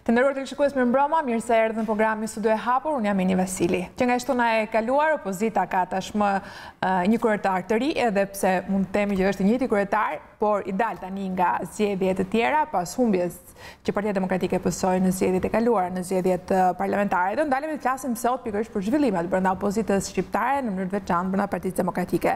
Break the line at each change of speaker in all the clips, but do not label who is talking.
Të nderuar televizionistë, mirëmbrëma, mirë se erdhët në programin Studio e Hapur. Unë jam Vasilit. Që nga shtuna e kaluar, Opozita ka tashmë një kryetar të ri, edhe pse mund të themi që është i njëjti kryetar, por i dal tani nga zgjedhjet e tjera pas humbjes që Partia Demokratike pësoi në zgjedhjet e kaluara, në zgjedhjet parlamentare. Do ndalemi të flasim sot pikërisht për zhvillimet brenda opozitës shqiptare në mënyrë të veçantë brenda Partisë Demokratike.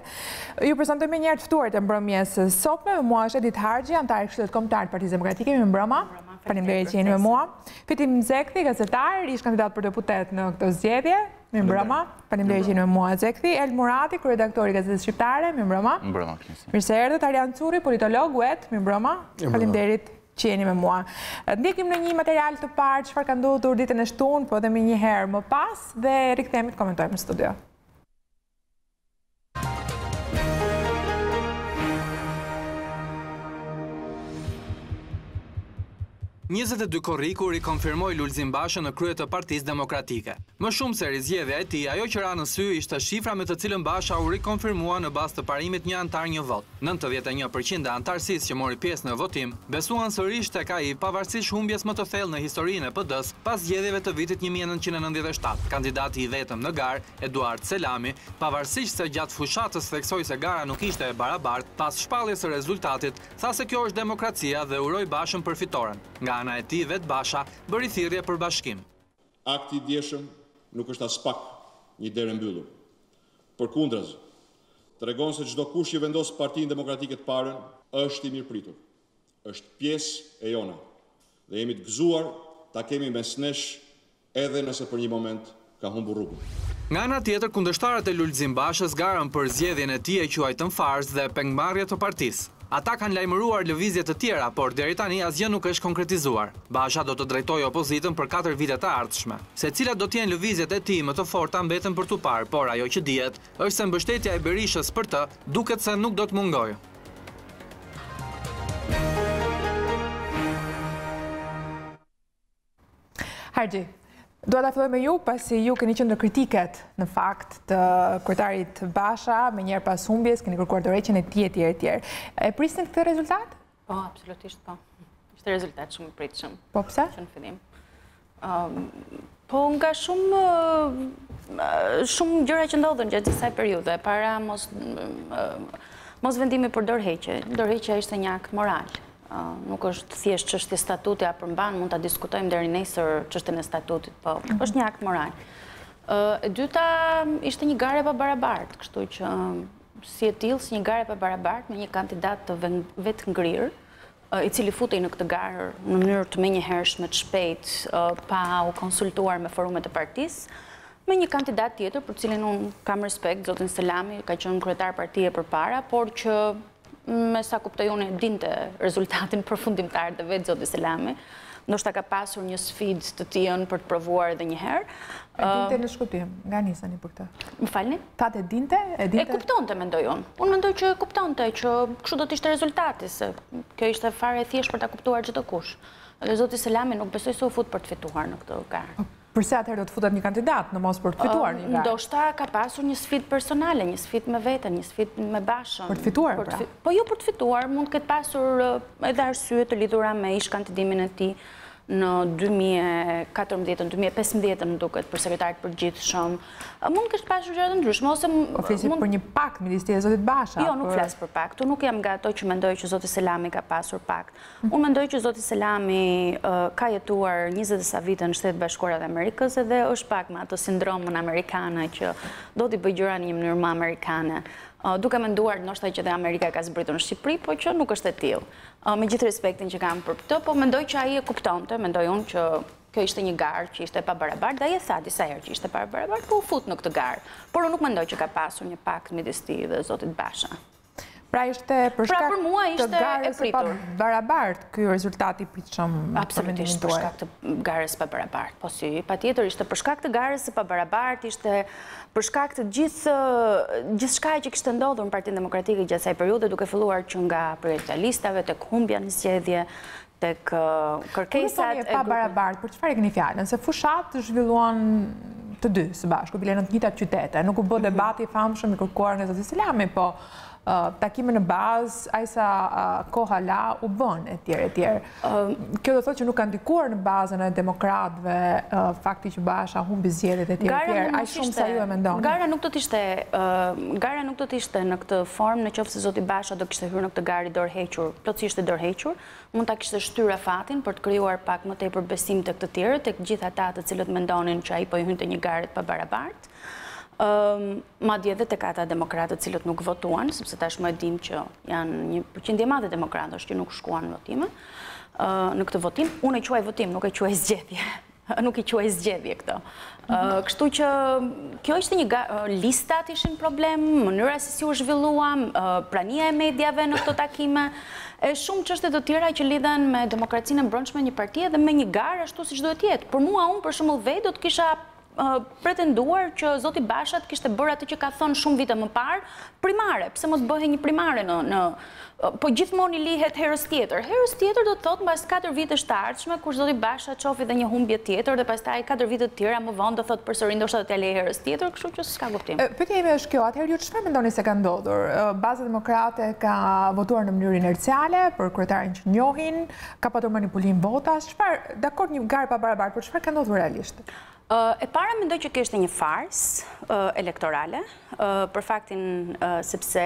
Ju prezantoj me një herë të ftuar të mbrëmjes sot me mua është Harxhi, antar i Këshillit Kombëtar të Partisë Demokratike. Mirëmbrëma. Faleminderit që jeni me mua. Fitim Zekthi, gazetar, ish kandidat për deputet në këtë zgjedhje. Mirëmbrëma. Faleminderit që jeni me mua Zekthi. El Murati, kryeredaktor i Gazetës Shqiptare. Mirëmbrëma.
Mirëmbrëma.
Mirë se erdhët. Arjan Curi, politolog wet. Mirëmbrëma. Faleminderit që jeni me mua. Ndjekim në një material të parë çfarë ka ndodhur ditën e shtunë, po edhe më një herë më pas dhe rikthehemi të komentojmë në studio.
22 korriku rikonfirmoi Lulzim Bashën në krye të Partisë Demokratike. Më shumë se rizgjedhja e tij, ajo që ra në sy ishte shifra me të cilën Basha u rikonfirmua në bazë të parimit një antar një vot. 91% e antarësisë që mori pjesë në votim besuan sërish tek ai pavarësisht humbjes më të thellë në historinë e PD-s pas zgjedhjeve të vitit 1997. Kandidati i vetëm në garë, Eduard Selami, pavarësisht se gjatë fushatës theksoi se gara nuk ishte e barabartë, pas shpalljes së rezultatit, tha se kjo është demokracia dhe uroi Bashën për fitoren. Nga ana e tij vet Basha bëri thirrje për bashkim.
Akti i djeshëm nuk është as pak një derë mbyllur. Përkundër, tregon se çdo kush që vendos Partinë Demokratike të parën është i mirëpritur. Është pjesë e jona dhe jemi të gëzuar ta kemi mes nesh edhe nëse për një moment ka humbur rrugën.
Nga ana tjetër, kundërshtarët e Lulzim Bashës garën për zgjedhjen e tij e quajtën farsë dhe pengmarrje të partisë. Ata kanë lajmëruar lëvizje të tjera, por deri tani asgjë nuk është konkretizuar. Basha do të drejtojë opozitën për 4 vite të ardhshme. Se cilat do të jenë lëvizjet e tij më të forta mbeten për tu parë, por ajo që dihet është se mbështetja e Berishës për të duket se nuk do të mungojë.
Harxhi, dua ta filloj me ju, pasi ju keni qenë në kritiket në fakt të kryetarit Basha, me njëherë pas humbjes, keni kërkuar dorëheqjen e tij etj. E prisnin këtë rezultat?
Po, absolutisht po. Ishte rezultat shumë i pritshëm.
Po pse?
Që në fillim. Po nga shumë gjëra që ndodhen gjatë kësaj periudhe, para mos vendimi për dorëheqje. Dorëheqja ishte një akt moral. Nuk është thjesht çështje statuti a përmban, mund ta diskutojmë deri nesër çështjen e statutit, po është një akt moral. E dyta ishte një garë e pabarabartë, kështu që si e tillë, si një garë e pabarabartë me një kandidat të vetë ngrirë, i cili futej në këtë garë në mënyrë të menjëhershme, të shpejtë, pa u konsultuar me forumet e partisë, me një kandidat tjetër për cilin unë kam respekt, zotin Selami, ka qenë kryetar partie përpara, por që me sa kuptoj unë e dinte rezultatin përfundimtar të vetë zoti Selami, ndoshta ka pasur një sfidë të tillë për të provuar edhe një herë.
E dinte në shkuptim, nga nisani për këtë.
Më falni?
Thatë e dinte?
E kuptonte, mendoj unë. Unë mendoj që e kuptonte që kështu do të ishte rezultati, se kjo ishte fare e thjeshtë për ta kuptuar çdo kush. Dhe zoti Selami nuk besoj se u fut për të fituar në këtë garë.
Përse atëherë do të futet një kandidat në mos për të fituar një garë?
Ndoshta ka pasur një sfidë personale, një sfidë me veten, një sfidë me Bashën.
Për të fituar, pra?
Po jo për të fituar, mund të ketë pasur edhe arsye të lidhura me ish kandidimin e tij në 2014-2015 më duket për sekretarit përgjithshëm. Mund të ketë pasur gjëra të ndryshme ose
flisim për një pakt midis tij dhe zotit Basha.
Jo, nuk flas për pakt. Unë nuk jam nga ato që mendoj që zoti Selami ka pasur pakt. Unë mendoj që zoti Selami ka jetuar 20 sa vite në Shtetet Bashkuara të Amerikës dhe është pak me atë sindromën amerikane që do t'i bëjë gjëra në një mënyrë më amerikane. Duke menduar ndoshta që dhe Amerika ka zbritur në Shqipëri, po që nuk është e tillë. Me gjithë respektin që kam për këtë, po mendoj që ai e kuptonte, mendoj unë që kjo ishte një garë që ishte pa barabartë, dhe ai e tha disa herë që ishte pa barabartë, po u fut në këtë garë. Por unë nuk mendoj që ka pasur një pakt midis tij dhe zotit Basha.
Pra ishte për shkak
të
garës së pabarabartë ky rezultati i pritshëm.
Absolutisht për shkak të garës së pabarabartë. Po si, patjetër ishte për shkak të garës së pabarabartë, ishte për shkak të gjithçka që kishte ndodhur në Partinë Demokratike gjatë asaj periudhe, duke filluar që nga përjetja listave tek humbja në zgjedhje, tek kërkesat
e pabarabartë. Për çfarë keni fjalën? Se fushat zhvilluan të dy së bashku, bile në të njëjtat qytete. Nuk u bë debati i famshëm i kërkuar nga zoti Selami, po takime në bazë, ajsa koha la u bën, etj. Kjo do thotë që nuk ka ndikuar në bazën e demokratëve fakti që Basha humbi zgjedhjet etj. Aq shumë sa ju e mendoni.
Gara nuk do të ishte në këtë formë nëse zoti Basha do kishte hyrë në këtë garë i dorëhequr, plotësisht e dorëhequr, mund ta kishte shtyr Rafatin për të krijuar pak më tepër besim tek të tjerët, tek gjithë ata të cilët mendonin që ai po i hynte një garë pa barabartë. Madje edhe tek ata demokratët cilët nuk votuan, sepse tashmë e dim që janë një përqindje e madhe demokratësh që nuk shkuan në votime, në këtë votim. Unë e quaj votim, nuk e quaj zgjedhje. Nuk i quaj zgjedhje këto. Kështu që kjo ishte një listat ishin problem, mënyra se si u zhvilluam, prania e mediave në këto takime, e shumë çështje të tjera që lidhen me demokracinë e brendshme një partie dhe me një garë ashtu siç duhet jetë. Për mua, unë për shembull vetë do të kisha pretenduar që zoti Basha kishte bërë atë që ka thënë shumë vite më parë, primare. Pse mos bëhej një primare po gjithmonë i lihet herës tjetër. Herës tjetër do të thotë mbas 4 vitesh të ardhshme, kur zoti Basha çofi dhe një humbje tjetër dhe pastaj 4 vite të tjera më vonë do thotë përsëri ndoshta do t'ia lejë herës tjetër, kështu që s'ka kuptim.
Pyetja ime është kjo, atëherë ju çfarë mendoni se ka ndodhur? Baza Demokrate ka votuar në mënyrë inerciale për kryetarin që njohin, ka patur manipulim votash, çfarë, dakord një garë pa barabartë, por çfarë ka ndodhur realisht?
E para mendoj që kishte një farsë elektorale, për faktin sepse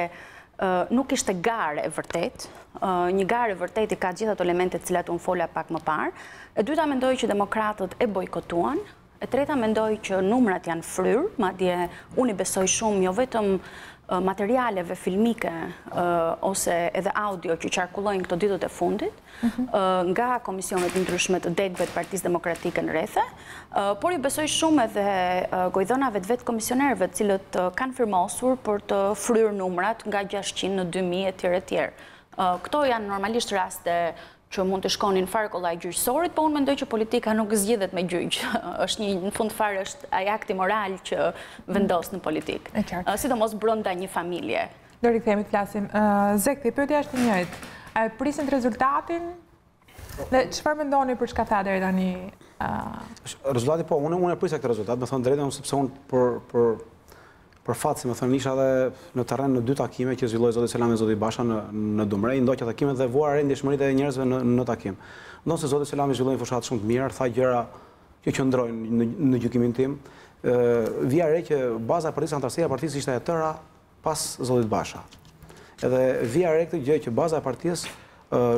nuk ishte garë e vërtet, një garë e vërtet i ka gjithë ato elementet cilat unë fola pak më parë. E dyta mendoj që demokratët e bojkotuan, e treta mendoj që numrat janë fryrë, madje unë i besoj shumë jo vetëm materialeve filmike ose edhe audio që qarkullojnë këto ditët e fundit nga komisionet ndryshme të degëve të Partisë Demokratike në rrethe, por i besoj shumë edhe gojdhonave të vetë komisionerëve të cilët kanë firmosur për të fryrë numrat nga 600 në 2000 etj. Këto janë normalisht raste që mund të shkonin fare kollaj gjyqësorit, po unë mendoj që politika nuk zgjidhet me gjyq. Është një, në fund fare është ai akti moral që vendos në politikë. Sidomos brenda një familje.
Do rikthehemi të flasim. Zekti, pyetja është e njëjtë. A prisin rezultatin? Dhe çfarë mendoni për çka tha deri tani?
Rezultati po, unë e prisja këtë rezultat, me thënë drejtën, sepse unë për fatë, si me thënë, isha dhe në terren në 2 takime që zhvilloi zoti Selami dhe zoti Basha në Dumrej, ndoqja takimet dhe vua re ndjeshmëritë e njerëzve në takim. Ndonë se zoti Selami zhvilloi një fushat shumë të mirë, tha gjëra që qëndrojnë në gjykimin tim, vija re që baza e partisë, antarësia e partisë ishte e tëra pas zotit Basha. Edhe vija re këtë gjë që baza e partisë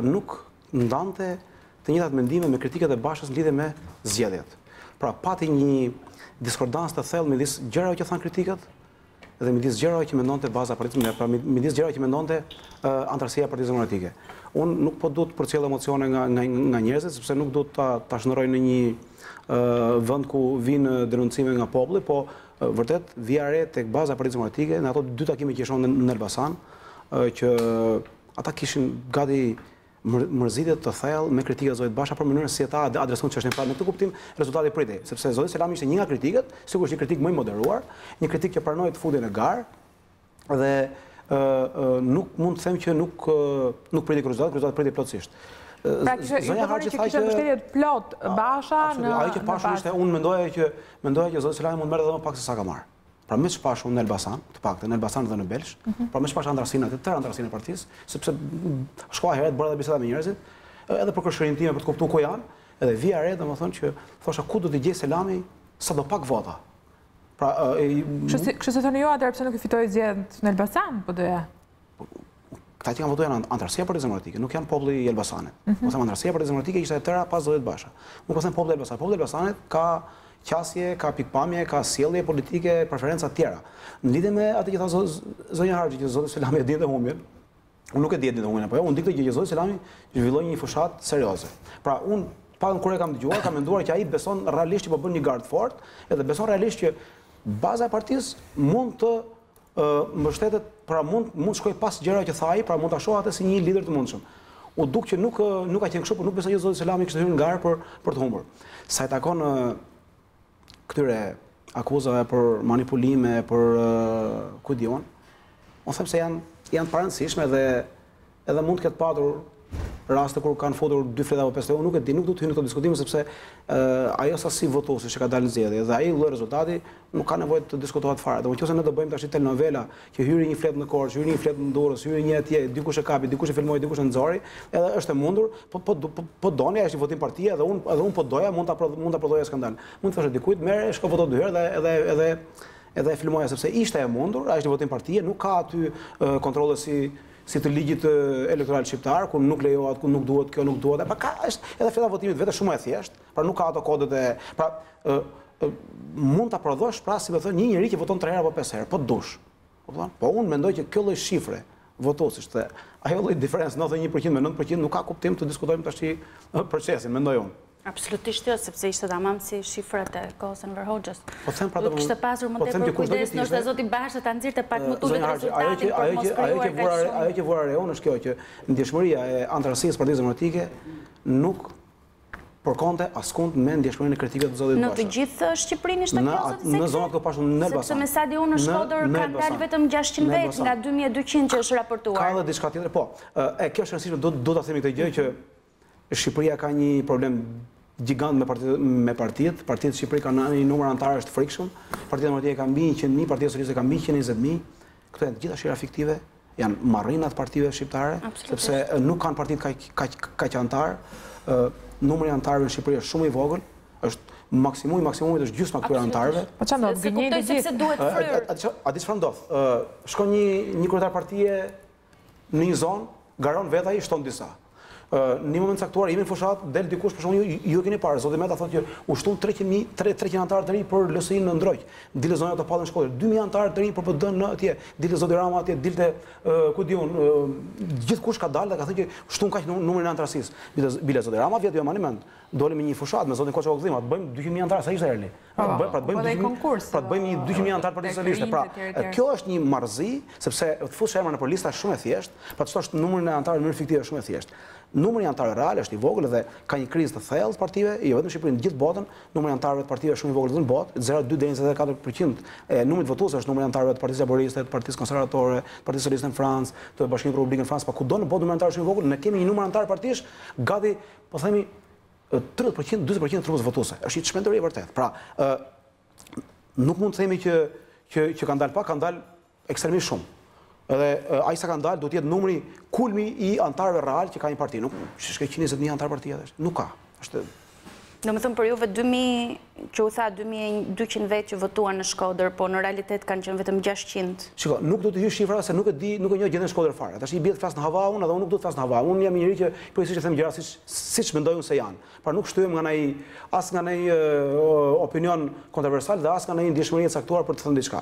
nuk ndante të njëjtat mendime me kritikat e Bashës në lidhje me zgjedhjet. Pra pati një diskordancë të thellë midis gjërave që thanë kritikat dhe midis gjërave që mendonte baza e partisë, pra midis gjërave që mendonte antarësia e Partisë Demokratike. Unë nuk po duhet të përcjell emocione nga njerëzit, sepse nuk duhet ta shndroj në një vend ku vinë denoncime nga populli, po vërtet vija re tek baza e Partisë Demokratike në ato 2 takime që ishin në Elbasan, që ata kishin gati mërzitje të thellë me kritikat e zotit Basha për mënyrën se si ata adresuan çështjen. Pra në këtë kuptim rezultati pritej, sepse zoti Selami ishte një nga kritikat, sigurisht një kritik më i moderuar, një kritik që pranoi të futej në garë dhe nuk mund të them që nuk pritej rezultati pritej plotësisht.
Pra zonja Harxhi tha që mbështetje plot Basha në
ai që pashun ishte, unë mendoja që zoti Selami mund merret edhe më pak se sa ka marrë. Pra me shpashu në Elbasan, të paktën në Elbasan dhe në Belsh, pra me shpashu antarësinë të tërë antarësinë e partisë, sepse shkoa herët bëra dhe biseda me njerëzit, edhe për kërshërinë time për të kuptuar ku janë, edhe vija re domethënë që thosha ku do të gjej Selami sa do pak vota. Pra
kështu se thoni ju atëherë pse nuk i fitoi zgjedhjet në Elbasan, po doja.
Këta që kanë votuar janë antarësia e Partisë Demokratike, nuk janë populli i Elbasanit. Po them antarësia e Partisë Demokratike ishte e tëra pas zotit Basha. Nuk po them populli i Elbasanit. Populli i Elbasanit ka qasje, ka pikpamje, ka sjellje politike, preferenca të tjera. Në lidhje me atë që tha zonja Harxhi që zoti Selami e dinte humbjen, unë nuk e di ditën humbjen apo jo, unë di këtë gjë që zoti Selami zhvilloi një fushat serioze. Pra unë pa kur e kam dëgjuar, kam menduar që ai beson realisht që po bën një gard fort, edhe beson realisht që baza e partisë mund të mbështetet, pra mund shkoj pas gjërave që tha ai, pra mund ta shoh atë si një lider të mundshëm. U duk që nuk ka qenë kështu, por nuk besoj që zoti Selami kishte hyrë në garë për të humbur. Sa i takon këtyre akuzave për manipulime, për ku diun, unë them se janë të parëndësishme dhe edhe mund të ketë patur raste kur kanë futur 2 fleta apo 5 fleta, nuk e di, nuk do të hyj në këto diskutime sepse ajo sasi votuesi që ka dalë në zgjedhje dhe ai lloj rezultati nuk ka nevojë të diskutohet fare. Domethënë nëse ne do bëjmë tash telenovela që hyri një flet në Korçë, hyri një flet në Durrës, hyri një atje, dikush e kapi, dikush e filmoi, dikush e nxori, edhe është e mundur, po doni është një votim partie edhe unë po doja mund ta prodhoja skandal. Mund të thoshë dikujt merre, shko voto 2 herë edhe e filmoja sepse ishte e mundur, është një votim partie, nuk ka aty kontrolle si të ligjit elektoral shqiptar, ku nuk lejohet, ku nuk duhet, kjo nuk duhet. Pra ka është edhe fleta votimit vetë shumë e thjeshtë, pra nuk ka ato kodet e pra mund ta prodhosh pra si më thon një njerëz që voton 3 herë apo 5 herë, po dush. Po unë mendoj që kjo lloj shifre votuesish dhe ajo lloj diferencë 91% me 9% nuk ka kuptim të diskutojmë tash procesin, mendoj unë.
Absolutisht jo, sepse ishte tamam si shifrat e kohës në Hoxhës.
Po them pra
do kishte pasur më tepër kujdes, ndoshta zoti Bashës ta nxirrte pak më tullet rezultatin për mos krijuar kaq shumë.
Ajo që vura reon është kjo që ndjeshmëria e antarësisë Partisë Demokratike nuk përkonte askund me ndjeshmërinë e kritikave të zotit Bashës.
Në të gjithë Shqipërinë ishte kjo zotë?
Në zonat këto pashun në Elbasan.
Sepse me sa di unë në Shkodër kanë dalë vetëm 600 vetë nga 2200 që është raportuar.
Ka edhe diçka tjetër, po. Kjo është rëndësishme, do ta themi këtë gjë që Shqipëria ka një problem gjigant me partitë. Partitë e Shqipërisë kanë një numër antarësh të frikshëm. Partia Demokratike ka mbi 100.000, Partia Socialiste ka mbi 120.000. Këto janë të gjitha shira fiktive, janë marrinat partive shqiptare, sepse nuk kanë partitë kaq antar. Numri i antarëve në Shqipëri është shumë i vogël, është maksimumi është gjysma këtyre antarëve.
Po çfarë do të gënjej
sepse duhet fryrë.
A di çfarë ndodh? Shkon një kryetar partie në një zonë, garon vetë ai, shton disa. Në një moment caktuar jemi në fushat, del dikush për shkakun ju e keni parë, zoti Meta thotë që u shtun 300 antarë të rinj për LSI-n në Ndrojq. Dile zonja të pallën Shkodër, 2000 antarë të rinj për PD në atje. Dile zoti Rama atje, dilte ku diun, gjithkush ka dalë dhe ka thënë që shtun kaq numrin e antarësisë. Bile zoti Rama vjet jo mend. Dole me një fushat me zotin Koço Vogëllim, të bëjmë 200.000 antarë, sa ishte erli. Pra të bëjmë 200.000 antarë Partisë Socialiste. Pra kjo është një marrëzi, sepse të fush emrin për lista është shumë e thjeshtë, pra të thosh numrin e antarëve në mënyrë fiktive është shumë e thjeshtë. Numri i antarëve real është i vogël dhe ka një krizë të thellë partive, jo vetëm në Shqipëri, në gjithë botën. Numri i antarëve të partive është shumë i vogël në botë, 0,2 deri në 24% e numrit votues është numri i antarëve të Partisë Laboriste, të Partisë Konservatore, të Partisë Socialiste në Francë, të Bashkimit Republikën në Francë, pa kudo në botë numri i antarëve është shumë i vogël, ne kemi një numër antarë partish gati, po themi 30%, 40% të trupës votuese. Është një çmenduri e vërtetë. Pra, nuk mund të themi që kanë dalë pak, kanë dalë ekstremisht shumë. Edhe ai sa kanë dalë do të jetë numri kulmi i antarëve real që ka një parti. Nuk është 120.000 antar partia tash. Nuk ka. Është
Domethënë për juve 2000 që u tha 2200 vetë që votuan në Shkodër, po në realitet kanë qenë vetëm 600.
Shiko, nuk do të hyj shifra se nuk e njoh gjendjen e Shkodër fare. Tash i bie të flas në hava unë, edhe unë nuk do të flas në hava. Unë jam një njerëz që përgjithsisht e them gjëra siç mendoj unë se janë. Pra nuk shtyhem nga ai opinion kontroversal dhe as nga ai ndjeshmëri e caktuar për të thënë diçka.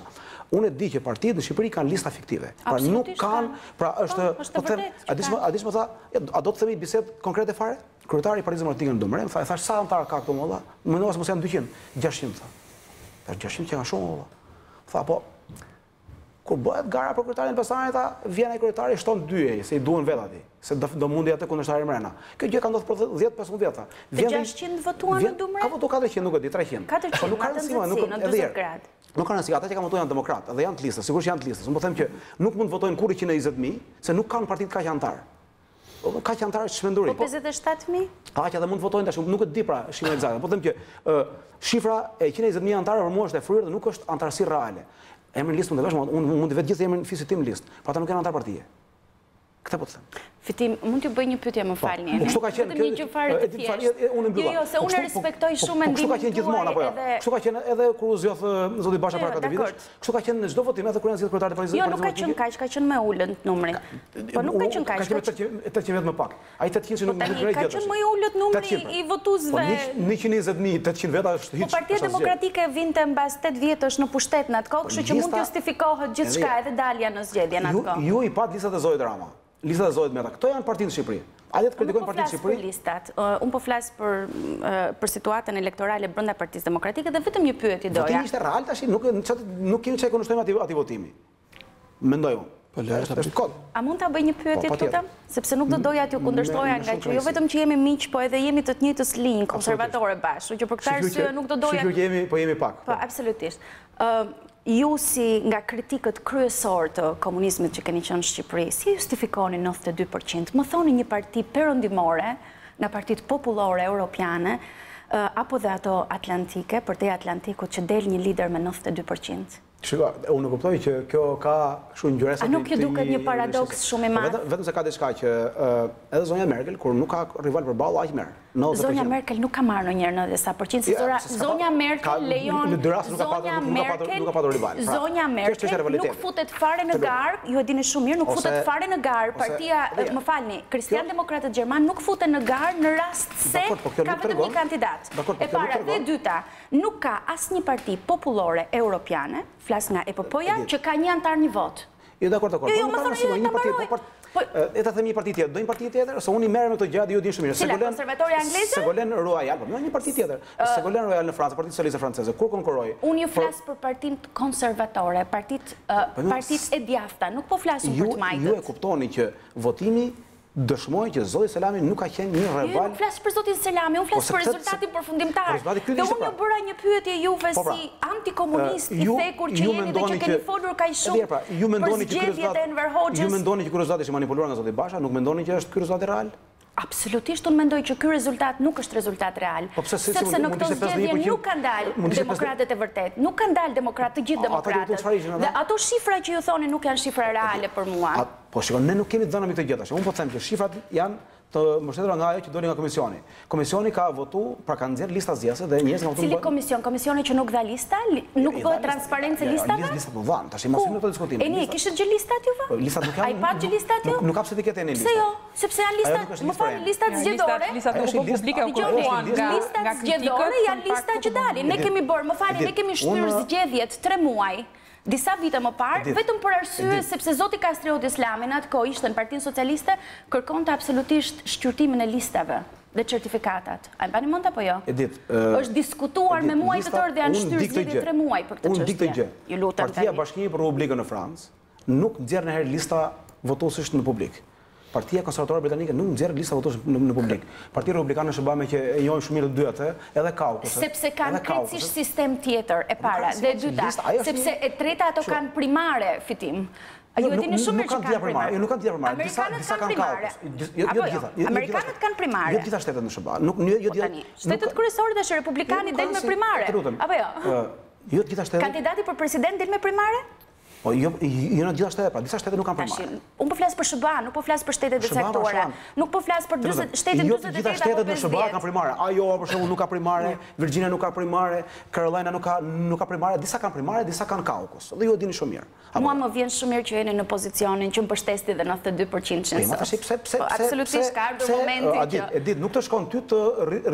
Unë e di që partitë në Shqipëri kanë lista fiktive. Pra nuk kanë, pra është po them, a di më tha, a do të themi bisedë konkrete fare? Kryetari i Partisë Demokratike në Dumre, më thash sa antar ka këtu molla? Mendova se mos janë 200, 600 tha. Tash 600 që kanë shumë molla. Tha po kur bëhet gara për kryetarin e Elbasanit, vjen ai kryetari shton 2, se i duan vet atij, se do mundi atë kundërshtari mrena. Kjo gjë ka ndodhur për 10-15 vjet.
Vjen 600 votuan në Dumre?
Ka votuar 400, nuk e di, 300.
400,
po nuk ka rëndësi, nuk
në 40 gradë.
Nuk ka rëndësi, ata që kanë votuar janë demokratë, dhe janë të listës, sigurisht janë të listës. Unë po them që nuk mund të votojnë kurrë 120.000, se nuk kanë partitë kaq antar. Ka që antarë çmenduri.
Po 57.000?
Aq edhe mund të votojnë tash, nuk e di pra shifrën eksakte. Po them që shifra e 120.000 antarë për mua është e fryrë dhe nuk është antarësi reale. Emrin listë mund të vesh, unë mund të vet gjithë emrin fisit tim listë. Po ata nuk janë antar partie. Këtë po të them.
Fitim, mund t'ju bëj një pyetje më falni.
Po kështu ka qenë.
Një gjë fare të thjeshtë. Jo, se unë respektoj shumë mendimin.
Kështu ka qenë gjithmonë apo jo? Kështu ka qenë edhe kur u zgjodh zoti Basha para 4 vitesh. Kështu ka qenë në çdo votim, edhe kur janë zgjedhur kryetarit të Partisë.
Jo, nuk ka qenë kaq, ka qenë më ulët numri. Po nuk ka qenë kaq.
Ka qenë 800 vetë më pak. Ai 800 që nuk
ngjet. Ka qenë më i ulët numri i votuesve.
120.000, 800 veta është hiç.
Po Partia Demokratike vinte mbas 8 vjetësh në pushtet në atë kohë, kështu që mund të justifikohet gjithçka edhe dalja në zgjedhje në atë kohë.
Ju i pat listat e Zojit Rama. Listat e Zojit Meta. Këto janë partitë në Shqipëri. A le të kritikojmë partitë në Shqipëri?
Listat. Unë po flas për situatën elektorale brenda Partisë Demokratike dhe vetëm një pyetje doja.
Votimi ishte real tash, nuk kemi çaj kundërshtojmë aty votimi. Mendoj unë. Po është kod.
A mund ta bëj një pyetje tutem? Sepse nuk do doja t'ju kundërshtoja nga që jo vetëm që jemi miq, po edhe jemi të njëjtës linjë konservatore bashkë, që për këtë arsye nuk do doja.
Shikur jemi, po jemi pak.
Po absolutisht. ju si nga kritikët kryesor të komunizmit që keni qenë në Shqipëri, si justifikoni 92%? Më thoni një parti perëndimore, nga partitë popullore europiane, apo dhe ato atlantike, për te Atlantikut që del një lider me 92%?
Shiko, unë kuptoj që kjo ka shumë ngjyresa.
A nuk ju duket një paradoks shumë i madh?
Vetëm se ka diçka që edhe zonja Merkel, kur nuk ka rival përballë, aq merr.
Zonja Merkel nuk ka marrë ndonjëherë 90%, se zonja Merkel lejon zonja Merkel nuk futet fare në garë, ju e dini shumë mirë, nuk futet fare në garë. Partia, më falni, Kristian Demokratët Gjerman nuk futen në garë në rast se ka vetëm një kandidat. E para dhe dyta, nuk ka asnjë parti popullore europiane, flas nga EPP-ja, që ka një antar një vot.
Jo, dakor.
Jo, më thonë një parti.
E ta themi një parti tjetër, do një parti tjetër, ose unë i merrem me këto gjëra dhe ju di shumë mirë.
Cila, konservatorja angleze?
Ségolène Royal, po një parti tjetër. Ségolène Royal në Francë, Partia Socialiste Franceze, kur konkurroi?
Unë ju flas për partitë konservatore, partitë e djathta, nuk po flasim për të majtët.
Ju e kuptoni që votimi dëshmoj që Zoti Selami nuk ka qenë një rival.
Jo, nuk flas për Zotin Selami, unë flas për rezultatin përfundimtar. Dhe unë ju bëra një pyetje juve si antikomunist i thekur që jeni dhe që keni folur kaq shumë për zgjedhjet e Enver Hoxhës.
Ju mendoni që ky rezultat ishte manipuluar nga Zoti Basha, nuk mendoni që është ky rezultat real?
Absolutisht, unë mendoj që ky rezultat nuk është rezultat real. Sepse në këto zgjedhje nuk kanë dalë demokratët e vërtet. Nuk kanë dalë të gjithë demokratët. Dhe ato shifra që ju thoni nuk janë shifra reale për mua.
Po shikon, ne nuk kemi dhëna me këtë gjë tash. Unë po them që shifrat janë të mbështetura nga ajo që doli nga komisioni. Komisioni ka votu, pra kanë nxjerrë lista zgjedhëse dhe njerëzit kanë votuar.
Cili komision? Komisioni që nuk dha lista? Nuk bëhet transparencë listave?
Listat nuk dhanë, tash i masim në të diskutim.
E një, kishtë gjë listat juve?
Listat nuk janë.
A i pat gjë listat ju?
Nuk ka pse të ketë një listë.
Pse jo? Sepse janë listat, më falni, listat zgjedhore.
Listat nuk po publike u kërkuan nga
zgjedhore janë lista që dalin. Ne kemi bërë, më falni, ne kemi shtyrë zgjedhjet 3 muaj. Disa vite më parë, vetëm për arsye sepse zoti Kastrioti Islami në atë kohë ishte në Partinë Socialiste, kërkonte absolutisht shqyrtimin e listave dhe certifikatat. A e mbani mend apo jo? Është diskutuar me muaj të tërë dhe janë shtyrë zgjedhje 3 muaj për këtë çështje. Ju lutem.
Partia Bashkimi për Republikën në Francë nuk nxjerr ndonjëherë lista votuesish në publik. Partia Konservatore Britanike nuk nxjerr lista votuesish në publik. Partia Republikane në Shëbame që e njohin shumë mirë të dy atë, edhe Kaukusit.
Sepse kanë krejtësisht sistem tjetër e para dhe e dyta, sepse e treta ato kanë primare fitim. Ju e dini shumë mirë që kanë primare.
Nuk kanë primare.
Amerikanët kanë primare. Amerikanët kanë primare.
Jo të gjitha shtetet në Shëbame.
Shtetet kryesore dhe republikanët del me primare. Apo jo?
Jo të gjitha shtetet.
Kandidati për president del me primare?
Po jo në gjitha shtetet, pra disa shtete nuk kanë primare.
Unë po flas për SBA, nuk po flas për shtetet e caktuara. Nuk po flas për shtetet 48
Jo të gjitha shtetet në SBA kanë primare. Iowa për shembull nuk ka primare, Virginia nuk ka primare, Carolina nuk ka primare, disa kanë primare, disa kanë kaukus. Dhe ju e dini shumë mirë.
Mua më vjen shumë mirë që jeni në pozicionin që më përshtetni dhe 92%. Absolutisht ka ardhur momenti që
e ditë, nuk të shkon ty të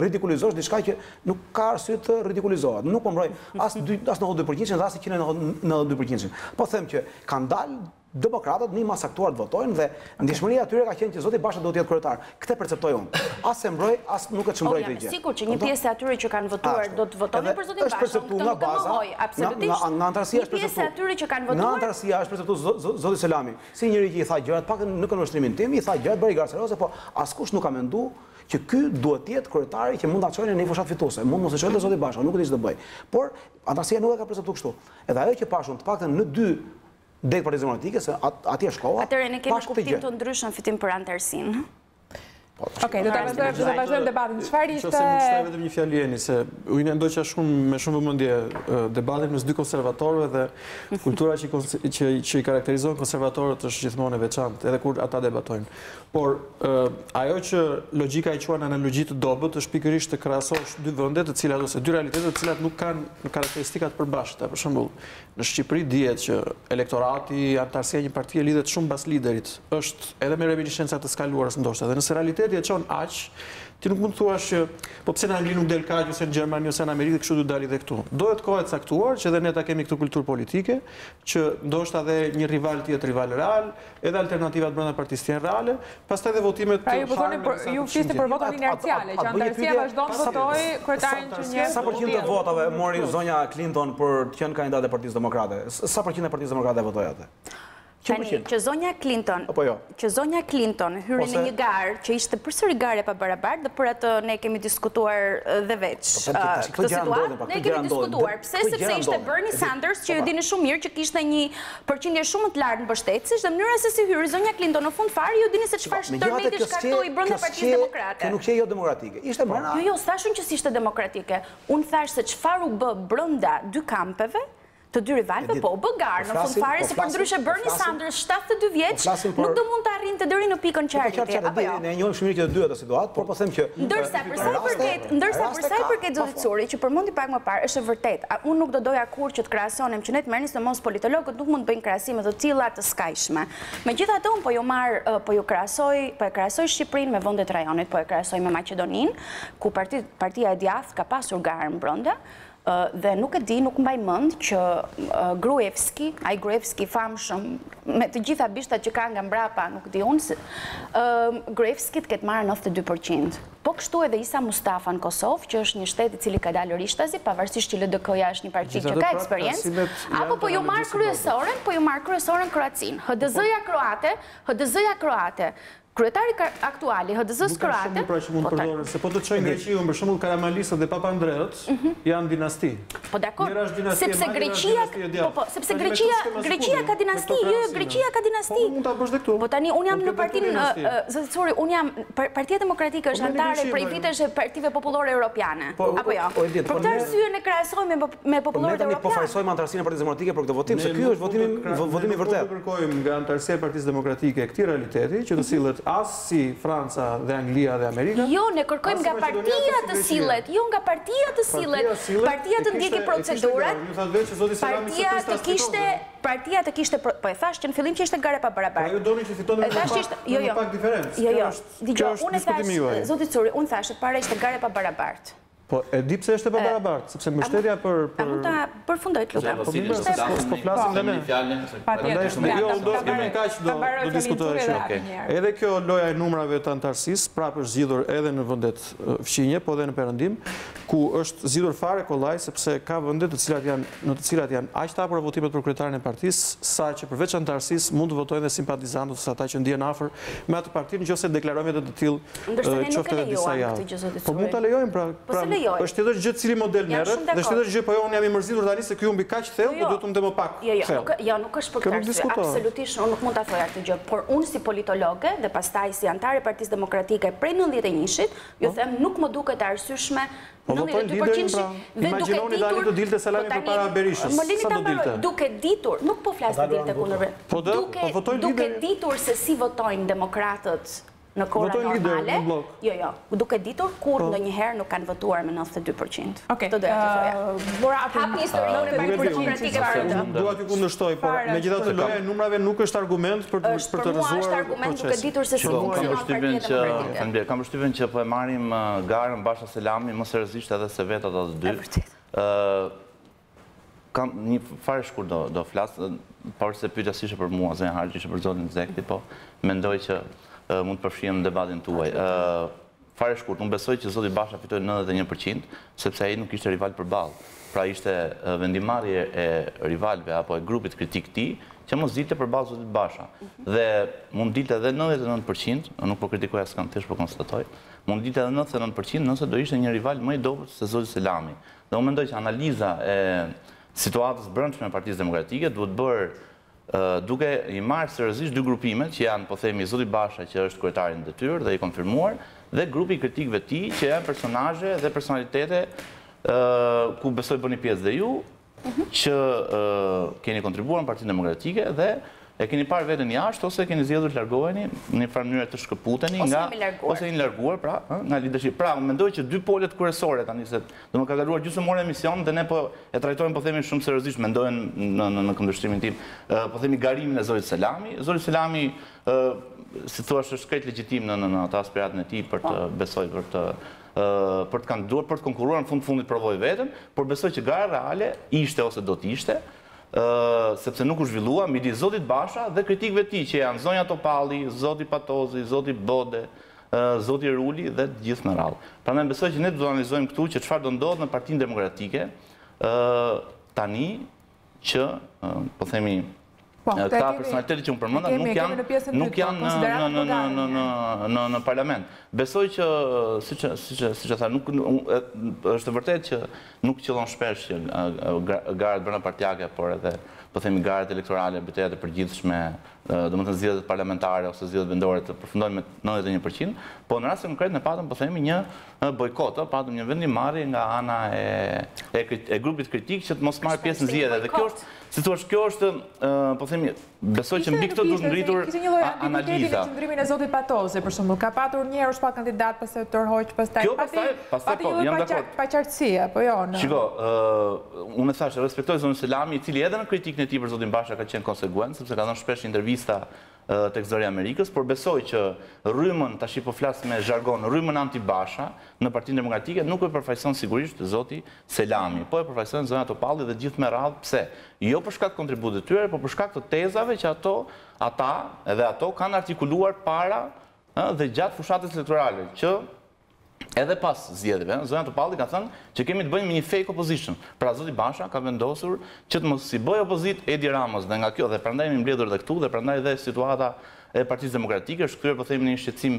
ridikulizosh diçka që nuk ka arsye të ridikulizohet. Nuk po mbroj as 92% as 192%. Po them që kanë dalë demokratët një mas aktuar të votojnë dhe ndihmëria atyre ka qenë që Zoti Basha do të jetë kryetar. Këtë perceptoj unë. As e mbroj, as nuk e çmbroj këtë gjë.
Sigur që një pjesë e atyre që kanë votuar do të votojnë për Zotin Bashën.
Është perceptuar nga baza.
Absolutisht.
Nga antarësia është
perceptuar. Një pjesë e atyre që kanë votuar.
Nga antarësia është perceptuar Zoti Selami. Si njëri që i tha gjërat, pak në këndvështrimin tim, i tha gjërat bëri garceroze, po askush nuk ka menduar që ky duhet të jetë kryetari që mund ta çojnë në një fushat fituese. Mund mos e çojë Zoti Basha, nuk e di ç'do bëj. Por antarësia nuk e ka perceptuar kështu. Edhe ajo që pashun, të paktën në 2 dek Partisë Demokratike, se atje shkova.
Atëherë ne kemi kuptim të ndryshëm fitim për antarësinë.
Okej, do ta vazhdojmë debatin. Çfarë ishte?
Nëse mund të shtaj vetëm një fjalë jeni se unë ndoqa shumë me shumë vëmendje debatin mes dy konservatorëve dhe kultura që i karakterizon konservatorët është gjithmonë e veçantë, edhe kur ata debatojnë. Por ajo që logjika i quan analogji të dobët është pikërisht të krahasosh dy vende të cilat ose dy realitete të cilat nuk kanë karakteristikat të përbashkëta. Për shembull, në Shqipëri dihet që elektorati, antarësia e një partie lidhet shumë mbas liderit. Është edhe me reminiscenca të skaluarës ndoshta. Dhe nëse realiteti e çon aq, ti nuk mund të thuash që po pse në Angli nuk del kaq ose në Gjermani ose në Amerikë kështu do dalë edhe këtu. Dohet kohë të caktuar që edhe ne ta kemi këtë kulturë politike, që ndoshta edhe një rival të jetë rival real, edhe alternativat brenda partisë janë reale, pastaj edhe votimet
të harmë. Ju flisni për votat inerciale, që antarësia vazhdon të votojë kryetarin që një.
Sa përqind të votave mori zonja Clinton për të qenë kandidat e Partisë Demokrate? Sa përqind e Partisë Demokrate votoi atë?
Tani, që zonja Clinton hyri në një garë që ishte përsëri garë pa barabartë dhe për atë ne kemi diskutuar dhe veç këtë situatë. Ne kemi diskutuar. Pse? Sepse ishte Bernie Sanders që ju dini shumë mirë që kishte një përqindje shumë të lartë mbështetësish dhe mënyra se si hyri zonja Clinton në fund fare ju dini se çfarë shkërmeti shkaktoi brenda Partisë Demokrate.
Kjo nuk që jo demokratike. Ishte brenda.
Jo, s'thashun që s'ishte demokratike. Unë thash se çfarë u bë brenda dy kampeve të dy rivalëve, po u bë garë në fund fare, se përndryshe Bernie Sanders 72 vjeç nuk do mund të arrinte deri në pikën charity.
Ne njohim shumë mirë që të dy ato situatë, por po them që
ndërsa për sa i përket zotit Suri, që përmendi pak më parë, është e vërtet. Unë nuk do doja kurrë që të krahasonim që ne të merrni sidomos politologët nuk mund të bëjnë krahasime të tilla të skajshme. Megjithatë unë po ju krahasoj Shqipërinë me vendet rajonit, po e krahasoj me Maqedoninë, ku Partia e Djathtë ka pasur garën brenda. Dhe nuk e di, nuk mbaj mend që Gruevski famshëm, me të gjitha bishtat që ka nga mbrapa, nuk di unë, Gruevski të ketë marrë 92%. Po kështu edhe Isa Mustafa në Kosovë, që është një shtet i cili ka dalë rishtazi, pavarësisht që LDK-ja është një parti që ka eksperiencë, apo po ju marrë kryesoren Kroacinë. HDZ-ja kroate. Kryetari aktuali, HDZ-s kroate...
Pra që mund të përdoren, se po të qojnë Greqiu, për shembull Karamallisët dhe Papandreët, janë dinasti.
Po dakor, sepse Greqia ka dinasti, Greqia ka dinasti.
Po mund ta bësh dhe këtu.
Po tani, unë jam në partinë, zotit Suri, unë jam, Partia Demokratike është antare prej vitesh e Partive Popullore Europiane. Apo jo? Për këtë arsye ne krahasojmë me Popullorët Europiane.
Po fajsojmë antarësinë e Partisë Demokratike për këtë votim, se ky është votimi i vërtet.
Ne kërkojmë nga antarësia e Partisë Demokratike këtij realiteti, që të sillet as si Franca dhe Anglia dhe Amerika.
Jo, ne kërkojmë nga partia të sillet, partia të ndjekë procedurat, partia të kishte, po e thash që në fillim që ishte gare pa barabartë.
Po ju doni që fitoni me pak diferencë.
Jo, digjo, unë thash, zotit Suri, unë thash që para ishte gare pa barabartë.
Po e di pse është e pabarabartë, sepse mbështetja për
A mund ta përfundoj Luka?
Po flasim dhe ne. Jo, do kemi kaq do diskutojmë. Edhe kjo loja e numrave të antarësisë prapë është zgjidhur edhe në vendet fqinje, po edhe në perëndim, ku është zgjidhur fare kollaj sepse ka vende të cilat janë aq të hapura votimet për kryetarin e partisë, saqë përveç antarësisë mund të votojnë edhe simpatizantët ose ata që ndjehen afër me atë partinë nëse deklarojmë vetë të tillë qoftë edhe disa javë. Po mund ta lejojmë pra është edhe gjë cili model merret, dhe është edhe gjë po jo unë jam i mërzitur tani se ky humbi kaq thellë, po duhet të më më pak.
Jo, nuk është për këtë arsye. Absolutisht unë nuk mund ta thoj atë gjë, por unë si politologe dhe pastaj si antare e Partisë Demokratike prej 91-shit, ju them nuk më duket e arsyeshme 92% dhe duke
dilte Selani përpara Berishës. Sa do dilte?
Duke ditur, nuk po flas të dilte kundër. Duke ditur se si votojnë demokratët në kohë normale. Jo, duke ditur kur ndonjëherë nuk kanë votuar me 92%.
Okej.
Të doja të thoja.
Bora
hapni historinë e Partisë Demokratike për këtë.
Dua t'ju kundërshtoj, por megjithatë loja e numrave nuk është argument për të rrezuar procesin.
Është argument duke ditur se si funksionon Partia Demokratike.
Kam përshtypjen që po e marrim garën Basha Selami më seriozisht edhe se vetë ato të dy. Kam një fare shkurt do flas, pavarësisht se pyetja s'ishte për mua, zonja Harxhi, ishte për zotin Zekti, po mendoj që mund të përfshihem në debatin tuaj. Fare shkurt, unë besoj që zoti Basha fitoi 91%, sepse ai nuk ishte rival përballë. Pra ishte vendimarrje e rivalëve apo e grupit kritik tij që mos dilte përballë zotit Basha. Dhe mund dilte edhe 99%, nuk po kritikoj askënd, thjesht po konstatoj. Mund dilte edhe 99% nëse do ishte një rival më i dobët se zoti Selami. Dhe unë mendoj që analiza e situatës brendshme e Partisë Demokratike duhet bërë duke i marrë seriozisht dy grupimet që janë, po themi, zoti Basha që është kryetari në detyrë dhe i konfirmuar, dhe grupi kritikëve të tij që janë personazhe dhe personalitete ku besoj bëni pjesë dhe ju, që keni kontribuar në Partinë Demokratike dhe e keni parë veten jashtë ose keni zgjedhur të largoheni në një farë mënyrë të shkëputeni ose jeni larguar pra, nga leadership. Pra, unë mendoj që dy polet kryesore tani se do më ka kaluar gjysmëore emision dhe ne po e trajtojmë po themi shumë seriozisht, mendojnë në këndvështrimin tim, po themi garimin e zotit Selami. Zoti Selami, si thua, është krejt legjitim në atë aspiratën e tij për të besoj për të kandiduar, për të konkurruar, në fundit provoi veten, por besoj që gara reale ishte ose do të ishte, sepse nuk u zhvillua midis zotit Basha dhe kritikëve të tij që janë zonja Topalli, zoti Patozi, zoti Bode, zoti Ruli dhe të gjithë në radhë. Prandaj besoj që ne do të analizojmë këtu që çfarë do ndodhë në Partinë Demokratike tani që po themi Këta personalitetet që unë përmenda nuk janë në parlament. Besoj që, si që tha, është vërtet që nuk qëllon shpesh që garat brenda partijake, por edhe, po themi, garat elektorale, betejat e përgjithshme, do më të zgjedhjet parlamentare ose zgjedhjet vendore të përfundojnë me 91%, po në rastin konkret ne patëm, po themi, një bojkot, patëm një vendimarrje nga ana e grupit kritik që të mos marrë pjesë në zgjedhje. Dhe kjo është, si thua, kjo është, po themi, besoj që mbi këtë duhet ngritur analiza.
Kishte një lloj ambiguiteti në qëndrimin e zotit Patozi, për shembull, ka patur një herë u shpa kandidat, pastaj tërhoq, pastaj pati një lloj paqartësie, apo jo?
Shiko, unë thash, respektoj zonin Selami, i cili edhe në kritikën e tij për zotin Basha ka qenë konsekuent, sepse ka dhënë shpesh intervista tek Zëri i Amerikës, por besoj që rrymën, tash po flas me zhargon, rrymën anti-Basha në Partinë Demokratike nuk e përfaqëson sigurisht zoti Selami, po e përfaqëson zonja Topalli dhe gjithë me radhë. Pse? Jo për shkak të kontributit të tyre, por për shkak të tezave që ato kanë artikuluar para dhe gjatë fushatës elektorale, që edhe pas zgjedhjeve, zonja Topalli ka thënë që kemi të bëjmë me një fake opposition. Pra zoti Basha ka vendosur që të mos si bëj opozit Edi Ramës, dhe nga kjo dhe prandaj jemi mbledhur edhe këtu, dhe prandaj dhe situata e Partisë Demokratike është kthyer, po themi, në një shqetësim,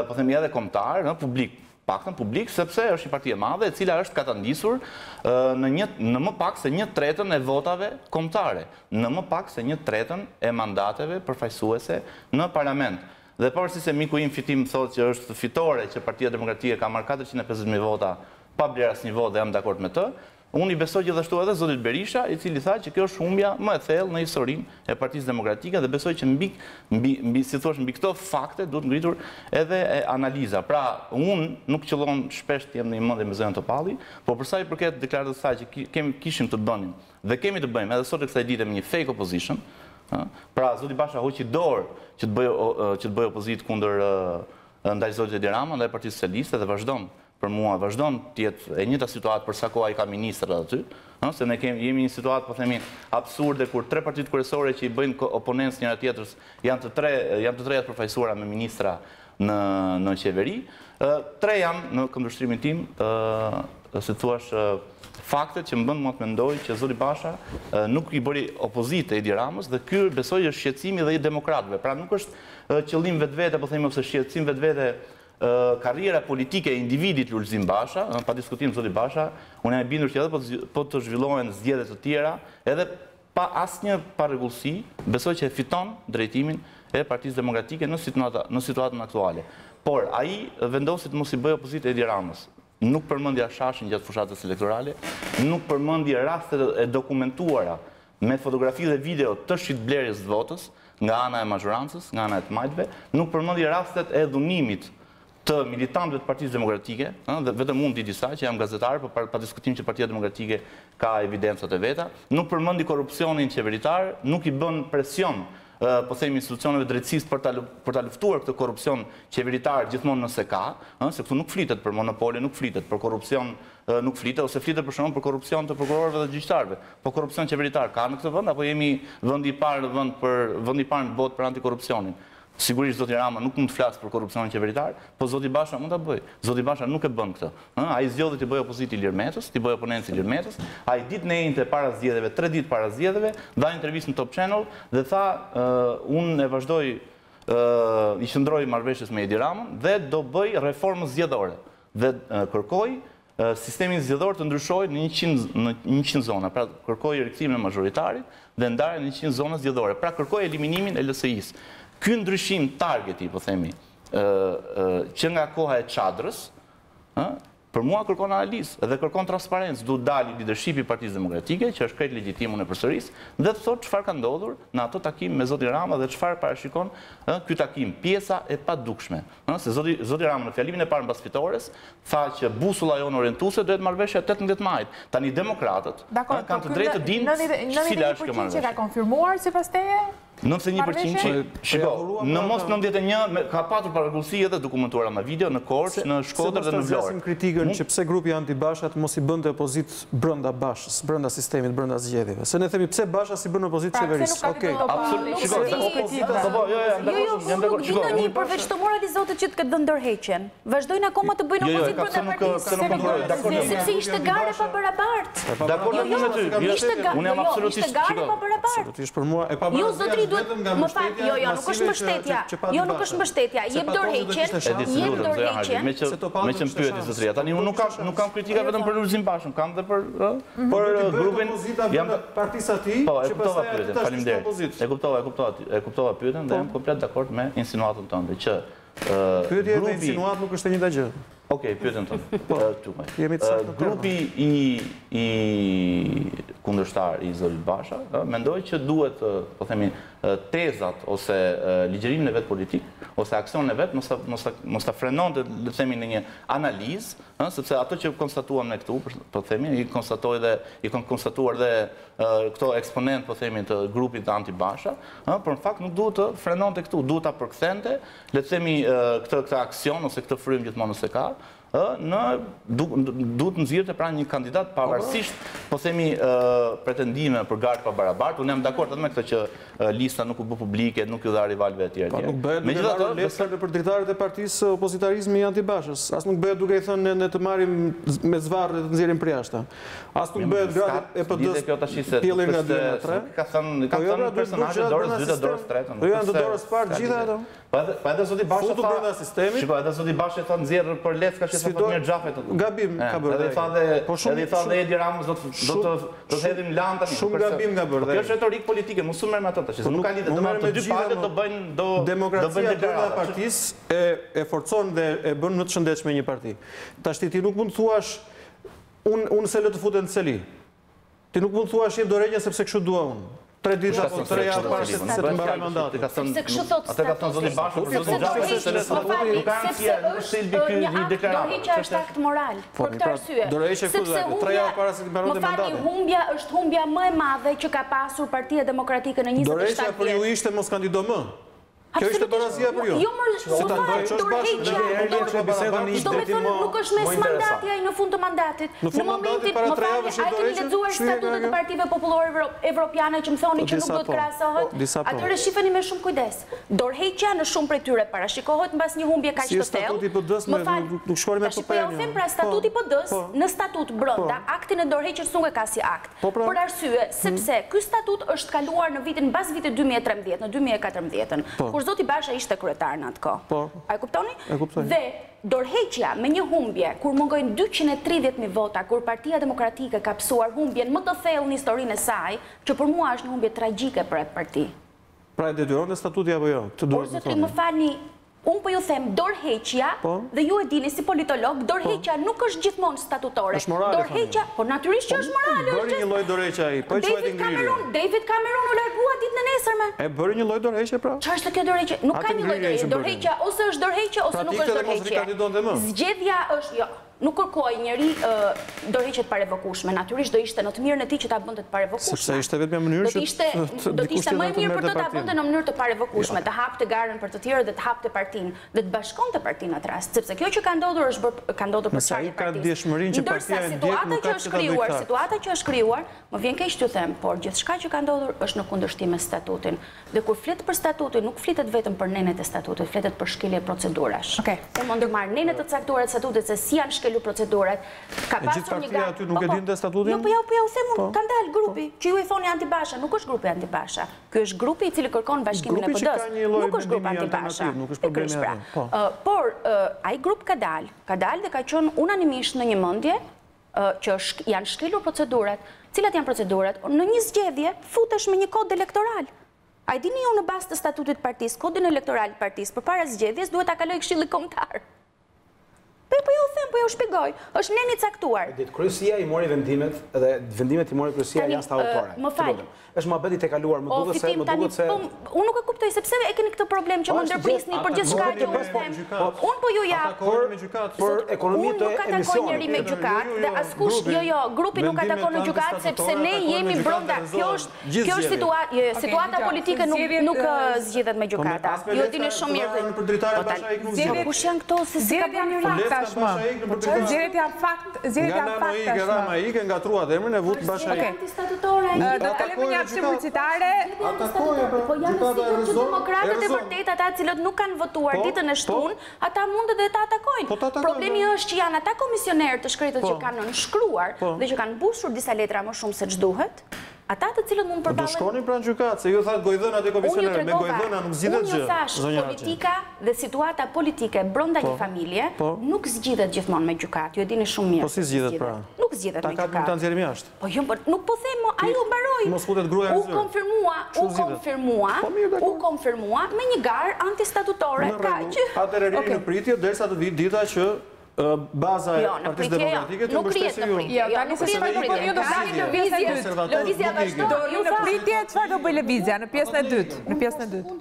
po themi, edhe kombëtar, publik, paktën publik, sepse është një parti e madhe e cila është katandisur në më pak se 1/3 e votave kombëtare, në më pak se 1/3 e mandateve përfaqësuese në parlament. Dhe pavarësisht se miku im Fitim thotë që është fitore që Partia Demokratike ka marrë 450.000 vota pa bler asnjë votë, dhe jam dakord me të, unë i besoj gjithashtu edhe zotit Berisha, i cili tha që kjo është humbja më e thellë në historinë e Partisë Demokratike, dhe besoj që mbi këto fakte duhet ngritur edhe analiza. Pra, unë nuk qëllon shpesh të jem në mendje me zonën Topalli, por për sa i përket deklaratës së saj që kishim të bënim dhe kemi të bëjmë edhe sot kësaj dite me një fake opposition. Pra, zoti Basha hoqi dorë që të bëjë opozit kundër ndaj zotit Edi Rama, ndaj Partisë Socialiste, dhe vazhdon, për mua, vazhdon të jetë e njëjta situatë për sa kohë ai ka ministër aty, se ne jemi një situatë, po themi, absurde, kur 3 partitë kryesore që i bëjnë oponencë njëra tjetrës janë të treja të përfaqësuara me ministra në qeveri. 3 janë në këndvështrimin tim, si thuash, faktet që më bëndë më të mendoj që zoti Basha nuk i bëri opozite Edi Ramës, dhe ky besoj është shqetësimi dhe i demokratëve. Pra nuk është qëllim vetvete, po themi, ose shqetësim vetvete karriera politike e individit Lulzim Basha, pa diskutim zoti Basha, unë jam i bindur që edhe po të zhvillohen zgjedhje të tjera, edhe pa asnjë parregullsi, besoj që e fiton drejtimin e Partisë Demokratike në situatën aktuale. Por ai vendosi të mos i bëjë opozite Edi Ramës. Nuk përmendja shashin gjatë fushatës elektorale, nuk përmendja rastet e dokumentuara me fotografi dhe video të shitblerjes të votës nga ana e mazhorancës, nga ana e të majtëve, nuk përmendja rastet e dhunimit të militantëve të Partisë Demokratike, dhe vetëm unë di disa që jam gazetar, por pa diskutim që Partia Demokratike ka evidencat e veta, nuk përmendi korrupsionin qeveritar, nuk i bën presion, po themi, institucioneve drejtësisë për ta luftuar këtë korrupsion qeveritar gjithmonë nëse ka, se këtu nuk flitet për monopole, nuk flitet për korrupsion, nuk flitet, ose flitet për shembull për korrupsion të prokurorëve dhe gjyqtarëve. Po korrupsion qeveritar ka në këtë vend, apo jemi vendi i parë në botë për antikorrupsionin? Sigurisht zoti Rama nuk mund të flasë për korrupsionin qeveritar, po zoti Basha mund ta bëjë. Zoti Basha nuk e bën këtë. Ai zgjodhi të bëjë opozit Ilir Metës, të bëjë oponenci Ilir Metës. Ai ditën e njëjtë para zgjedhjeve, 3 ditë para zgjedhjeve, dha intervistë në Top Channel dhe tha, unë e vazhdoj, i qëndroj marrëveshjes me Edi Ramën dhe do bëj reformë zgjedhore dhe kërkoj sistemin zgjedhor të ndryshojë në 100 zona. Pra kërkoj rikthimin e mazhoritarit dhe ndarjen në 100 zona zgjedhore. Pra kërkoj eliminimin e LSI-s. Ky ndryshim targeti, po themi, që nga koha e Çadrës, për mua kërkon analizë dhe kërkon transparencë. Duhet dalë leadershipi i Partisë Demokratike, që është krejt legjitimun e përsëris, dhe të thotë çfarë ka ndodhur në ato takim me zotin Rama dhe çfarë parashikon ky takim, pjesa e padukshme. Se zoti Rama në fjalimin e parë mbas fitores tha që busulla jonë orientuese duhet marrëveshja 18 majit. Tani demokratët kanë të drejtë të dinë cila është kjo marrëveshje.
Ka konfirmuar sipas teje?
91%, shiko, në mos 91 ka patur paragullësi edhe dokumentuara me video në Korçë, në Shkodër dhe në Vlorë.
Se mos të kritikën që pse grupi anti-Bashat mos i bënte opozitë brenda Bashës, brenda sistemit, brenda zgjedhjeve. Se ne themi pse Basha si bën opozitë qeverisë. Okej.
Absolutisht. Përveç të moralizotit që të këtë ndërheqjen. Vazhdojnë akoma të bëjnë opozitë brenda partisë. Sepse ishte gare pa barabartë.
Dakor me ty. Unë jam absolutisht
gare pa barabartë.
Absolutisht për mua e pa
Jo zotri duhet më fal, jo, nuk është mbështetja. Jo, nuk është mbështetja. Jep dorëheqjen.
Me që më pyeti zotria. Tani unë nuk kam kritika vetëm për Lulzim Bashën, kam dhe për grupin jam
partisë atij
që pastaj pyetën. Faleminderit. E kuptova pyetën dhe jam komplet dakord me insinuatën tënde që
pyetja me insinuatë nuk është e njëjta gjë.
Okej, pyetën tonë. Grupi i kundërshtar i Zotit Basha mendoj që duhet, po themi, tezat ose ligjërinë e vet politik ose aksionin e vet mos ta frenonte, le të themi, në një analizë, sepse ato që konstatuam ne këtu, po themi, i kanë konstatuar dhe këto eksponent, po themi, të grupit anti-Basha, por në fakt nuk duhet të frenonte këtu, duhet ta përkthente, le të themi, këtë aksion ose këtë frym gjithmonë se ka, duhet nxirrte pra një kandidat pavarësisht, po themi, pretendime për garë pa barabartë. Unë jam dakord edhe me këtë që lista nuk u bë publike, nuk u dha rivalëve e tjerë.
Nuk bëhet duke marrë lesër për dritaret e partisë opozitarizmi anti-Bashës. As nuk bëhet duke i thënë ne të marrim me zvarr dhe të nxjerrim përjashtë. As nuk bëhet gratë e PD-s pjellin nga 2 në 3.
Ka thënë personazhe dorës 2 dhe dorës 3.
Po janë të dorës parë gjitha ato.
Pa edhe Zoti Basha
futu brenda sistemit.
Shiko, edhe Zoti Basha thonë nxjerr për lecka që sa mirë xhafet ato.
Gabim ka bërë.
Edhe i tha dhe Edi Ramës do të hedhim lan tani.
Shumë gabim ka bërë.
Kjo është retorikë politike, mos u merr me ato tash. Nuk ka lidhje të dy palët do bëjnë
demokracia brenda partisë e forcon dhe e bën më të shëndetshme një parti. Tash ti nuk mund të thuash unë se lë të futem në celi. Ti nuk mund të thuash jep dorëheqjen sepse kështu dua unë. 3 ditë apo 3 javë para se të mbaroj mandatin.
Se kështu thotë
atë ka thënë Zoti Basha, Zoti Xhafi, nuk ka asnjë Silbi ky një deklaratë.
Dorëheqja është akt moral për këtë arsye.
Dorëheqja këtu 3 javë para se të mbaroj mandatin.
Humbja është humbja më e madhe që ka pasur Partia Demokratike në 27 vjet.
Dorëheqja për ju ishte mos kandido më. Kjo ishte barazia për ju.
Jo më nuk është mes mandati ai në fund të mandatit. Në momentin më falni, ai keni lexuar statutet e partive popullore evropiane që më thonin që nuk do të krahasohet. Atëherë shifeni me shumë kujdes. Dorëheqja në shumë prej tyre parashikohet mbas një humbje kaq të thellë. Më falni, nuk shkojmë me popën. Po them pra statuti PD-s, në statut brenda aktin e dorëheqjes nuk e ka si akt. Për arsye sepse ky statut është kaluar në vitin mbas vitit 2013, në 2014-ën. Kur Zoti Basha ishte kryetar në atë kohë. A e kuptoni?
E kuptoj.
Dhe dorëheqja me një humbje, kur mungojnë 230.000 vota, kur Partia Demokratike ka psuar humbjen më të thellë në historinë e saj, që për mua është një humbje tragjike për atë parti.
Pra e detyron në statuti apo jo?
Por zotri më falni, unë po ju them dorëheqja dhe ju e dini si politolog, dorëheqja nuk është gjithmonë statutore. Dorëheqja, po natyrisht që është morale.
Bëri një lloj dorëheqja ai, po e çuajti ngrirje.
David Cameron u largua ditën e nesërme.
E bëri një lloj dorëheqje pra?
Çfarë është kjo dorëheqje? Nuk ka një lloj dorëheqje. Dorëheqja ose është dorëheqje ose nuk është dorëheqje. Zgjedhja është, jo, nuk kërkoj njëri dorëheqje të parevokueshme. Natyrisht do ishte në të mirën e tij që ta bënte të parevokueshme.
Sepse ishte vetëm në mënyrë
që do të ishte më e mirë për të ta bënte në mënyrë të parevokueshme, të hapte garën për të tjerë dhe të hapte partinë dhe të bashkonte partinë atë rast, sepse kjo që ka ndodhur është ka ndodhur për çfarë partisë. Ndërsa situata që është krijuar, më vjen keq t'ju them, por gjithçka që ka ndodhur është në kundërshtim me statutin. Dhe kur flet për statutin, nuk flitet vetëm për nenet e statutit, fletet për shkelje procedurash. Se mund të marr nenet të caktuara të statutit se si janë shkelur procedurat. Ka pasur një
aty nuk e dinte statutin?
Jo, po ja u them, ka dalë grupi që ju i thoni anti-Basha, nuk është grupi anti-Basha. Ky është grupi i cili kërkon bashkimin e PD-s. Nuk është grupi anti-Basha.
Nuk është problemi atë.
Por ai grup ka dalë dhe ka qenë unanimisht në një mendje që janë shkelur procedurat. Cilat janë procedurat? Në një zgjedhje futesh me një kod elektoral. A i dini ju në bazë të statutit partisë, kodin elektoral partisë, përpara zgjedhjes duhet ta kaloj Këshilli Kombëtar. Po ju them, po ju shpjegoj. Është neni caktuar.
Ditë kryesia i mori vendimet dhe vendimet i mori kryesia janë statutare.
Më fal.
Është mohabeti tek kaluar, më duket se
unë nuk e kuptoj sepse e keni këtë problem që më ndërprisni për gjithçka që unë them. Unë po ju jap
për ekonominë të emisionit.
Njëri me gjykat dhe askush grupi nuk atakon në gjykat sepse ne jemi brenda. Kjo është situata politike nuk zgjidhet me gjykata. Ju e dini shumë mirë. Kush janë këto se si ka bërë fakt tashmë?
Zgjedhjet janë fakt,
Rama Ike ngatruat emrin e vut Bashai.
Do kalojmë një hapësirë publicitare.
Po janë sigurt që demokratët e vërtet ata cilët nuk kanë votuar ditën e shtunë, ata mund dhe ta atakojnë. Problemi është që janë ata komisionerë të shkretët që kanë nënshkruar dhe që kanë mbushur disa letra më shumë se ç'duhet. Ata të cilët mund përballen.
Do shkonin pranë gjykatë, se ju thatë gojdhëna te komisionerë, me gojdhëna nuk zgjidhet gjë.
Unë ju thash, politika dhe situata politike brenda një familje nuk zgjidhet gjithmonë me gjykatë. Ju e dini shumë mirë.
Po si zgjidhet pra?
Nuk zgjidhet me gjykatë.
Ta ka nxjerrim jashtë.
Po jo, nuk po them, ajo mbaroi.
Mos futet gruaja në zyrë.
U konfirmua me një garë antistatutore.
Atëherë rini në pritje derisa të vi dita që baza e Partisë Demokratike të mbështesë ju.
Jo, tani se ju do bëni lëvizje.
Lëvizja vazhdo.
Ju në pritje çfarë do bëj lëvizja në pjesën e dytë, në pjesën e dytë.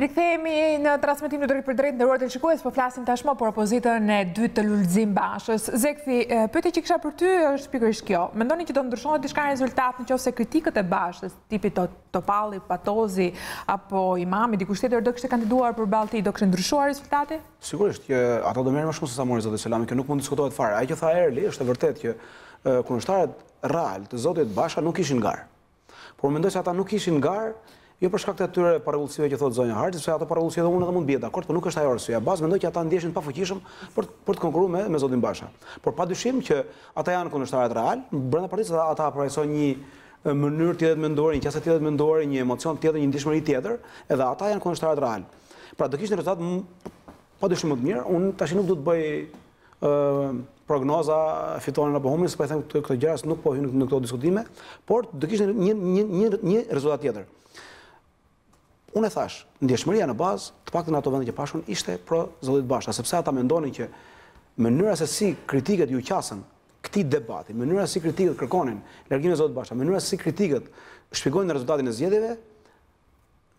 Rikthehemi në transmetimin drejt për drejt nderuar televizionistë, po flasim tashmë për opozitën e dytë të Lulzim Bashës. Zekthi, pyetja që kisha për ty është pikërisht kjo. Mendoni që do ndryshojë diçka në rezultat nëse kritikët e Bashës, tipi Topalli, Patozi apo Imami, dikush tjetër do kishte kandiduar përballë tij, do kishte ndryshuar rezultati?
Sigurisht që ata do merren më shumë se sa mori zoti Selami, që nuk mund të diskutohet fare. Ai që tha Erli është e vërtetë që kundërshtarët real të zotit Basha nuk kishin garë. Por mendoj se ata nuk kishin garë jo për shkak të atyre paravullësive që thotë zonja Harxhi, sepse ato paravullësi edhe unë edhe mund bie dakord, por nuk është ajo arsyeja. Bazë mendoj që ata ndjeshin të pafuqishëm për të konkuruar me zotin Basha. Por padyshim që ata janë kundërshtarët real, brenda partisë ata aprojsojnë një mënyrë tjetër mendore, një qasje tjetër mendore, një emocion tjetër, një ndihmëri tjetër, edhe ata janë kundërshtarët real. Pra do kishin rezultat padyshim më të mirë. Unë tash nuk do të bëj prognoza fitonin apo humnin, sepse them këto gjëra nuk po hyn në këto diskutime, por do kishin një rezultat tjetër. Unë e thash, ndjeshmëria në bazë, të paktën ato vende që pashun, ishte pro zotit Basha, sepse ata mendonin që mënyra se si kritikët ju qasën këtij debati, mënyra se si kritikët kërkonin largimin e zotit Basha, mënyra se si kritikët shpjegojnë rezultatin e zgjedhjeve,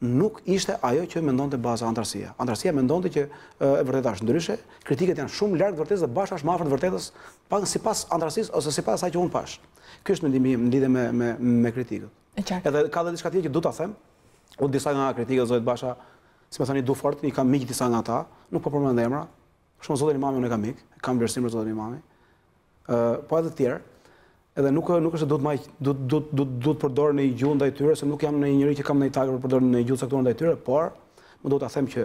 nuk ishte ajo që mendonte baza antarësia. Antarësia mendonte që e vërteta është ndryshe, kritikët janë shumë larg vërtetës dhe Basha është më afër vërtetës, paktën sipas antarësisë ose sipas asaj që unë pash. Ky është mendimi im në lidhje me kritikët. Edhe ka edhe diçka tjetër që do ta them. Unë disa nga kritikët zotit Basha, si me thani du fort, i kam miq disa nga ata, nuk po përmend emra, shumë zotin Imami unë e kam mik, kam vlerësim për zotin Imami, po edhe të tjerë, edhe nuk është do të përdor në një gjuhë ndaj tyre, se nuk jam në një njëri që kam në një tagër për përdor në një gjuhë caktuar ndaj tyre, por më do ta them që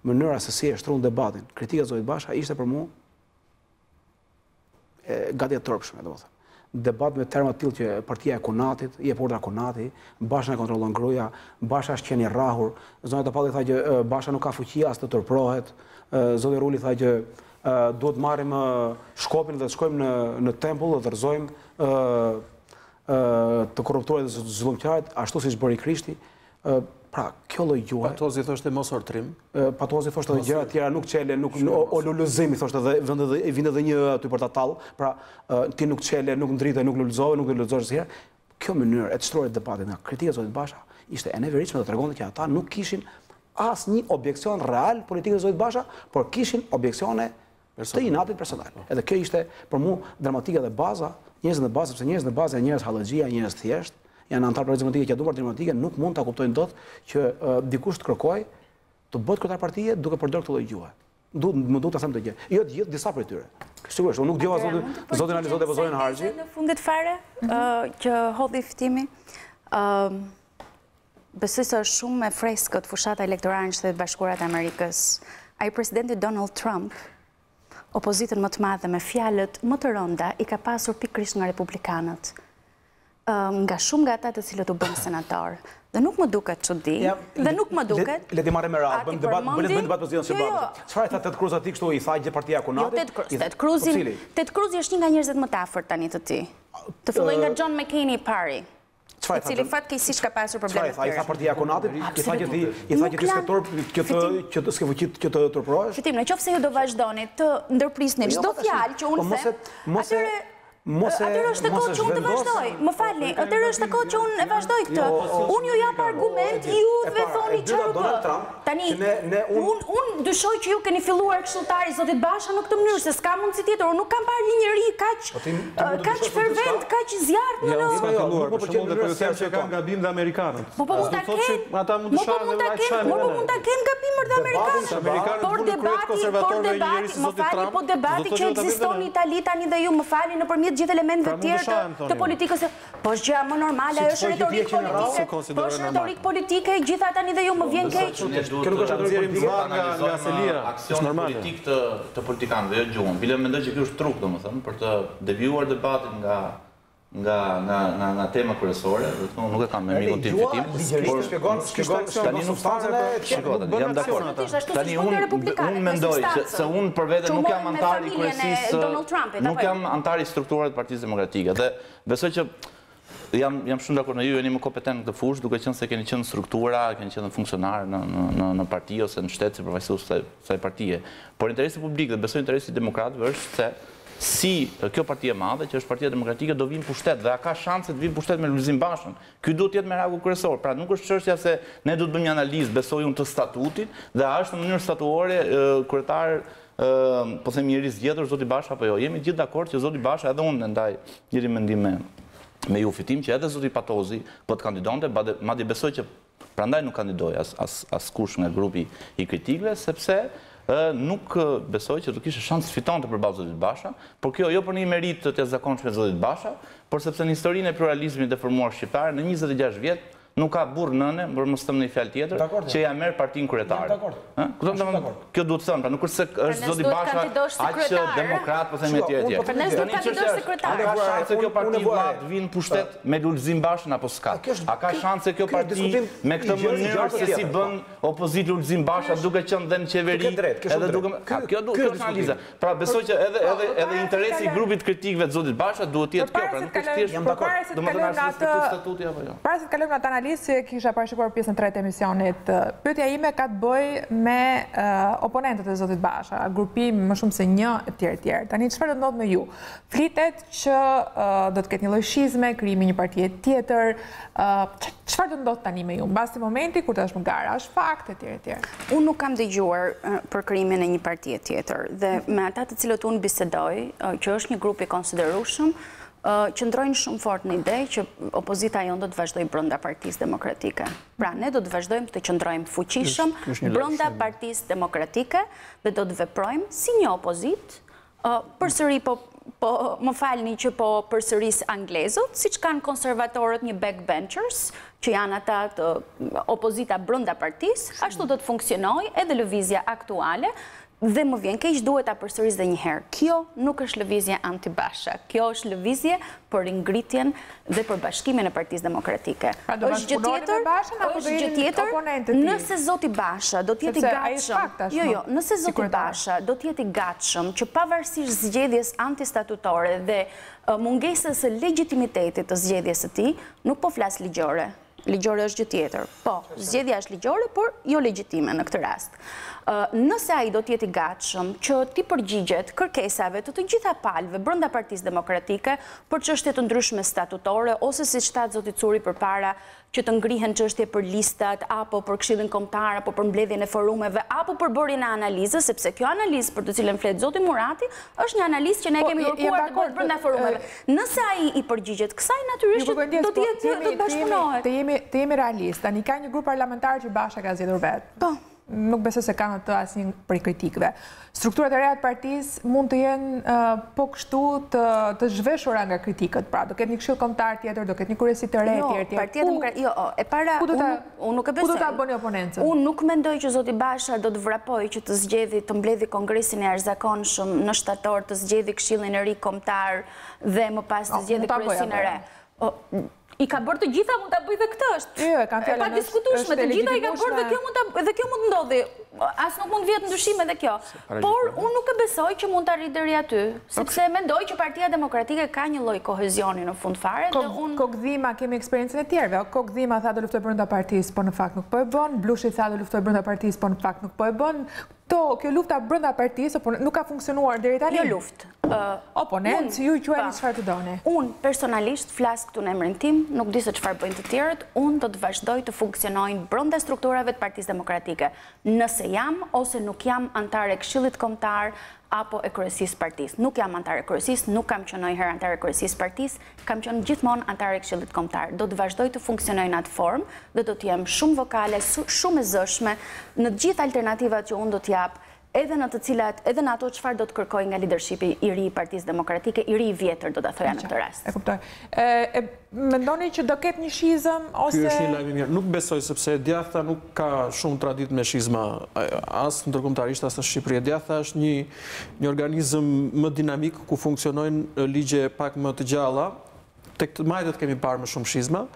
mënyra se si e shtruan debatin, kritika e zotit Basha ishte për mua gati e turpshme, domethënë. Debat me terma të tillë që partia e Kunatit, i e porta Kunati, Basha e kontrollon gruaja, Basha është qenë i rrahur, zona Topalli tha që Basha nuk ka fuqi as të turprohet, zoti Ruli tha që duhet marrim Shkopin dhe të shkojmë në tempull dhe të rrëzojmë të korruptuarit dhe zullumqtarët, ashtu siç bëri Krishti. Pra, kjo lloj gjuhe.
Patozi thoshte mos ortrim.
Patozi thoshte edhe gjëra të tjera, nuk çele, nuk o lulëzimi thoshte edhe vjen edhe një aty për ta tall. Pra, ti nuk çele, nuk ndrite, nuk lulëzove, nuk do lulëzosh asnjëherë. Kjo mënyrë e të shtruarit debatit nga kritika e zotit Basha ishte e neveritshme dhe tregonte që ata nuk kishin asnjë objeksion real politikës së zotit Basha, por kishin objeksione të inatit personal. Edhe kjo ishte për mua dramatike dhe baza, njerëzit në bazë, sepse njerëzit në bazë janë njerëz hallëxhia, njerëz thjesht, janë antar partisë demokratike që duan parti demokratike, nuk mund ta kuptojnë dot që dikush të kërkojë të bëhet kryetar partie duke përdorur këtë lloj gjuhe. Më duhet ta them të gjë. Jo të gjithë, disa prej tyre. Sigurisht, unë nuk djova zotin Alizot e zotin Harxhi.
Në fundit fare që hodhi ftimi, besoj se është shumë e freskët fushata elektorale në Shtetet Bashkuara të Amerikës. Ai presidenti Donald Trump, opozitën më të madhe me fjalët më të rënda i ka pasur pikërisht nga republikanët. Nga shumë nga ata të cilët u bën senator. Dhe nuk më duket çudi, dhe nuk më duket.
Le të marrim me radhë, bëjmë debat pozitiv së bashku. Çfarë tha Ted Cruz aty kështu i tha gjë partia Konatit?
Ted Cruz është një nga njerëzit më të afërt tani të tij. Të filloj nga John McCain i pari. I cili fatkeqësisht ka pasur probleme të
tjera. I tha partia Konatit, i tha që ti skëtor që të s'ke fuqi që të turprohesh.
Fitim, nëse ju do vazhdoni të ndërprisni çdo fjalë që unë them, atëherë është e kohë që unë të vazhdoj. Më falni, atëherë është e kohë që unë e vazhdoj këtë. Unë ju jap argument, ju dhe thoni çfarë bë. Tani, unë dyshoj që ju keni filluar këshilltari zotit Basha në këtë mënyrë, se s'ka mundësi tjetër. Unë nuk kam parë një njerëz kaq fervent, kaq zjarrt në
Për shembull, dhe për që kanë gabim dhe amerikanët.
Po mund ta kenë gabimër dhe amerikanët. Por debati që ekziston në Itali tani dhe ju më falni nëpërmjet gjithë elementeve të tjerë të politikës. Po është gjë më normale, është retorikë politike. Po është retorikë politike, gjithë tani dhe ju më vjen keq.
Kjo nuk është retorikë nga Selia.
Është normale. Politik të politikanëve, jo gjuhën. Bile mendoj që kjo është truk, domethënë, për të devijuar debatin nga tema kryesore, nuk e kam me mikun tim fitim.
Shpjegon tani nuk
shikoj, jam dakord. Tani unë mendoj se unë për vete nuk jam antar i kryesisë, nuk jam antar i strukturave të Partisë Demokratike dhe besoj që jam shumë dakord me ju, jeni më kompetent në këtë fushë, duke qenë se keni qenë struktura, keni qenë funksionar në parti ose në shtet si përfaqësues të kësaj partie. Por interesi publik dhe besoj interesi demokratëve është se si kjo parti e madhe, që është Partia Demokratike, do vinë pushtet dhe a ka shanse të vinë pushtet me Lulzim Bashën. Ky duhet të jetë meraku kryesor. Pra nuk është çështja se ne do të bëjmë një analizë, besoj unë, të statutit dhe a është në mënyrë statuore kryetar po themi i rizgjetur zoti Basha apo jo. Jemi gjithë dakord që zoti Basha, edhe unë ndaj njëri mendim me ju fitim që edhe zoti Patozi po të kandidonte, madje besoj që prandaj nuk kandidoi askush nga grupi i kritikëve, sepse nuk besoj që do kishte shans të fitonte përballë zotit Basha, por kjo jo për një merit të jashtëzakonshëm të zotit Basha, por sepse në historinë e pluralizmit të formuar shqiptar në 26 vjet nuk ka burr nëne, por mos them në një fjalë tjetër, që ja merr partinë kryetare. Kjo duhet të them, pra nuk është se është zoti Basha aq demokrat, po them etj. A ka shanse kjo parti vllaj të vinë pushtet me Lulzim Bashën apo s'ka? A ka shanse kjo parti me këtë mënyrë se si bën opozitë Lulzim Basha duke qenë dhe në qeveri, edhe duke kjo është analiza. Pra besoj që edhe interesi i grupit kritikëve të zotit Basha duhet të jetë kjo, pra nuk është thjesht domethënë statuti apo jo.
Para se të kalojmë atë si kisha parashikuar pjesën 3 të emisionit, pyetja ime ka të bëjë me oponentët e zotit Basha, grupim më shumë se një etj. Tani çfarë do ndodh me ju? Flitet që do të ketë një lloj shizme, krijimi një partie tjetër. Çfarë do ndodh tani me ju? Mbasi momenti kur të është më gara, është fakt etj.
Unë nuk kam dëgjuar për krijimin e një partie tjetër dhe me ata të cilët unë bisedoj, që është një grup i konsiderueshëm, qëndrojnë shumë fort në ide që opozita jonë do të vazhdojë brenda Partisë Demokratike. Pra, ne do të vazhdojmë të qëndrojmë fuqishëm brenda Partisë Demokratike dhe do të veprojmë si një opozitë, përsëri më falni që po përsëris anglezët, siç kanë konservatorët një backbenchers, që janë ata të opozita brenda partisë, ashtu do të funksionojë edhe lëvizja aktuale. Dhe më vjen keq, duhet ta përsëris edhe një herë. Kjo nuk është lëvizje anti-Basha. Kjo është lëvizje për ngritjen dhe për bashkimin e Partisë Demokratike. Është gjë tjetër. Nëse zoti Basha do të jetë i gatshëm. Jo, nëse zoti Basha do të jetë i gatshëm që pavarësisht zgjedhjes antistatutore dhe mungesës së legitimitetit të zgjedhjes së tij, nuk po flas ligjore. Ligjore është gjë tjetër. Po, zgjedhja është ligjore, por jo legjitime në këtë rast. Nëse ai do të jetë i gatshëm që ti përgjigjet kërkesave të gjitha palëve brenda Partisë Demokratike për çështje të ndryshme statutore ose siç tha zoti Curi përpara, që të ngrihen çështje për listat apo për Këshillin Kombëtar apo për mbledhjen e forumeve apo për bërjen e analizës, sepse kjo analizë për të cilën flet zoti Murati është një analizë që ne kemi kërkuar të bëhet brenda forumeve. Nëse ai i përgjigjet kësaj, natyrisht do të bashkëpunohet.
Të jemi realist, tani ka një grup parlamentar që Basha ka zgjedhur vet.
Po.
Nuk besoj se kanë atë asnjë prej kritikëve. Strukturat e reja të partisë mund të jenë po kështu të zhveshura nga kritikët. Pra, do ketë një këshill kombëtar tjetër, do ketë një kryesi të re tjetër.
Partia Demokratike, jo, e para unë nuk e besoj.
Ku do ta bëni oponencën?
Unë nuk mendoj që zoti Basha do të vrapojë që të mbledhi kongresin e arzakonshëm në shtator, të zgjedhë Këshillin e ri kombëtar dhe më pas të zgjedhë kryesin e re. I ka bërë të gjitha, mund ta bëj dhe këtë është.
Jo, e kanë fjalën.
Pa diskutueshme, të gjitha i ka bërë dhe kjo mund ndodhi. As nuk mund vjet ndryshime dhe kjo. Por unë nuk e besoj që mund ta arrijë deri aty, sepse mendoj që Partia Demokratike ka një lloj kohezioni në fund fare dhe unë
Kokdhima kemi eksperiencën e tjerëve. Kokdhima tha do luftoj brenda partisë, por në fakt nuk po e bën. Blushi tha do luftoj brenda partisë, por në fakt nuk po e bën. Kjo lufta brenda partisë nuk ka funksionuar deri tani.
Jo luftë.
Oponent, ju quajeni çfarë të doni.
Unë personalisht flas këtu në emrin tim, nuk di se çfarë bëjnë të tjerët, unë do të vazhdoj të funksionojnë brenda strukturave të Partisë Demokratike. Nëse jam ose nuk jam antar e Këshillit Kombëtar apo e kryesisë partisë. Nuk jam antar e kryesisë, nuk kam qenë ndonjëherë antar e kryesisë partisë, kam qenë gjithmonë antar e Këshillit Kombëtar. Do të vazhdoj të funksionoj në atë formë dhe do të jem shumë vokale, shumë e zëshme në të gjithë alternativat që unë do të jap, edhe në të cilat, edhe në ato çfarë do të kërkoj nga leadershipi i ri i Partisë Demokratike, i ri i vjetër do ta thoja në këtë rast.
E kuptoj. Mendoni që do ketë një shizëm ose
Ky është një lajm i mirë. Nuk besoj sepse djathta nuk ka shumë traditë me shizma as ndërkombëtarisht as në Shqipëri. Djathta është një organizëm më dinamik ku funksionojnë ligje pak më të gjalla. Tek majtët kemi parë më shumë shizma.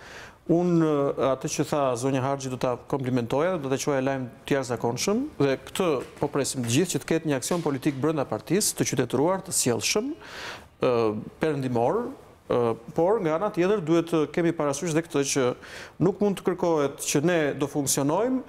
Unë atë që tha zonja Harxhi do ta komplimentoja, do ta quaja lajm të jashtëzakonshëm dhe këtë po presim të gjithë që të ketë një aksion politik brenda partisë të qytetëruar, të sjellshëm, perëndimor, por nga ana tjetër duhet të kemi parasysh dhe këtë që nuk mund të kërkohet që ne do funksionojmë,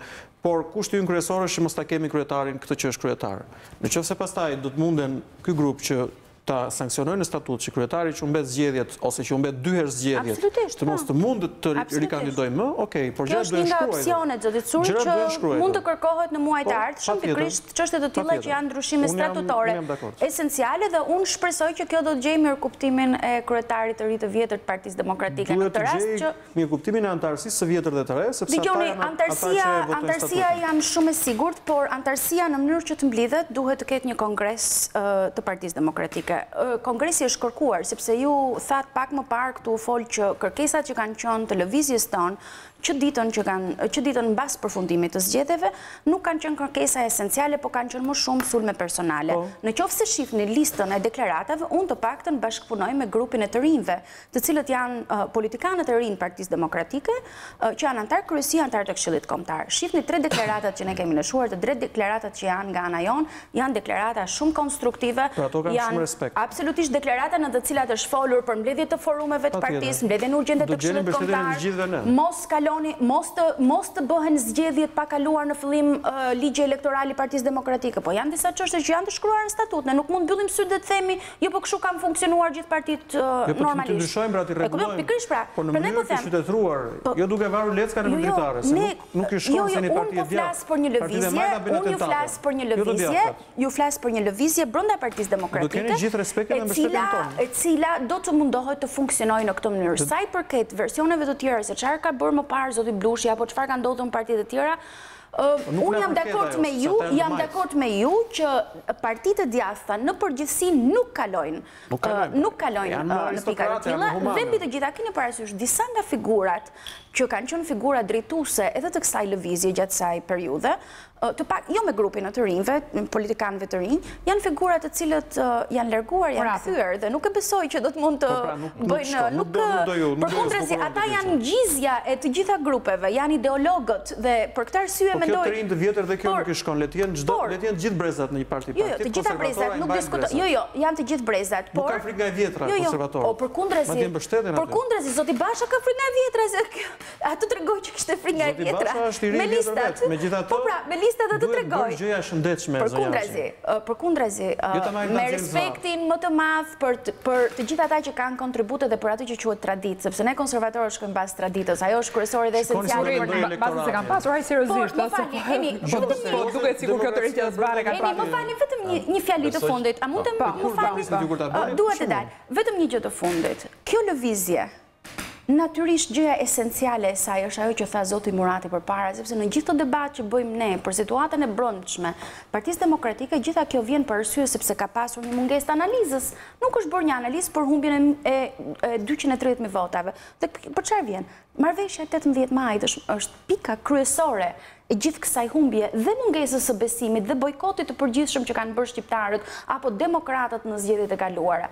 por kushti ynë kryesor është që mos ta kemi kryetarin këtë që është kryetar. Nëse pastaj do të munden ky grup që ta sankcionojnë në statut që kryetari që umbet zgjedhjet ose që umbet 2 herë zgjedhjet të mos të mundet të rikandidojë më, okej, por gjërat duhen shkruar.
Kjo është një nga opsionet zotit Suri që mund të kërkohet në muajt e ardhshëm, pikërisht çështje të tilla që janë ndryshime statutore esenciale dhe unë shpresoj që kjo do të gjejë mirëkuptimin e kryetarit të ri të vjetër të Partisë Demokratike në këtë rast që
mirëkuptimin e antarësisë së vjetër dhe të re, sepse
dëgjoni, antarësia jam shumë e sigurt, por antarësia në mënyrë që të mblidhet duhet të ketë një kongres të Partisë Demokratike. Kongresi është kërkuar, sepse ju thatë pak më parë këtu folë që kërkesat që kanë qenë të lëvizjes tonë, që ditën mbas përfundimit të zgjedhjeve, nuk kanë qenë kërkesa esenciale, po kanë qenë më shumë sulme personale. Në qoftë se shihni listën e deklaratave, unë të paktën bashkëpunoj me grupin e të rinjve, të cilët janë politikanët e rinj Partisë Demokratike, që janë antar kryesi, antar të Këshillit Kombëtar. Shihni 3 deklaratat që ne kemi lëshuar, të 3 deklaratat që janë nga ana jonë, janë deklarata shumë konstruktive, janë absolutisht deklarata në të cilat është folur për mbledhje të forumeve të partisë, mbledhjen urgjente të Këshillit Kombëtar, mos të bëhen zgjedhjet pa kaluar në fillim ligji elektoral i Partisë Demokratike, po janë disa çështje që janë të shkruara në statut, ne nuk mund mbyllim syt dhe të themi, jo po kështu kanë funksionuar gjithë partitë normalisht.
Jo, po të ndryshojmë pra ti rregullojmë.
Pikërisht pra.
Po në mënyrë të qytetëruar, jo duke varur lecka në venditare, se nuk i shkon se një parti e djathtë.
Unë ju flas për një lëvizje brenda Partisë Demokratike, e cila do të mundohet të funksionojë në këtë mënyrë. Sa i përket versioneve të tjera se çfarë ka bërë më parë zoti Blushi apo çfarë ka ndodhur në partitë e tjera, unë jam dakord me ju që partitë e djathta në përgjithësi nuk kalojnë në pika të tilla dhe mbi të gjitha keni parasysh disa nga figurat që kanë qenë figura drejtuese edhe të kësaj lëvizje gjatë kësaj periudhe, jo me grupin e të rinjve, politikanëve të rinj, janë figura të cilët janë larguar, janë kthyer dhe nuk e besoj që do të mund të bëjnë, përkundrazi ata janë gjizja e të gjitha grupeve, janë ideologët dhe për këtë arsye mendoj.
Po kjo të rinj të vjetër dhe kjo nuk i shkon, le të jenë të gjithë brezat në një parti.
Jo, të gjitha brezat, nuk diskutoj. Jo, janë të gjithë brezat, por
nuk ka frikë nga e vjetra konservatorë.
Përkundrazi, zoti Basha ka frikë nga e vjetra, atë tregoj që kishte frikë nga e vjetra.
Me listat.
Po pra, me listat atë tregoj.
Duhet gjëja shëndetshme zonja.
Përkundrazi, me respektin më të madh për të gjithë ata që kanë kontribute dhe për atë që quhet traditë, sepse ne konservatorët shkojmë pas traditës, ajo është kryesore dhe esenciale për ne.
Bazë se kanë pasur, haj seriozisht. Po duket sikur kjo të rinjtë zbare ka pasur.
Më falni vetëm një fjali të fundit. A mund të më falni? Duhet të dal. Vetëm një gjë të fundit. Kjo lëvizje natyrisht gjëja esenciale e saj është ajo që tha zoti Murati përpara, sepse në gjithë të debat që bëjmë ne për situatën e brendshme, Partisë Demokratike gjitha kjo vjen për arsye sepse ka pasur një mungesë të analizës. Nuk është bërë një analizë për humbjen e 230.000 votave. Dhe për çfarë vjen? Marrëveshja 18 majit është pika kryesore e gjithë kësaj humbje dhe mungesës së besimit dhe bojkotit të përgjithshëm që kanë bërë shqiptarët apo demokratët në zgjedhjet e kaluara.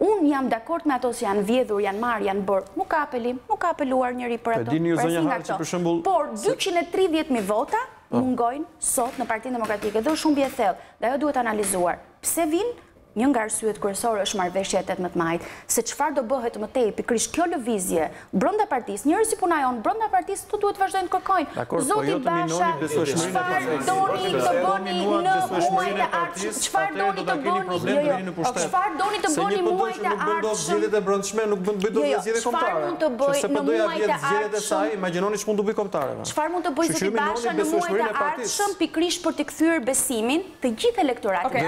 Unë jam dakord me ato që janë vjedhur, janë marrë, janë bërë. Nuk ka apelim, nuk ka apeluar njëri për ato.
Dini ju zonja Harxhi për shembull.
Por 230.000 vota mungojnë sot në Partinë Demokratike dhe është shumë bie thellë. Dhe ajo duhet analizuar. Pse vinë? Një nga arsyet kryesore është marrëveshja e 18 majit, se çfarë do bëhet më tej pikërisht kjo lëvizje brenda partisë, njerëz si puna jon brenda partisë, këtu duhet vazhdojnë të kërkojnë. Zoti Basha, çfarë doni të bëni në muajin e ardhshëm? Çfarë doni të bëni? Çfarë doni të bëni muajin e ardhshëm?
Zgjedhjet e brendshme nuk bën bëj dot zgjedhje kombëtare.
Çfarë mund të bëj në muajin e
zgjedhjet e saj, imagjinoni ç'mund të bëj kombëtare.
Çfarë mund të bëj Zoti Basha në muajin e ardhshëm pikërisht për të kthyer besimin të gjithë elektoratit?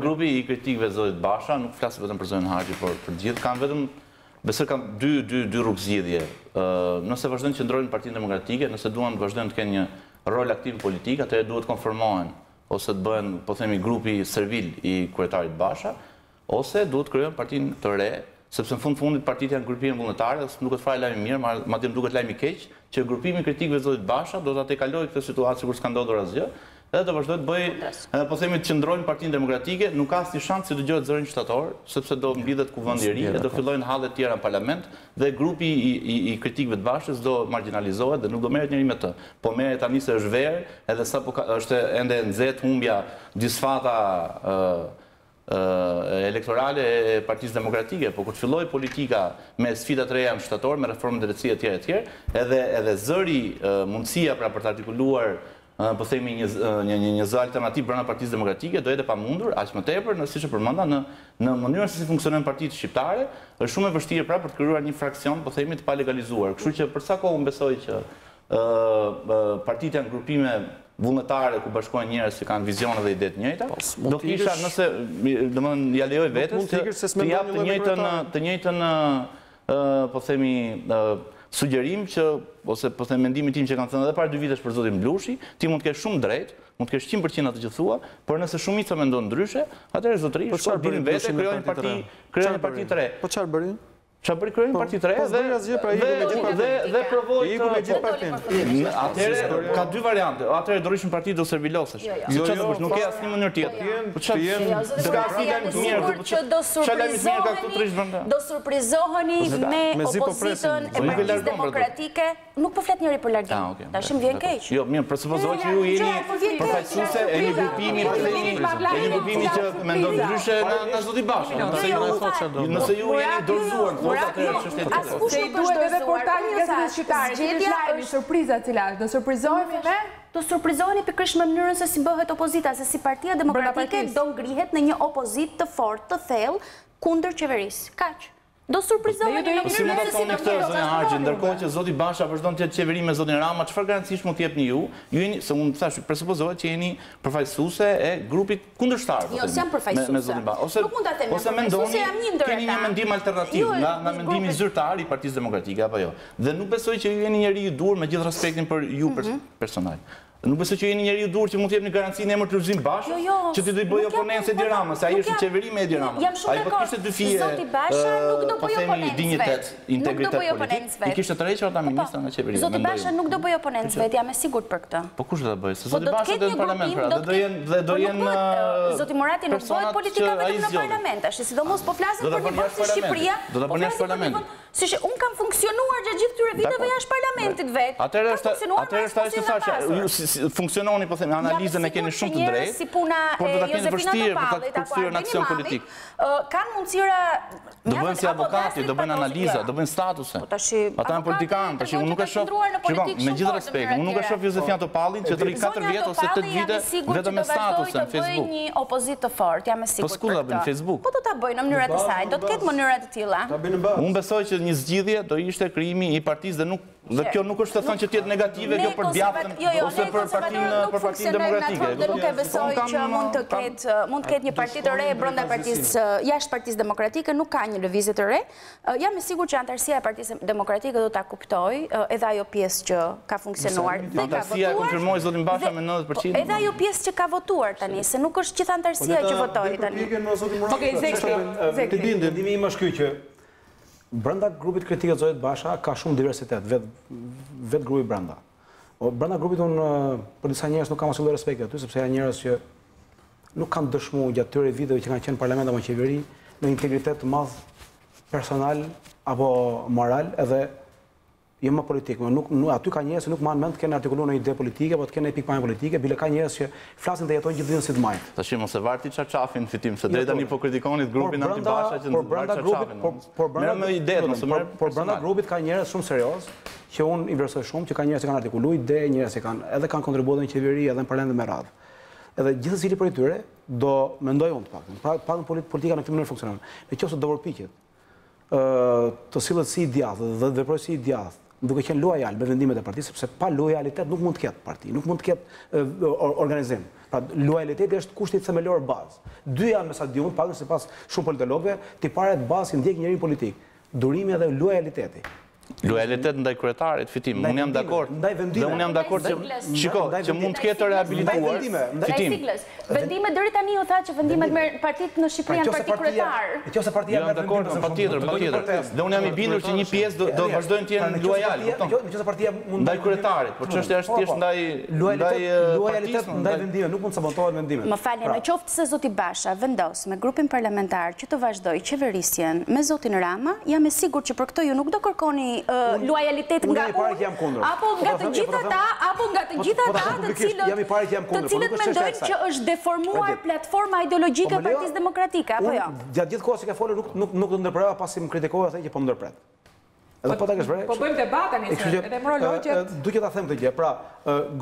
Grupi i kritikëve Zotit Basha nuk flasë vetëm për zonën Harxhi, por për gjithë kanë vetëm besoj kanë dy rrugë zgjidhje. Nëse vazhdojnë të qëndrojnë në Partinë Demokratike, nëse duan të vazhdojnë të kenë një rol aktiv politik, atëherë duhet të konformohen ose të bëhen, po themi, grupi servil i kryetarit Basha, ose duhet të krijojnë partinë të re, sepse në fundit partitë janë grupime vullnetare, dhe nuk duket fare lajmi mirë, madje duket lajmi keq, që grupimi i kritikëve Zotit Basha do ta tejkalojë këtë situatë sikur s'ka ndodhur asgjë. Edhe të vazhdoj të bëj, po themi të qëndrojnë Partinë Demokratike, nuk ka asnjë shans që të dëgjohet zërin qytetor, sepse do mbidhet kuvendi i ri, dhe do fillojnë hallet tjera në parlament, dhe grupi i kritikëve të Bashës do marginalizohet dhe nuk do merret njëri me të. Po merret tani se është verë, edhe sapo është ende nxehtë humbja disfata elektorale e Partisë Demokratike, po kur të filloj politika me sfidat reja mbështetore, me reformë drejtësie etj, edhe zëri mundësia pra për të artikuluar po themi një zë alternativ brenda Partisë Demokratike do jetë pamundur, aq më tepër, siç e përmenda, në mënyrën se si funksionojnë partitë shqiptare, është shumë e vështirë pra për të krijuar një fraksion, po themi, të palegalizuar. Kështu që për sa kohë unë besoj që partitë janë grupime vullnetare ku bashkohen njerëz që kanë vizione dhe ide të njëjta, do kisha nëse, domethënë ja lejoj vetes të jap të njëjtën po themi sugjerim që, ose po them mendimin tim që kanë thënë edhe para 2 vitesh për zotin Blushi, ti mund të kesh shumë drejt, mund të kesh 100% atë që thua, por nëse shumica mendon ndryshe, atëherë zotëri, dilin vete, krijojnë parti të re.
Po çfarë bërin?
Çfarë bëri krijojnë parti të re dhe provojnë atëherë ka 2 variante. Atëherë do rishin parti do servilosesh. Nuk ka asnjë mënyrë tjetër.
Do surprizoheni me opozitën e Partisë Demokratike. Nuk po flet njëri për largim. Tash më vjen keq.
Jo, mirë, presupozoj që ju jeni përfaqësuese e një grupimi që mendon ndryshe nga zoti Basha. Nëse ju jeni dorëzuar,
se i duhet edhe portali gazetës shqiptare, që surpriza cila është, do surprizohemi me?
Do surprizoheni pikërisht me mënyrën se si bëhet opozita, se si Partia Demokratike do ngrihet në një opozitë të fortë, të thellë kundër qeverisë. Kaq. Do surprizoheni në
mënyrën se si do bëhet zonja Harxhi, ndërkohë që zoti Basha vazhdon të jetë qeveri me zotin Rama, çfarë garancish mund të jepni ju? Ju jeni, se unë thash, presupozohet që jeni përfaqësuese e grupit kundërshtar.
Jo, s'jam përfaqësuese. Nuk mund ta them.
Ose mendoni, keni një mendim alternativ nga mendimi zyrtar i Partisë Demokratike apo jo? Dhe nuk besoj që ju jeni njeri i dur, me gjithë respektin për ju personal. Nuk besoj që jeni njeri i dur që mund të jepni garanci në emër të Lulzim Bashës, që ti do i bëj oponencë Edi Rama, se ai është në qeveri me Edi Rama. Ai po kishte dy fije.
Zoti Basha nuk do bëj oponencë.
Dinjitet, integritet politik. I kishte të rrequr ata ministra nga qeveria.
Zoti Basha nuk do bëj oponencë vet, jam e sigurt për këtë.
Po kush do ta bëj? Se Zoti Basha do në parlament pra, do jenë
Zoti Murati nuk bëhet politika vetëm në parlament, tash sidomos po flasim për një vend si Shqipëria.
Do ta bëni në parlament.
Siç un kam funksionuar gjatë gjithë këtyre viteve jashtë parlamentit vet.
Atëherë është ajo që thashë, funksiononi po them, analizën e keni shumë të drejtë.
Si puna
e Josefina Topallit për të kryer në aksion politik.
Kanë mundësira
do bëhen si avokati, do bëhen analiza, do bëhen statuse. Ata janë politikanë, tash unë nuk e shoh. Me gjithë respekt, unë nuk e shoh Josefina Topallin që të rri 4 vjet ose 8 vite vetëm me statuse në Facebook.
Një opozitë të fortë, jam e sigurt.
Po s'ku ta bëjnë në Facebook.
Po do ta bëjnë në mënyrat e saj, do të ketë mënyra të tilla.
Unë besoj që një zgjidhje do ishte krijimi i partisë dhe kjo nuk është të thënë që të jetë negative kjo për djatën ose për Partinë Demokratike.
Nuk e besoj që mund të ketë një parti të re brenda partisë, jashtë Partisë Demokratike, nuk ka një lëvizje të re. Jam e sigurt që antarësia e Partisë Demokratike do ta kuptojë, edhe ajo pjesë që ka funksionuar dhe ka votuar.
Antarësia konfirmoi zotin Basha me 90%.
Edhe ajo pjesë që ka votuar tani, se nuk është gjithë antarësia që votoi tani.
Okej, Zekri.
Mendimi im është ky që brenda grupit kritikë të Zotit Basha ka shumë diversitet, vetë grupi brenda. Brenda grupit unë për disa njerëz nuk kam asnjë respekt aty, sepse janë njerëz që nuk kanë dëshmuar gjatë këtyre viteve që kanë qenë në parlament apo në qeveri në integritet të madh personal apo moral edhe jo më politik, aty ka njerëz që nuk marrin mend të kenë artikuluar një ide politike apo të kenë një pikpamje politike, bile ka njerëz që flasin dhe jetojnë gjithë ditën si të majt.
Tash mos e varti çarçafin fitim, se drejt tani po kritikonit grupin anti-Basha që
brenda grupit, por brenda grupit ka njerëz shumë serioz që unë i vlerësoj shumë, që ka njerëz që kanë artikuluar ide, njerëz që kanë kontribuar në qeveri edhe në parlament me radhë. Edhe gjithsesi prej tyre do mendoj unë të paktën. Pra paktën politika në këtë mënyrë funksionon. Nëse do përpiqet të sillet si i djathtë dhe veprojë si i djathtë, duke qenë lojal me vendimet e partisë, sepse pa lojalitet nuk mund të ketë parti, nuk mund të ketë organizim. Pra lojaliteti është kushti themelor bazë. Dyja me sa di unë, paktën sipas shumë politologëve, tiparet bazë që ndjek njeriu politik, durimi dhe lojaliteti.
Lojalitet ndaj kryetarit, fitim, unë jam dakord.
Ndaj vendime.
Dhe unë jam dakord që mund të ketë rehabilituar.
Fitim. Vendime deri tani u tha që vendimet me partitë në Shqipëri janë parti kryetar.
Nëse partia
jam dakord, patjetër. Dhe unë jam i bindur që një pjesë do vazhdojnë të jenë lojal,
nëse partia mund
ndaj kryetarit, por çështja është thjesht ndaj
lojalitet ndaj vendimeve, nuk mund të sabotohet vendimet.
Më falni, në qoftë se zoti Basha vendos me grupin parlamentar që të vazhdojë qeverisjen me zotin Rama, jam e sigurt që për këtë ju nuk do kërkoni lojalitet nga unë, apo nga të gjitha ata të cilët mendojnë që është deformuar platforma ideologjike e Partisë Demokratike, apo jo?
Gjatë gjithë kohës që ka folur nuk do ndërprerova pasi më kritikova thënë që po më ndërpret. Edhe po ta kesh vërejtë.
Po bëjmë debat tani edhe morologjet.
Duhet ta them këtë gjë. Pra,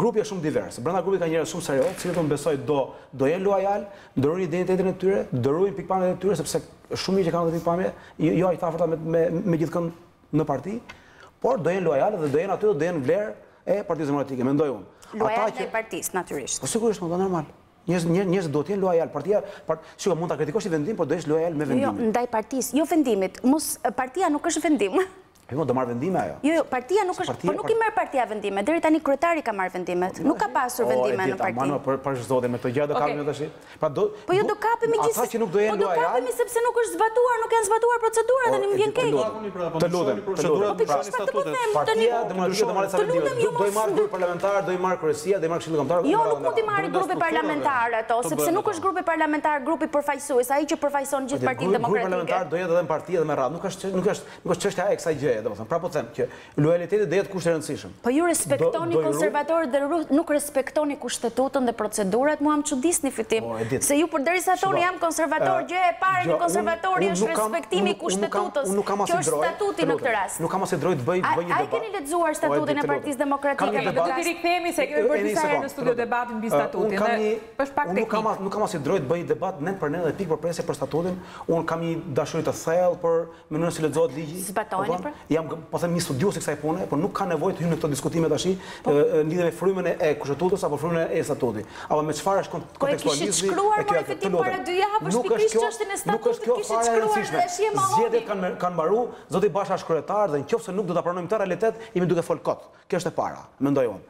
grupi është shumë divers. Brenda grupit ka njerëz shumë serioz, të cilët unë besoj do jenë lojal, ndërrojnë identitetin e tyre, ndërrojnë pikpamjet e tyre, sepse shumë mirë që kanë ato pikpamje, jo ai thafërta me gjithkënd në parti, por do jenë lojale dhe do jenë aty, do jenë vlerë e Partisë Demokratike, mendoj unë.
Lojale dhe partisë, natyrisht.
Po sigurisht, do normal. Njerëz do të jenë lojal. Shiko, mund ta kritikosh vendin, por do jesh lojal me vendimin.
Jo, ndaj partisë, jo vendimit. Partia nuk është vendim.
Po do marr vendime ajo.
Jo, partia nuk është, po nuk i merr partia vendime. Deri tani kryetari ka marr vendimet. Nuk ka pasur vendime në parti.
Mano, për zotin me këtë gjë do kapim tash.
Po jo do kapim gjithsesi.
Ata që nuk do jenë lojal.
Po do kapim sepse nuk është zbatuar, nuk janë zbatuar procedurat, tani më vjen keq.
Të lutem. Partia Demokratike do marrë sa vendime. Do i marr grupi parlamentar, do i marr kryesia, do i marr këshilli kombëtar.
Jo, nuk mund i marrë grupi parlamentar ato, sepse nuk është grupi parlamentar, grupi përfaqësues, ai që përfaqëson gjithë Partinë Demokratike.
Grupi parlamentar do jetë edhe në parti edhe me radhë. Nuk është çështja e kësaj gjëje, domethënë. Pra po them që lojaliteti do jetë kusht i rëndësishëm.
Po ju respektoni konservatorët dhe nuk respektoni kushtetutën dhe procedurat, mua më çudisni fitim. Se ju përderisa thoni jam konservator, gjëja e parë një konservatori është respektimi i kushtetutës, që është statuti në këtë rast.
Nuk kam as drejt bëj një debat.
Ai keni lexuar statutin e Partisë Demokratike?
Do të rikthehemi se kemi bërë disa herë në studio debatin mbi statutin dhe është pak teknik.
Nuk kam as drejt bëj debat nen për ne dhe pikë për presje për statutin. Un kam një dashuri të thellë për mënyrën si lexohet ligji.
Zbatojeni për?
Jam po them një studios i kësaj pune, por nuk ka nevojë të hyjmë në këto diskutime tash në lidhje me frymën e kushtetutës apo frymën e statutit. Apo me çfarë është kontekstualizmi?
Kishit shkruar më efektiv para 2 javësh pikërisht çështën e statutit, kishit shkruar dhe shi e mahoni.
Zgjedhjet kanë mbaruar, zoti Basha është kryetar dhe nëse nuk do ta pranojmë këtë realitet, jemi duke fol kot. Kjo është e para, mendoj unë.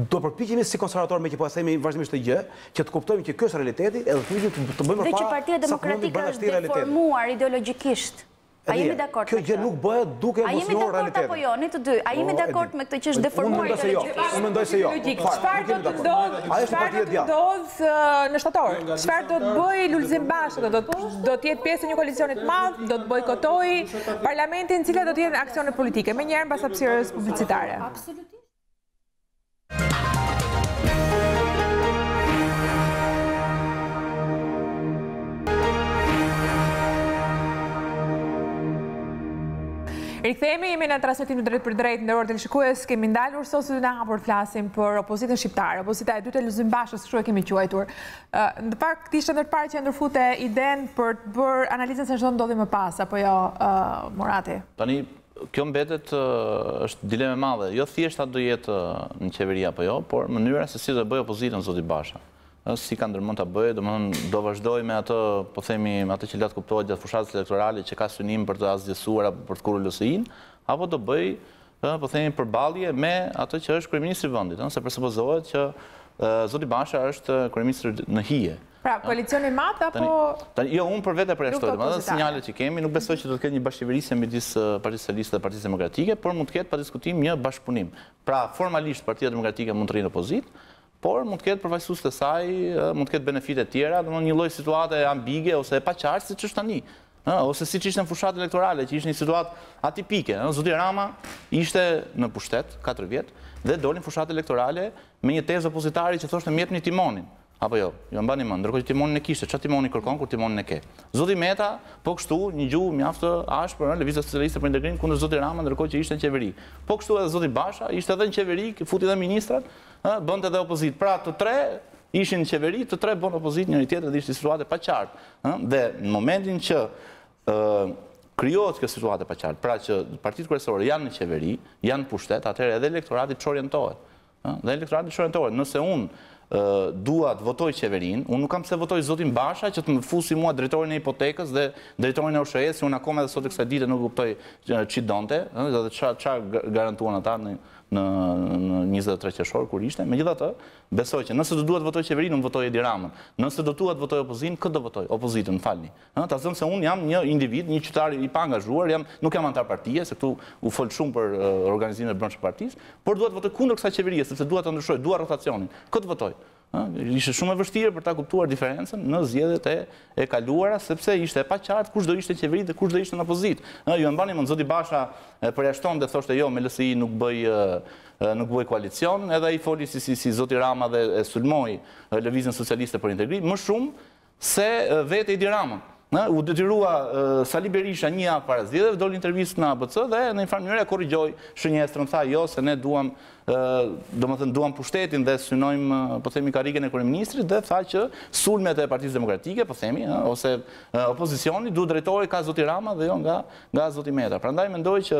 Do përpiqemi si konservator me që po e themi vazhdimisht të gjë, që të kuptojmë që ky është realiteti edhe të bëjmë përpara.
Dhe që Partia Demokratike është deformuar ideologjikisht. A jemi dakord me
këtë? Kjo gjë nuk bëhet duke emocionuar realitetin.
A jemi dakord apo jo, ne të dy? A jemi dakord me këtë që është deformuar ideologjikisht?
Unë mendoj se jo.
Çfarë do të ndodhë në shtator? Çfarë do të bëjë Lulzim Basha? Do të jetë pjesë e një koalicioni të madh, do të bojkotojë parlamentin, cilat do të jenë aksionet politike, më njëherë pas hapësirës publicitare.
Absolutisht.
Rikthehemi, jemi në transmetim në drejt për drejt, nderuar teleshikues, kemi ndalur sot në Hapur flasim për opozitën shqiptare, opozita e dytë e Lulzim Bashës, kështu e kemi quajtur. Në fakt ishte ndërparë që ndërfute idenë për të bërë analizën se çdo ndodhi më pas, apo jo, Morati?
Tani, kjo mbetet është dileme madhe, jo thjesht atë do jetë në qeveri apo jo, por mënyra se si do bëj opozitën zoti Basha. Si ka ndërmend ta bëjë, do vazhdoj me atë, po themi, atë që lart kuptohet gjatë fushatës elektorale që ka synim për të asgjësuar apo për të kurrë LSI-n, apo do bëj, po themi, përballje me atë që është kryeministri i vendit, se presupozohet që zoti Basha është kryeministri në hije.
Pra, koalicioni i madh apo
jo, unë për vete përjashtoj, domethënë sinjalet që kemi, nuk besoj që do të ketë një bashkëqeverisje midis Partisë Socialiste dhe Partisë Demokratike, por mund të ketë pa diskutim një bashkëpunim. Pra, formalisht Partia Demokratike mund të rrinë opozitë, por mund të ketë përfaqësues të saj, mund të ketë benefite tjera, domethënë një lloj situate ambige ose e paqartë siç është tani. Ose siç ishte në fushatë elektorale, që ishte një situatë atipike. Zoti Rama ishte në pushtet 4 vjet dhe doli në fushatë elektorale me një tezë opozitare që thoshte më jepni timonin. Apo jo mbani mend, ndërkohë që timonin e kishte, çfarë timoni kërkon kur timonin e ke. Zoti Meta, po kështu, një gjuhë mjaft ashpër, Lëvizja Socialiste për Integrim kundër Zotit Rama, ndërkohë që ishte në qeveri. Po kështu edhe Zoti Basha, ishte edhe në qeveri, futi edhe ministrat, bënte edhe opozit. Pra të tre ishin në qeveri, të tre bën opozit njëri tjetër dhe ishte situatë e paqartë. Dhe në momentin që krijohet kjo situatë e paqartë, pra që partitë kryesore janë në qeveri, janë në pushtet, atëherë edhe elektorati çorientohet. Dhe elektorati çorientohet. Nëse unë dua të votoj qeverin, unë nuk kam se votoj zotin Basha që të më fusi mua drejtorin e hipotekës dhe drejtorin e USHE-s, unë akoma edhe sot e kësaj dite nuk kuptoj ç'i donte, dhe çfarë garantuan ata në 23 qershor kur ishte. Megjithatë, besoj që nëse do duhet votoj qeverinë, unë votoj Edi Ramën. Nëse do duhet votoj opozitën, këtë do votoj, opozitën, falni. Ta zëm se unë jam një individ, një qytetar i paangazhuar, nuk jam antar partie, se këtu u fol shumë për organizimin e brendshëm partisë, por duhet votoj kundër kësaj qeverie, sepse dua ta ndryshoj, dua rotacionin. Këtë votoj. Ishte shumë e vështirë për ta kuptuar diferencën në zgjedhjet e kaluara, sepse ishte e paqartë kush do ishte në qeveri dhe kush do ishte në opozitë. Ju e mbani mend, zoti Basha përjashton dhe thoshte jo, me LSI nuk bëj koalicion, edhe ai foli si zoti Rama dhe e sulmoi Lëvizjen Socialiste për Integrim, më shumë se vetë Edi Rama. U detyrua Sali Berisha një javë para zgjedhjeve, doli intervistë në ABC dhe në një farë mënyrë e korrigjoi shënjestrën, tha jo se ne duam pushtetin dhe synojmë, po themi, karrigen e kryeministrit, dhe tha që sulmet e Partisë Demokratike, po themi, ose opozicioni duhet drejtohej ka zoti Rama dhe jo nga zoti Meta. Prandaj mendoj që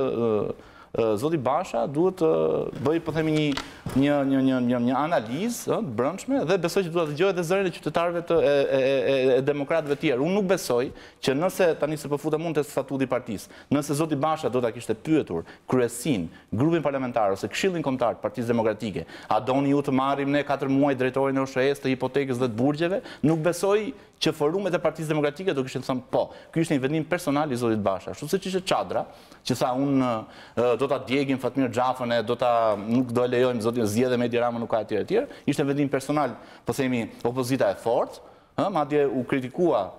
zoti Basha duhet bëj, po themi, një analizë brendshme dhe besoj që duhet të dëgjojë edhe zërin e qytetarëve e demokratëve tjerë. Unë nuk besoj që nëse tani se po futem unë te statuti i partisë, nëse zoti Basha do ta kishte pyetur kryesin, grupin parlamentar ose këshillin kombëtar të Partisë Demokratike, a doni ju të marrim ne 4 muaj drejtorin e USHE-s, të hipotekës dhe të burgjeve, nuk besoj që forumet e Partisë Demokratike do kishin thënë po. Ky ishte një vendim personal i zotit Basha, ashtu siç ishte Çadra, që tha unë do ta djegim Fatmir Xhafën, nuk do e lejojmë zotin zgjedhje me Edi Ramën, nuk ka etj. Ishte vendim personal, po themi, opozita e fortë, madje u kritikua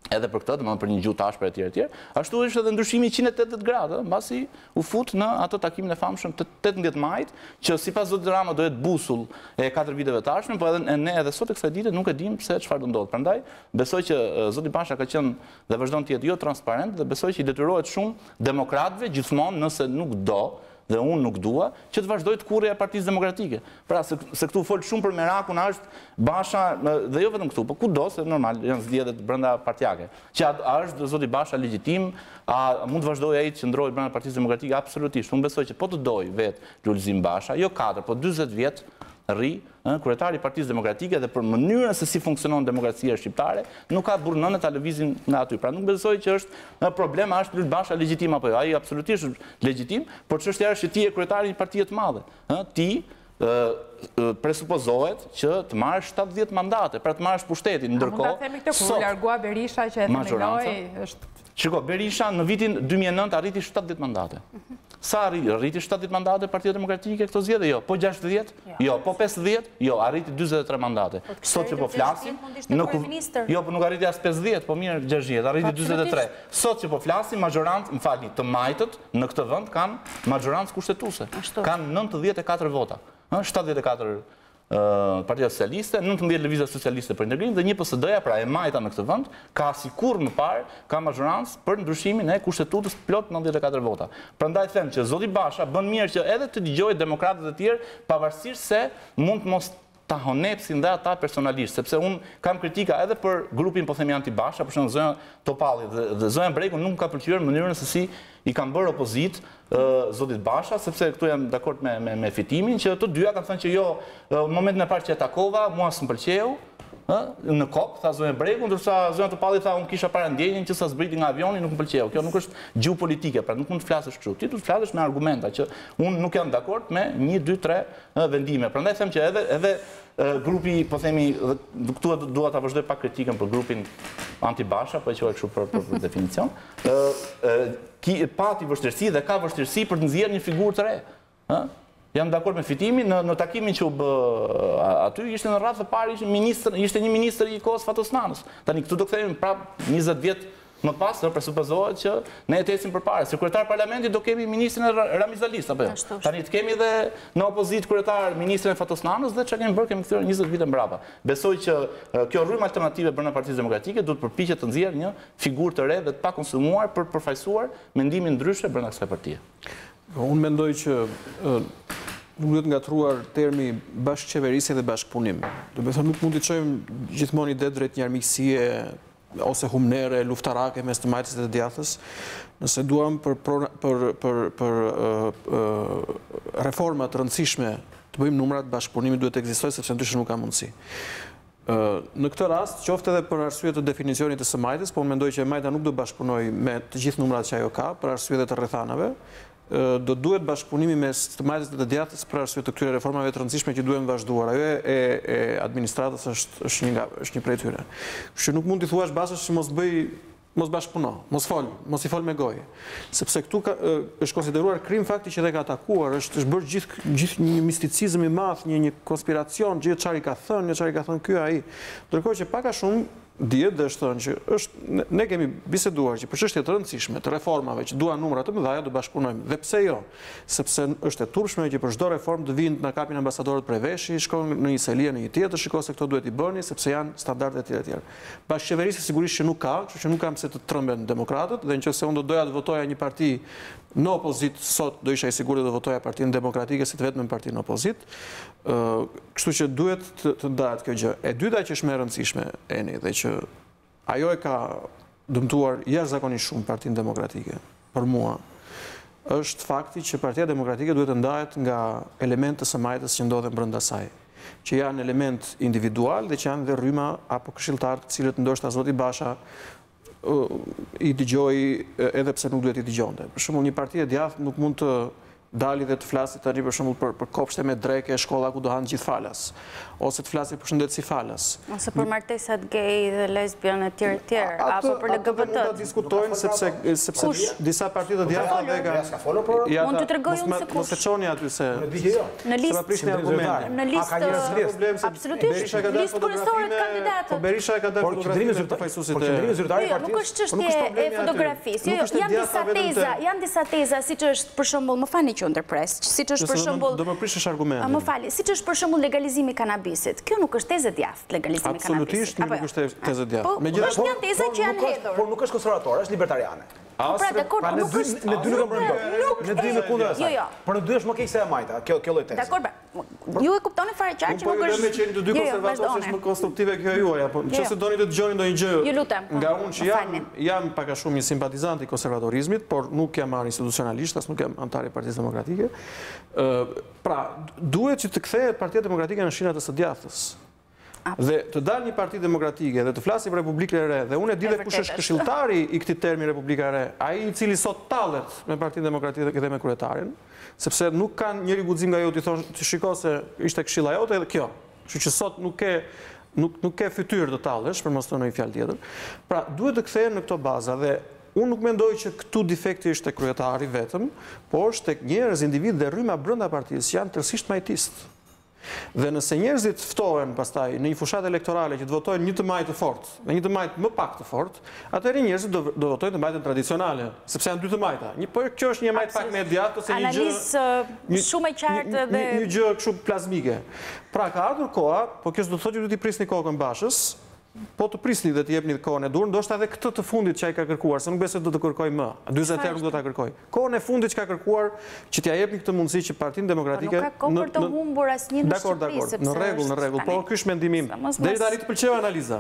edhe për këtë, domethënë për një gjuhë të ashpër etj. Ashtu është edhe ndryshimi 180 gradë, mbasi u fut në atë takimin e famshëm të 18 majit, që sipas zotit Rama do jetë busull e 4 viteve të ardhshme, por ne edhe sot e kësaj dite nuk e dim pse çfarë do ndodh. Prandaj besoj që zoti Basha ka qenë dhe vazhdon të jetë jo transparent dhe besoj që i detyrohet shumë demokratëve gjithmonë, nëse nuk do dhe unë nuk dua, që të vazhdoj të kurrja e Partisë Demokratike. Pra, se këtu fol shumë për merakun, është Basha, dhe jo vetëm këtu, po kudo, se normal, janë zgjedhjet brenda partijake. Që a është zoti Basha legjitim, a mund të vazhdoj ai të qëndrojë brenda Partisë Demokratike? Absolutisht. Unë besoj që po të doj vetë Lulzim Basha, jo 4, po 40 vjet, rri, kryetari i Partisë Demokratike dhe për mënyrën se si funksionon demokracia shqiptare, nuk ka burnën e ta lëvizin nga aty. Pra nuk besoj që është problema, është Lul Basha legjitim apo jo. Ai absolutisht është legjitim, por çështja është që ti je kryetari i një partie të madhe. Ti presupozohet që të marrësh 70 mandate, pra të marrësh pushtetin, ndërkohë.
Mund ta themi këtë kur largua Berisha që e themeloi është.
Shiko, Berisha në vitin 2009 arriti 70 mandate. Sa arriti 70 mandate Partia Demokratike këto zgjedhje? Jo. Po 60? Jo. Po 50? Jo. Arriti 43 mandate. Sot që po flasim, jo, po nuk arriti as 50, po mirë 60, arriti 43. Sot që po flasim, majorancë, më falni, të majtët në këtë vend kanë majorancë kushtetuese. Kanë 94 vota. 74 Partia Socialiste, 19 Lëvizja Socialiste për Integrim dhe një PSD-ja, pra e majta në këtë vend, ka sikur më parë, ka majorancë për ndryshimin e kushtetutës plot 94 vota. Prandaj them që zoti Basha bën mirë që edhe të dëgjojë demokratët e tjerë, pavarësisht se mund të mos ta honepsin dhe ata personalisht, sepse unë kam kritika edhe për grupin, po themi, anti-Basha, për shembull zonja Topalli dhe zonja Breku nuk ka pëlqyer mënyrën se si i kanë bërë opozitë zotit Basha, sepse këtu jam dakord me fitimin, që të dyja kanë thënë që jo, momentin e parë që e takova, mua s'm pëlqeu, në kokë, tha zonja Breku, ndërsa zonja Topalli tha unë kisha para ndjenjën që sa zbriti nga avioni nuk më pëlqeu. Kjo nuk është gjuhë politike, pra nuk mund të flasësh kështu. Ti duhet të flasësh me argumenta që unë nuk jam dakord me 1, 2, 3 vendime. Prandaj them që edhe grupi, po themi, këtu dua ta vazhdoj pak kritikën për grupin anti-Basha, po e quaj kështu për definicion, pati vështirësi dhe ka vështirësi për të nxjerrë një figurë të re. Jam dakord me fitimin, në takimin që u bë aty, ishte në radhë të parë, ishte një ministër i kohës Fatosnanës. Tani këtu do kthehemi prapë 20 vjet më pas, presupozohet që ne ecim përpara. Sekretar parlamentit do kemi ministrin Ramizalis, apo jo? Tani të kemi dhe në opozitë kryetar ministrin e Fatosnanës dhe çka kemi bërë, kemi kthyer 20 vite mbrapa. Besoj që kjo rrymë alternative brenda Partisë Demokratike duhet përpiqet të nxjerrë një figurë të re dhe të pakonsumuar për të përfaqësuar mendimin ndryshe brenda kësaj partie.
Unë mendoj që nuk duhet ngatruar termi bashkëqeverisje dhe bashkëpunim. Do të thënë nuk mund të çojmë gjithmonë ide drejt një armiqësie ose humnere, luftarake mes të majtës dhe të djathës. Nëse duam për reforma të rëndësishme të bëjmë numrat, bashkëpunimi duhet të ekzistojë sepse ndryshe nuk ka mundësi. Në këtë rast, qoftë edhe për arsye të definicionit të së majtës, po unë mendoj që majta nuk do bashkëpunoj me të gjithë numrat që ajo ka, për arsye dhe të rrethanave, do duhet bashkëpunimi mes të majtës dhe të djathës për arsye të këtyre reformave të rëndësishme që duhen vazhduar. Ajo e administratës është një prej tyre. Kështu nuk mund t'i thuash Bashës që mos bashkëpuno, mos i fol me gojë. Sepse këtu është konsideruar krim fakti që dhe ka atakuar, është bërë gjithë një misticizëm i madh, një konspiracion, gjithë çfarë i ka thënë ky ai. Ndërkohë që pak a shumë dihet dhe është thënë që ne kemi biseduar që për çështje të rëndësishme, të reformave që duan numra të mëdha, do bashkëpunojmë. Dhe pse jo? Sepse është e turpshme që për çdo reformë të vinë na kapin ambasadorët prej veshi, shkojnë në një selie në një tjetër, shikojnë se këto duhet i bëni sepse janë standarde të tjera. Bashkëqeverisja sigurisht që nuk ka, kështu që nuk kam pse të trëmben demokratët, dhe nëse unë do doja të votoja një parti në opozitë sot, do isha i sigurt të votoja Partinë Demokratike si të vetëm partinë në opozitë. Kështu që duhet të ndahet kjo gjë. E dyta që është më e rëndësishme dhe që ajo e ka dëmtuar jashtëzakonisht shumë Partinë Demokratike për mua, është fakti që Partia Demokratike duhet të ndahet nga elementë të së majtës që ndodhen brenda saj, që janë element individual dhe që janë dhe rryma apo këshilltar të cilët ndoshta zoti Basha i dëgjoj edhe pse nuk duhet i dëgjonte. Për shembull, një parti e djathtë nuk mund të dali dhe të flasit tani për shembull për kopshte me dreke, shkolla ku do hanë gjithë falas, ose të flasit për shëndet si falas.
Ose për martesat gay dhe lesbian e tjerë, apo për LGBT.
Mund ta diskutojnë sepse disa parti të djathta dhe
mund t'ju tregoj unë se kush.
Mos e çoni aty se
në listë, në listë absolutisht listë kryesore të kandidatëve.
Po Berisha e ka dalë fotografinë të fajsuesit e
nuk është çështje e fotografisë. Janë disa teza, siç është për shembull, më fani që ndërpres, siç është për shembull.
Do më prishësh argumentin.
Më fali, siç është për shembull legalizimi i kanabisit. Kjo nuk është tezë djathtë, legalizimi i kanabisit.
Absolutisht nuk është tezë djathtë.
Megjithatë, është një tezë që janë hedhur.
Por nuk është konservatore, është libertariane.
Pra, dakor,
në dy nuk më rëndoj. Në dy me kundër asaj. Por në dy është më keq se e majta, kjo lloj teze.
Dakor, ju e kuptoni fare qartë që nuk është.
Problemi që në të dy konservatorë është më konstruktive kjo juaj, apo nëse doni të dëgjoni ndonjë gjë.
Ju lutem.
Nga unë që jam pak a shumë një simpatizant i konservatorizmit, por nuk jam marrë institucionalisht, as nuk jam antar i Partisë Demokratike. Pra, duhet që të kthehet Partia Demokratike në shinat e së djathtës. Dhe të dalë një parti demokratike dhe të flasim Republikën e Re, dhe unë e di dhe kush është këshilltari i këtij termi Republika e Re, ai i cili sot tallet me Partinë Demokratike dhe me kryetarin, sepse nuk kanë njëri guxim nga ajo të thonë të shiko se ishte këshilla jote edhe kjo. Kështu që sot nuk ke fytyrë të tallesh, për mos të thënë një fjalë tjetër. Pra, duhet të kthehen në këto baza dhe unë nuk mendoj që këtu defekti është tek kryetari vetëm, por është tek njerëz, individ dhe rryma brenda partisë që janë tërësisht majtistë. Dhe nëse njerëzit ftohen pastaj në një fushat elektorale që të votojnë një të majtë të fortë, dhe një të majtë më pak të fortë, atëherë njerëzit do votojnë të majtën tradicionale, sepse janë dy të majta. Po kjo është një majtë pak me djathtë ose një gjë
analizë shumë e qartë dhe
një gjë kështu plazmike. Pra ka ardhur koha, po kjo s'do të thotë që do t'i prisni kokën Bashës, po të prisni dhe të jepni kohën e dur, ndoshta edhe këtë të fundit që ai ka kërkuar, se nuk besoj do të kërkoj më. 40 herë nuk do ta kërkoj. Kohën e fundit që ka kërkuar që t'ia jepni këtë mundësi që Partinë Demokratike.
Nuk ka kohë për të humbur asnjë në shtëpi.
Dakor, në rregull, po ky është mendimi im. Deri tani të pëlqeu analiza.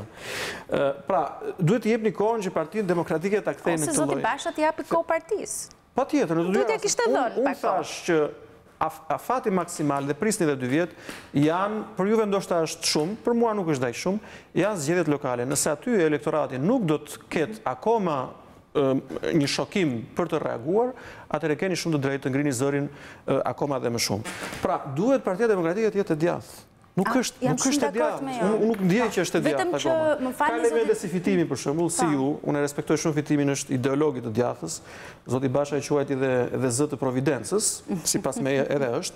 Pra, duhet të jepni kohën që Partinë Demokratike ta kthejë në këtë lloj.
Ose zoti Basha t'i japi kohë partisë.
Patjetër, në të dy
rastet. Kishte dhënë
unë thash që afati maksimal dhe prisni dhe 2 vjet janë, për juve ndoshta është shumë, për mua nuk është daq shumë, janë zgjedhjet lokale. Nëse aty elektorati nuk do të ketë akoma një shokim për të reaguar, atëherë keni shumë të drejtë të ngrini zërin akoma dhe më shumë. Pra, duhet Partia Demokratike të jetë e djathtë. Nuk është e djathtë. Unë nuk ndjej që është e djathtë akoma. Ka elemente si fitimi për shembull, si ju, unë e respektoj shumë fitimin, është ideologi të djathtës. Zoti Basha e quajti dhe zë të providencës, sipas meje edhe është.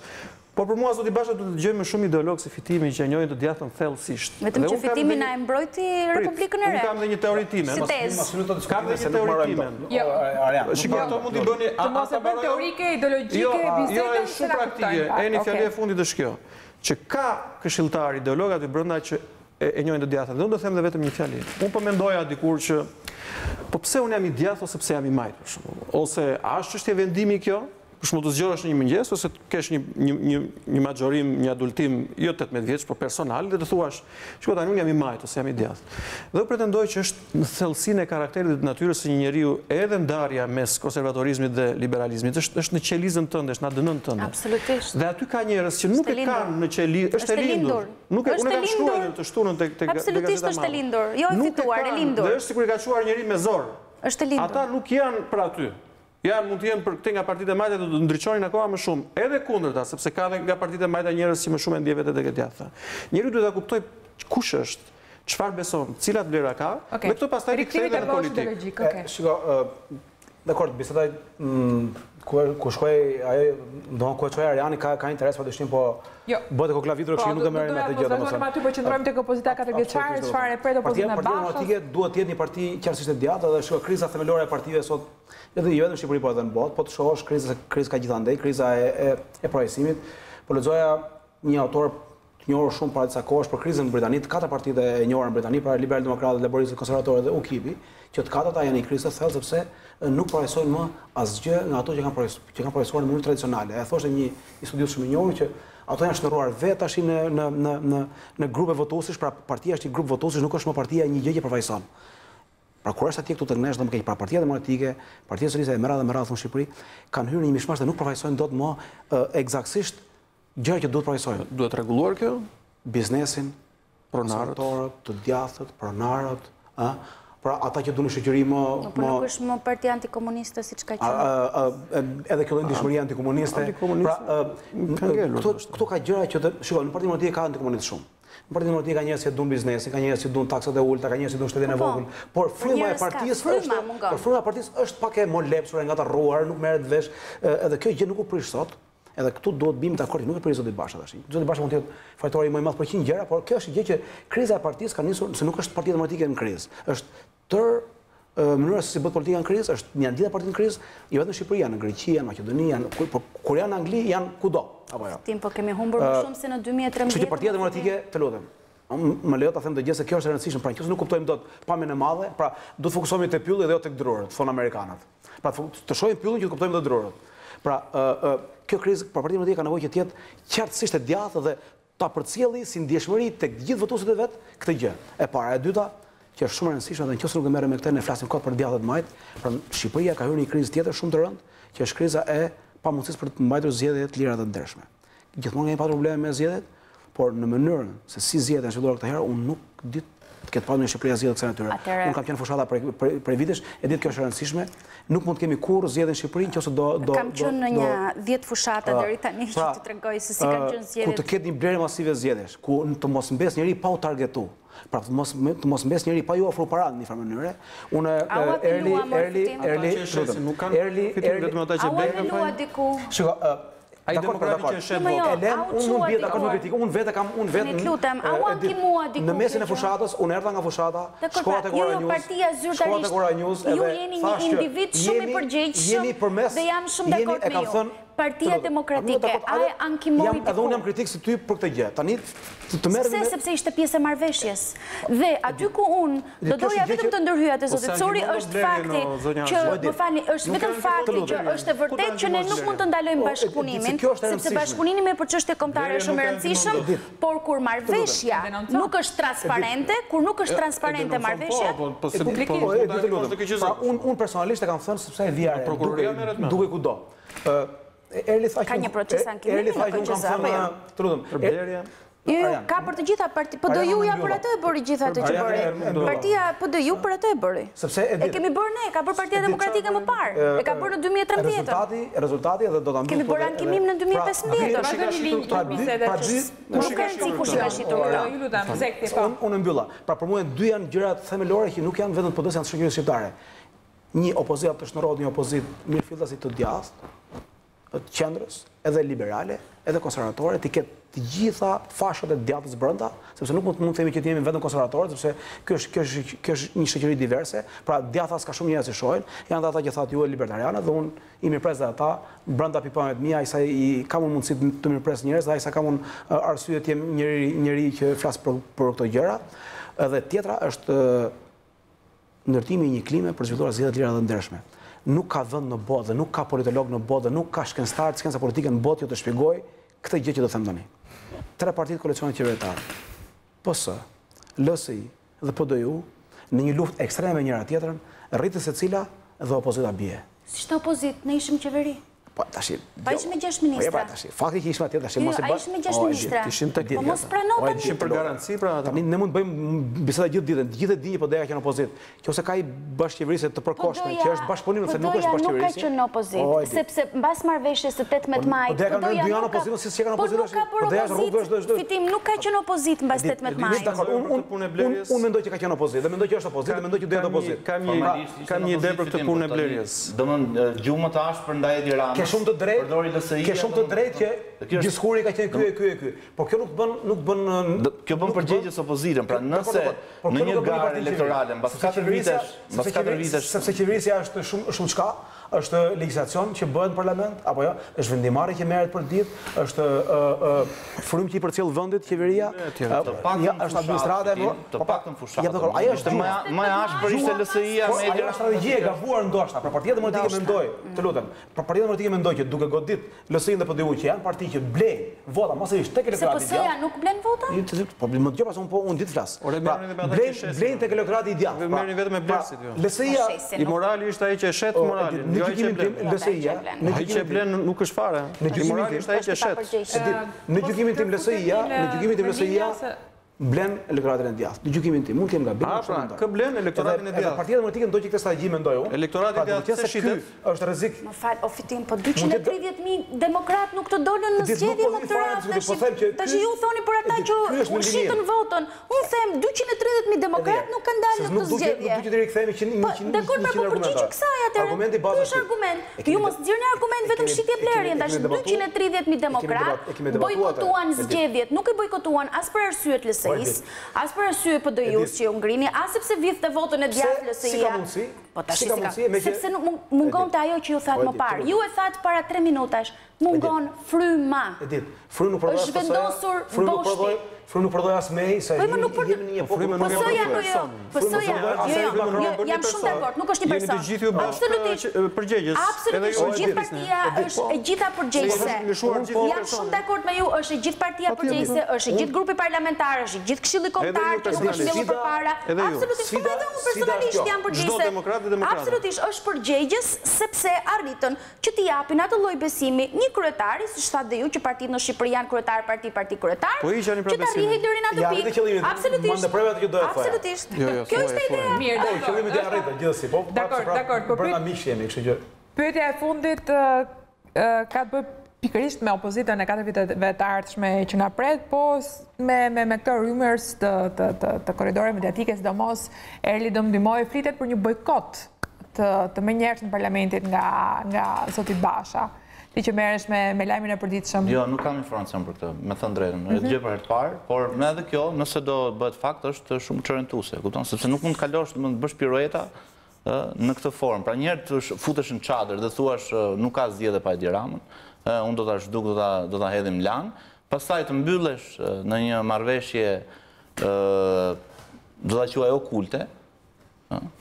Po për mua zoti Basha do të dëgjoj më shumë ideolog se fitimi që e njohin të djathtën thellësisht.
Vetëm që fitimi na e mbrojti Republikën e Re.
Unë kam dhe një teori time.
Si tezë.
Kam dhe një teori time. Shikoj, ato mund t'i bëni
të mos e bën teorike, ideologjike, bisedën.
Jo, është shumë praktike. E një fjalë e fundit është kjo, që ka këshilltar ideolog aty brenda që e njohin të djathtën. Dhe unë do them edhe vetëm një fjalë. Unë po mendoja dikur që po pse unë jam i djathtë ose pse jam i majt për shembull. Ose a është çështje vendimi kjo? Për shembull të zgjohesh në një mëngjes ose të kesh një majorim, një adultim jo 18 vjeç, por personal dhe të thuash, shikoj tani unë jam i majt ose jam i djathtë. Dhe unë pretendoj që është në thellësinë e karakterit dhe të natyrës së një njeriu edhe ndarja mes konservatorizmit dhe liberalizmit është në qelizën tënde, është në ADN-n tënde.
Absolutisht.
Dhe aty ka njerëz që nuk e kanë në qelizë, është e lindur. Unë kam shkruar të shtunën tek
Absolutisht është e lindur. Jo e fituar, e lindur.
Dhe është sikur i ka çuar njëri me zor.
Është e lindur.
Ata nuk janë për aty. Mund të jenë për këte nga partitë e majta do të ndriçonin akoma më shumë, edhe kundërta, sepse ka dhe nga partitë e majta njerëz që më shumë e ndje vetë tek e djathta. Njeriu duhet ta kuptojë kush është, çfarë beson, cilat vlera ka, me këto pastaj rikthehet në politikë.
Shiko, dakor, bisedaj ku shkoi ajo, do ku shkoi Ariani ka interes pa dyshim, po bëhet e koklavitur kështu nuk e merrem me atë gjë domosdoshmë.
Po, aty po qëndrojmë tek opozita 4 vjeçare, çfarë e pret opozita Bashës.
Partia Demokratike duhet të jetë një parti qartësisht e djathtë dhe shiko kriza themelore e partive sot, jo vetëm në Shqipëri, por edhe në botë, po të shohësh kriza ka gjithandej, kriza e projektimit. Po lexoja një autor të njohur shumë para disa kohësh për krizën në Britani, të katër partitë e njohura në Britani, pra liberal-demokratët, laboristët, konservatorët dhe UKIP-i, që të katërt janë në krizë të thellë sepse nuk parajsojnë më asgjë nga ato që kanë parajsuar në mënyrë tradicionale. E thoshte një studius shumë i njohur që ato janë shndërruar vetë tash në grupe votuesish, pra partia është një grup votuesish, nuk është më partia një gjë që përfaqëson. Pra kur është atje këtu të ngnesh, domethënë pra Partia Demokratike, Partia Socialiste e me radhë në Shqipëri kanë hyrë në një mishmash dhe nuk përfaqësojnë dot më eksaktësisht gjëra që duhet përfaqësojnë.
Duhet rregulluar kjo?
Biznesin, pronarët, të djathtët, pronarët, pra ata që duan shoqëri më
nuk është më partia antikomuniste siç ka qenë.
Edhe kjo ndihmëri antikomuniste. Pra këtu ka gjëra që shikoj, në Partinë Demokratike ka antikomunistë shumë. Në Partinë Demokratike ka njerëz që duan biznesin, ka njerëz që duan taksat e ulta, ka njerëz që duan shtetin e vogël, por fryma e partisë është pak e molepsur, e ngatarruar, nuk merret vesh, edhe kjo gjë nuk u prish sot. Edhe këtu duhet bim të akordit, nuk e prish zoti Basha tash. Zoti Basha mund të jetë fajtori më i madh për 100 gjëra, por kjo është gjë që kriza e partisë ka nisur, se nuk është Partia Demokratike në krizë. Është mënyra se si bëhet politika në krizë, është një gjitha partitë në krizë, jo vetëm në Shqipëri, janë në Greqi, janë në Maqedoni, kur janë në Angli, janë kudo, apo jo.
Tim, po kemi humbur më shumë se në 2013.
Kështu që Partia Demokratike, të lutem, më lejo ta them të gjë se kjo është e rëndësishme, pra nëse nuk kuptojmë dot pamjen e madhe, pra do të fokusohemi te pylli dhe jo tek drurët, thon amerikanët. Pra të shohim pyllin që të kuptojmë dhe drurët. Pra kjo krizë, pra Partia Demokratike ka nevojë që të jetë qartësisht e djathtë dhe ta përcjelli si ndjeshmëri tek të gjithë votuesit e vet këtë gjë. E para, e dyta, që është shumë e rëndësishme dhe nëse nuk e merrem me këtë, ne flasim kot për djathtë të majt, pra Shqipëria ka hyrë në një krizë tjetër shumë të rëndë, që është kriza e pamundësisë për të mbajtur zgjedhje të lira dhe të ndershme. Gjithmonë kemi pasur probleme me zgjedhjet, por në mënyrën se si zgjedhjet janë zhvilluar këtë herë, unë nuk di të ketë pasur në Shqipëri zgjedhje kësaj natyre. Unë kam qenë fushata për vitesh, e di kjo është e rëndësishme. Nuk mund të kemi kurrë zgjedhje në Shqipëri nëse do
kam qenë në një 10 fushata deri tani që të tregoj se si kanë qenë zgjedhjet.
Ku të ketë një blerje masive zgjedhjesh, ku të mos mbes njëri pa u targetuar. Pra të mos mbes njëri pa ju ofruar paratë në një farë mënyre. Unë
ai demokrati që shet votë.
Unë bie dakord me kritikën. Unë vetë në mesin e fushatës, unë erdha nga fushata, shkova tek Ora News,
ju jeni një individ shumë i përgjegjshëm dhe jam shumë dakord me ju. Partia Demokratike, a e ankimoi
edhe unë jam kritik si ty për këtë gjë. Tani të merrem
sepse ishte pjesë e marrëveshjes. Dhe aty ku unë do doja vetëm të ndërhyja te zoti Cori është fakti që, më falni, është vetëm fakti që është e vërtetë që ne nuk mund të ndalojmë bashkëpunimin, sepse bashkëpunimi për çështje kombëtare është shumë e rëndësishëm, por kur marrëveshja nuk është transparente, kur nuk është transparente marrëveshja,
unë personalisht e kam thënë sepse e vija duke kudo.
Ka një proces ankimimi në proces Jo, ka për të gjitha parti, PD-ju për atë e bëri gjitha atë që bëri. Partia PD-ju për atë e bëri. E kemi bërë ne, ka bërë Partia Demokratike më parë. E ka bërë në 2013.
Rezultati edhe do ta
kemi bërë ankimim në 2015. Nuk ka rëndësi kush ka shitur.
Ju lutem, zekti po.
Unë mbylla. Pra për mua dy janë gjërat themelore që nuk janë vetëm PD-s, janë shoqërisë shqiptare. Një opozitë të shndërrohet, një opozitë mirëfillasi të djathtë, qendrës, edhe liberale, edhe konservatore, të ketë të gjitha fashët e djatës brenda, sepse nuk mund të themi që të jemi vetëm konservatorët, sepse kjo është një shoqëri diverse, pra djatha s'ka shumë njerëz që shohin, janë ata që thatë ju e libertarianë, dhe unë i mirëpres dhe ata, brenda pikpamjeve të mia, ai sa i kam unë mundësi të mirëpres njerëz, dhe ai sa kam unë arsye të jem njëri që flas për këto gjëra. Edhe tjetra është ndërtimi i një klime për zhvilluar zgjedhje të lira dhe ndershme. Nuk ka vend në botë dhe nuk ka politolog në botë dhe nuk ka shkencëtar të shkenca politike në botë që të shpjegoj këtë gjë që do them tani. 3 partitë koalicionit qeveritare, PS, LSI dhe PDU, në një luftë ekstreme njëra tjetrën, rritës e cila dhe opozita bie.
Si shtë opozit, ne ishim qeveri?
Pa
ishim me 6 ministra.
Fakti që ishim atje tash mos e
bë. Ishim me 6 ministra.
Ishim tek
ditë. Mos pranoten.
Ishim për garanci pra ata.
Ne mund të bëjmë biseda gjithë ditën, po doja që në opozit. Që ose ka i bashkëqeverisje të përkohshme, që është bashkëpunim, se nuk është bashkëqeverisje.
Nuk ka qenë në opozit, sepse mbas marrëveshjes së 18 majit,
po doja dy janë opozit, si s'ka në opozit.
Po doja rrugë fitim, nuk ka qenë opozit mbas 18 majit.
Unë mendoj që ka qenë opozit, dhe mendoj që është opozit, dhe mendoj që do jetë opozit.
Kam një ide për këtë punë e blerjes.
Domthon gjumë të ashpër ndaj Tiranës.
Ke shumë të drejtë. Ke shumë të drejtë që diskuri ka qenë ky. Po kjo nuk bën
kjo bën përgjegjës opozitën, pra nëse në një garë elektorale mbas 4 vitesh,
sepse qeverisja është shumë çka, është legjislacion që bëhet në parlament, apo jo, është vendimarrje që merret për ditë, është frymë që i përcjell vendit qeveria, është administrata,
të paktën fushatë.
Ajo është
më e ashpër ishte LSI-ja me
ajo strategji e gabuar ndoshta. Pra Partia Demokratike mendoj, të lutem, Partia Demokratike mendoj që duke godit LSI-n dhe PDU që janë parti që blejnë vota, mos e ish tek elektorati.
Se PS-ja nuk blen vota?
Po më dëgjoj pas unë ditë flas. Blejnë tek elektorati i djathtë.
Merrni vetëm me blersit ju.
LSI-ja
i morali është ai që e shet moralin.
Në gjykimin tim, LSI-ja,
ai që blen nuk është fare.
Në gjykimin tim
është ai që shet.
Në gjykimin tim LSI-ja, blen elektoratin e djathtë. Në gjykimin tim, mund të jem gabim.
Pra, kë blen elektoratin e djathtë?
Partia Demokratike ndoj që këtë strategji mendoj unë.
Elektorati i djathtë se shitet.
Është rrezik.
Më fal, o fitim, po 230.000 demokrat nuk të dolën në zgjedhje më këtë radhë. Tash ju thoni për ata që u shitën votën. Unë them 230.000 demokrat nuk kanë dalë në këtë zgjedhje.
Nuk do të rikthehemi që 100
Dakor, po përgjigju kësaj atëherë.
Argumenti bazë
është argument. Ju mos nxjerrni argument vetëm shitje blerjen, tash 230.000 demokrat bojkotuan zgjedhjet, nuk e bojkotuan as për arsye të LSI-s, as për arsye PDU-s që u ngrini, as sepse vjedhte votën e djathtë LSI-ja. Po tash sepse mungonte ajo që ju thatë më parë. Ju e thatë para 3 minutash, mungon fryma.
Fryma nuk
është vendosur boshti.
Fryma nuk përdoj as mej, se jemi në një
fryma nuk e person.
Jam shumë dakord, nuk është një person.
Jeni të gjithë ju bashkë përgjegjës.
Absolutisht, gjithë partia është e gjitha përgjegjëse. Jam shumë dakord me ju, është e gjithë partia përgjegjëse, është e gjithë grupi parlamentar, është i gjithë këshilli kombëtar që nuk është zhvilluar përpara. Absolutisht, po edhe unë personalisht jam përgjegjëse. Absolutisht është përgjegjës sepse arritën që t'i japin atë lloj besimi një kryetari, siç thatë dhe ju, që partitë në Shqipëri janë kryetar parti kryetar.
Po hiqeni pra besimin.
Absolutisht. Absolutisht. Kjo është ideja.
Mirë,
qëllimi të arritë gjithsesi, po.
Dakor, po
brenda miq jemi, kështu që.
Pyetja e fundit ka të bëjë pikërisht me opozitën e 4 viteve të ardhshme që na pret, po me këto rumors të korridore mediatike, sidomos Erli do ndihmoi, flitet për një bojkot të menjëhershëm në parlamentit nga zoti Basha. Ti që merresh me lajmin e përditshëm.
Jo, nuk kam informacion për këtë, me thënë drejtën. E dëgjoj për herë të parë, por me edhe kjo, nëse do bëhet fakt, është shumë çrrentuese, kupton, sepse nuk mund të kalosh, të bësh pirueta në këtë formë. Pra njëherë të futesh në çadër dhe thuash nuk ka zgjedhje pa Edi Ramën, unë do ta zhduk, do ta hedhim lan, pastaj të mbyllesh në një marrëveshje do ta quaj okulte,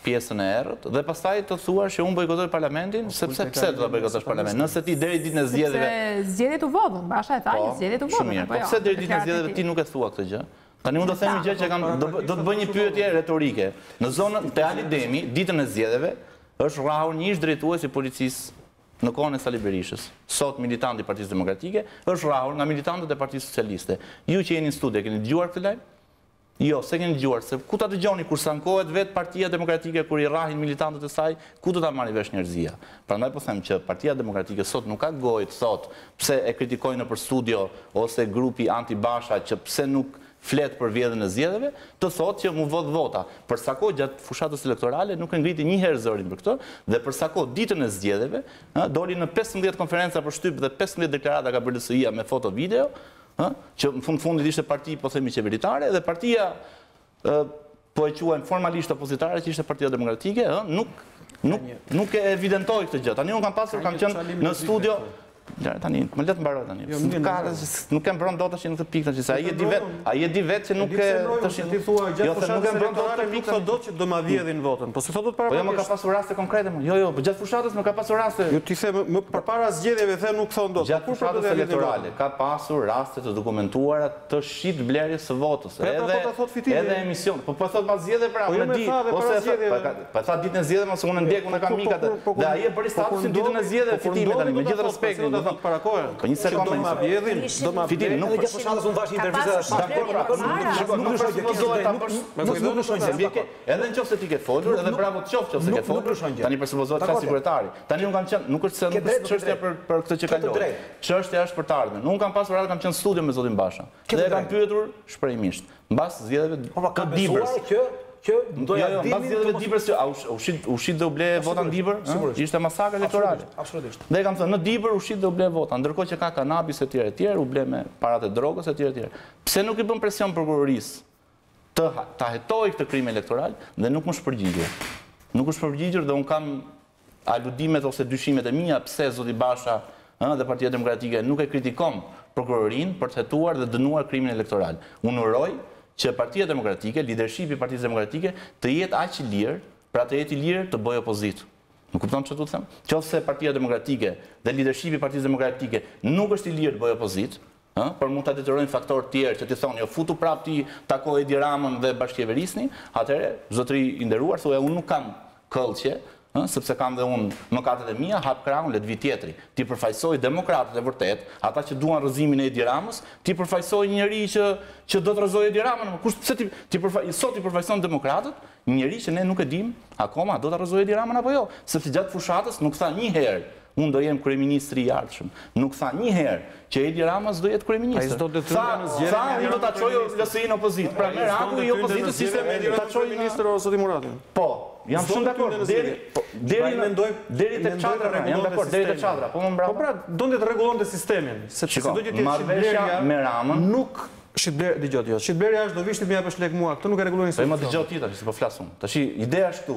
pjesën e errët, dhe pastaj të thuash që unë bojkotoj parlamentin, sepse pse do ta bojkotosh parlamentin? Nëse ti deri ditën e zgjedhjeve.
Sepse zgjedhjet u vodhën, Basha e tha, zgjedhjet u vodhën.
Shumë mirë. Po pse deri ditën e zgjedhjeve ti nuk e thua këtë gjë? Tani unë do të them një gjë që do të bëj një pyetje retorike. Në zonën te Ali Demi, ditën e zgjedhjeve, është rrahur një ish drejtues i policisë në kohën e Sali Berishës, sot militant i Partisë Demokratike, është rrahur nga militantët e Partisë Socialiste. Ju që jeni në studio, keni dëgjuar këtë lajm? Jo, se keni dëgjuar, se ku ta dëgjoni kur sankohet vetë Partia Demokratike, kur i rrahin militantët e saj, ku do ta marrë vesh njerëzia? Prandaj po them që Partia Demokratike sot nuk ka gojë të thotë pse e kritikojnë nëpër studio ose grupi anti-Basha që pse nuk flet për vjedhjen e zgjedhjeve, të thotë që mu vot vota. Për sa kohë gjatë fushatës elektorale nuk e ngriti një herë zërin për këtë, dhe për sa kohë ditën e zgjedhjeve, doli në 15 konferenca për shtyp dhe 15 deklarata ka bërë LSI-ja me foto video, që në fundit ishte parti, po themi, qeveritare, dhe partia po e quajmë formalisht opozitare, që ishte Partia Demokratike, nuk e evidentoi këtë gjë. Tani unë kam qenë në studio. Tani, më letë mbaroj tani. Nuk kem mbron dot tash në këtë pikë tash, ai e di vet që nuk e tash
ti thua gjatë fushatës elektorale nuk thot dot që do ma vjedhin votën. Po si thotë para.
Po jo, më ka pasur raste konkrete. Jo, po gjatë fushatës më ka pasur raste.
Jo, ti the më përpara zgjedhjeve the nuk thon dot.
Gjatë fushatës elektorale ka pasur raste të dokumentuara të shit blerjes së votës. Edhe emision. Po thot pas zgjedhjeve pra, unë di, ose pa tha ditën e zgjedhjeve, mos unë ndjek, unë kam mikat. Dhe ai e bëri statusin ditën e zgjedhjeve fitime tani, me gjithë respektin.
Para kohë.
Po një sekondë.
Do ma vjedhin,
fitim, nuk
për fushatës unë thash intervistë.
Nuk edhe nëse ti ke folur, edhe bravo të qoftë nëse ke folur. Tani përsupozohet ka siguritari. Tani unë kam qenë, nuk është se çështja për këtë që kaloi. Çështja është për të ardhmen. Unë kam pasur kam qenë në studio me zotin Basha. Dhe kam pyetur shprehimisht, mbas zgjedhjeve të Dibërës.
Që
mbas zgjedhjeve të Dibërës që ushit dhe u ble vota në Dibër, ishte masakër elektorale.
Absolutisht.
Dhe kam thënë në Dibër ushit dhe u ble vota, ndërkohë që ka kanabis e tjerë, u ble me parat e drogës e tjerë. Pse nuk i bën presion prokurorisë ta hetojë këtë krim elektoral dhe nuk më shpërgjigjur. Nuk është shpërgjigjur dhe unë kam aludimet ose dyshimet e mia pse zoti Basha dhe Partia Demokratike nuk e kritikon prokurorinë për të hetuar dhe dënuar krimin elektoral. Unë uroj që Partia Demokratike, leadershipi i Partisë Demokratike të jetë aq i lirë, pra të jetë i lirë të bëjë opozitë. Më kupton çfarë do të them? Qofse Partia Demokratike dhe leadershipi i Partisë Demokratike nuk është i lirë të bëjë opozitë, por mund ta detyrojnë faktorë të tjerë që ti thonë, jo futu prapë ti takoj Edi Ramën dhe bashkëqeverisni, atëherë zotëri i nderuar thuaj unë nuk kam këllqje, sepse kam dhe unë mëkatet e mia, hap krahun, let vi tjetri. Ti përfaqësoj demokratët e vërtet, ata që duan rrëzimin e Edi Ramës, ti përfaqësoj një njerëz që do të rrëzojë Edi Ramën. Pse sot ti përfaqëson demokratët, një njerëz që ne nuk e dim akoma do ta rrëzojë Edi Ramën apo jo, sepse gjatë fushatës nuk tha një herë unë do jem kryeministri i ardhshëm. Nuk tha një herë që Edi Ramës do jetë kryeministër. Tha unë do ta çojë LSI-n opozitë. Pra merr rangu i opozitës ishte ta çojë
ministër ose Muratin.
Po, jam shumë dakord. Deri tek çadra, jam dakord, deri tek çadra. Po më mbrapa.
Po pra, donte të rregullonte sistemin, sepse do të jetë
marrëveshja me Ramën
nuk Shitblerja është do vishti më japësh lek mua, këtë nuk e rregullojnë
sot. Po më dëgjoj ti tash, po flas unë. Tash ideja është këtu.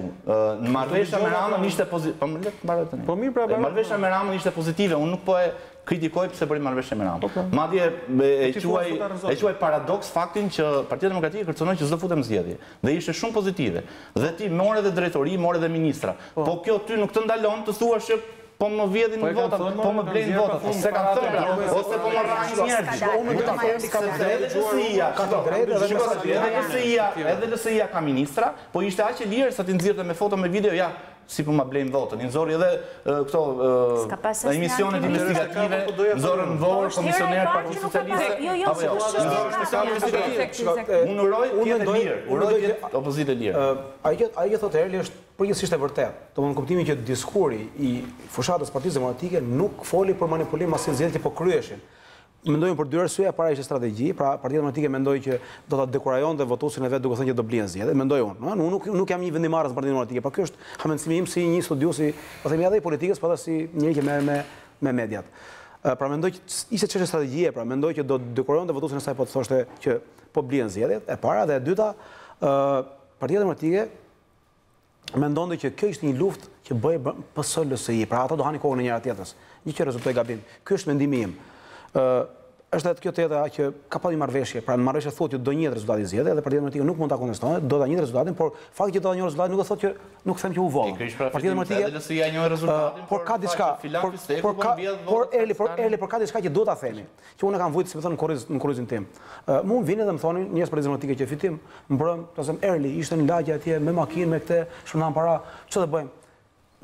Në marrëveshja me Ramën ishte pozitive. Po më le të mbaroj tani.
Po mirë, pra
marrëveshja me Ramën ishte pozitive, unë nuk po e kritikoj pse bëri marrëveshje me Ramën. Madje e quaj paradoks faktin që Partia Demokratike kërcënoi që s'do futem zgjedhje. Dhe ishte shumë pozitive. Dhe ti more dhe drejtori, more dhe ministra. Po kjo ty nuk të ndalon të thuash që po më vjedhin në votat, po më blejnë votat, se kanë thënë, ose po më rrajnë njerëzit. Edhe LSI-ja ka ministra, po ishte aq e lirë sa ti nxirrte me foto me video, ja, si po ma blejnë votën. I nxorri edhe këto emisionet investigative, nxorën në Vorë, komisionerët Partisë Socialiste. Unë uroj të jetë lirë, uroj të jetë opozitë e lirë.
Ai që thotë Erli është përgjithsisht e vërtetë. Domthonë kuptimi që diskuri i fushatës Partisë Demokratike nuk foli për manipulim as zgjedhje, po kryeshin. Mendojmë për dy arsye, para ishte strategji, pra Partia Demokratike mendoi që do ta dekurajonte votuesin e vet duke thënë që do blihen zgjedhje, mendoj unë. Unë nuk jam një vendimarrës në Partinë Demokratike, por ky është hamendësimi im si një studiosi, po themi edhe i politikës, por edhe si njëri që merr me mediat. Pra mendoj që ishte çështje strategjie, pra mendoj që do dekurajonte votusin e saj po të thoshte që po blihen zgjedhjet, e para dhe e dyta, Partia Demokratike mendonte që kjo ishte një luftë që bëhej PS-LSI, pra ata do hanin kokën e njëra tjetrës. Një që rezultoi gabim. Ky është mendimi im. Është edhe kjo teta që ka pasur një marrëveshje, pra në marrëveshje thotë që do njëjtë rezultati i zgjedhjeve dhe Partia Demokratike nuk mund ta kontestojë, do ta njëjtë rezultatin, por fakti që do ta njëjtë rezultatin nuk do thotë që nuk them që u voll.
Partia Demokratike LSI-ja njëjtë rezultatin,
por ka diçka, por ka diçka që do ta themi, që unë kam vujt si më thon në kurrizin tim. Mund vinë dhe më thonin njerëz Partia Demokratike që fitim, mbrëm, ta them Erli ishte në lagje atje me makinë me këtë, shpërndan para, ç'do të bëjmë?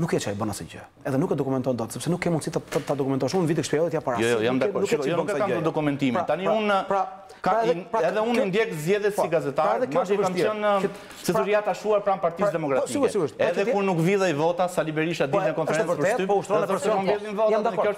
nuk e që e bën asë gjë. Edhe nuk e dokumenton dot, sepse nuk ke mundësi ta dokumentosh. Unë vitë shpjellë t'ja parasysh.
Jo, jam dakord. Nuk e kam të dokumentime. Tani unë edhe unë ndjek zgjedhjet si gazetar, madje kam qenë seturia tashuar pranë Partisë Demokratike. Edhe kur nuk vidhej vota, Sali Berisha ditë në konferencë për shtyp, po ushtronë për
jam dakord.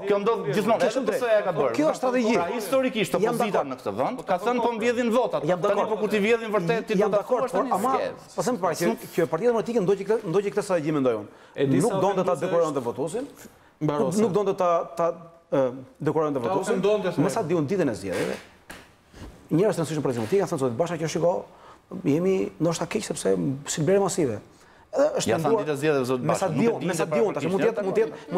Kjo ndodh gjithmonë. Edhe pse ja ka bërë.
Kjo është strategji.
Pra historikisht opozita në këtë vend ka thënë po mbjedhin votat. Tani po kur ti vjedhin vërtet ti do ta thuash tani.
Ama, po them para që Partia Demokratike ndoqi këtë strategji mendoj unë. Nuk donte ta dekoronte votuesin. Nuk donte ta dekoronte votuesin. Me sa di unë ditën e zgjedhjeve. Njerëz të nësishëm prezidenti kanë thënë zotit Basha që shiko, jemi ndoshta keq sepse si blerje masive.
Ja thanë ditë zgjedhjeve zot Basha.
Me sa diun tash mund të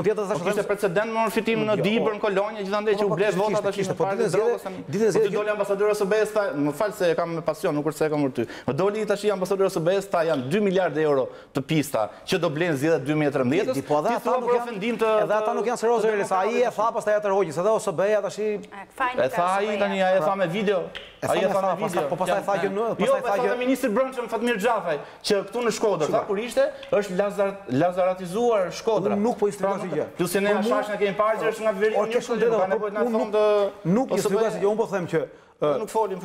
jetë tash
ishte precedent më fitim në Dibër, në Kolonjë, gjithandaj që u ble vota tash ishte
po ditën e zgjedhjeve
doli ambasadori i SBE-s tha, më fal se kam me pasion, nuk është se e kam për ty. Më doli tash ambasadori i SBE-s tha janë 2 miliardë euro të pista që do blenë zgjedhjet 2013-s.
Po edhe ata nuk janë serioze sa ai e tha pastaj atë Rogjes, edhe SBE-ja tash
e tha ai tani ai e tha me video. Ai e tha me video.
Po pastaj tha që
pastaj tha ministri i Brendshëm Fatmir Xhafaj që këtu në Shkodër tha kur ishte është lazaratizuar Shkodra.
Nuk po i strigoj asgjë.
Plus ne ashash na kemi parë që është nga veri një shkollë, ka nevojë të na thonë të
nuk i strigoj asgjë, unë po them që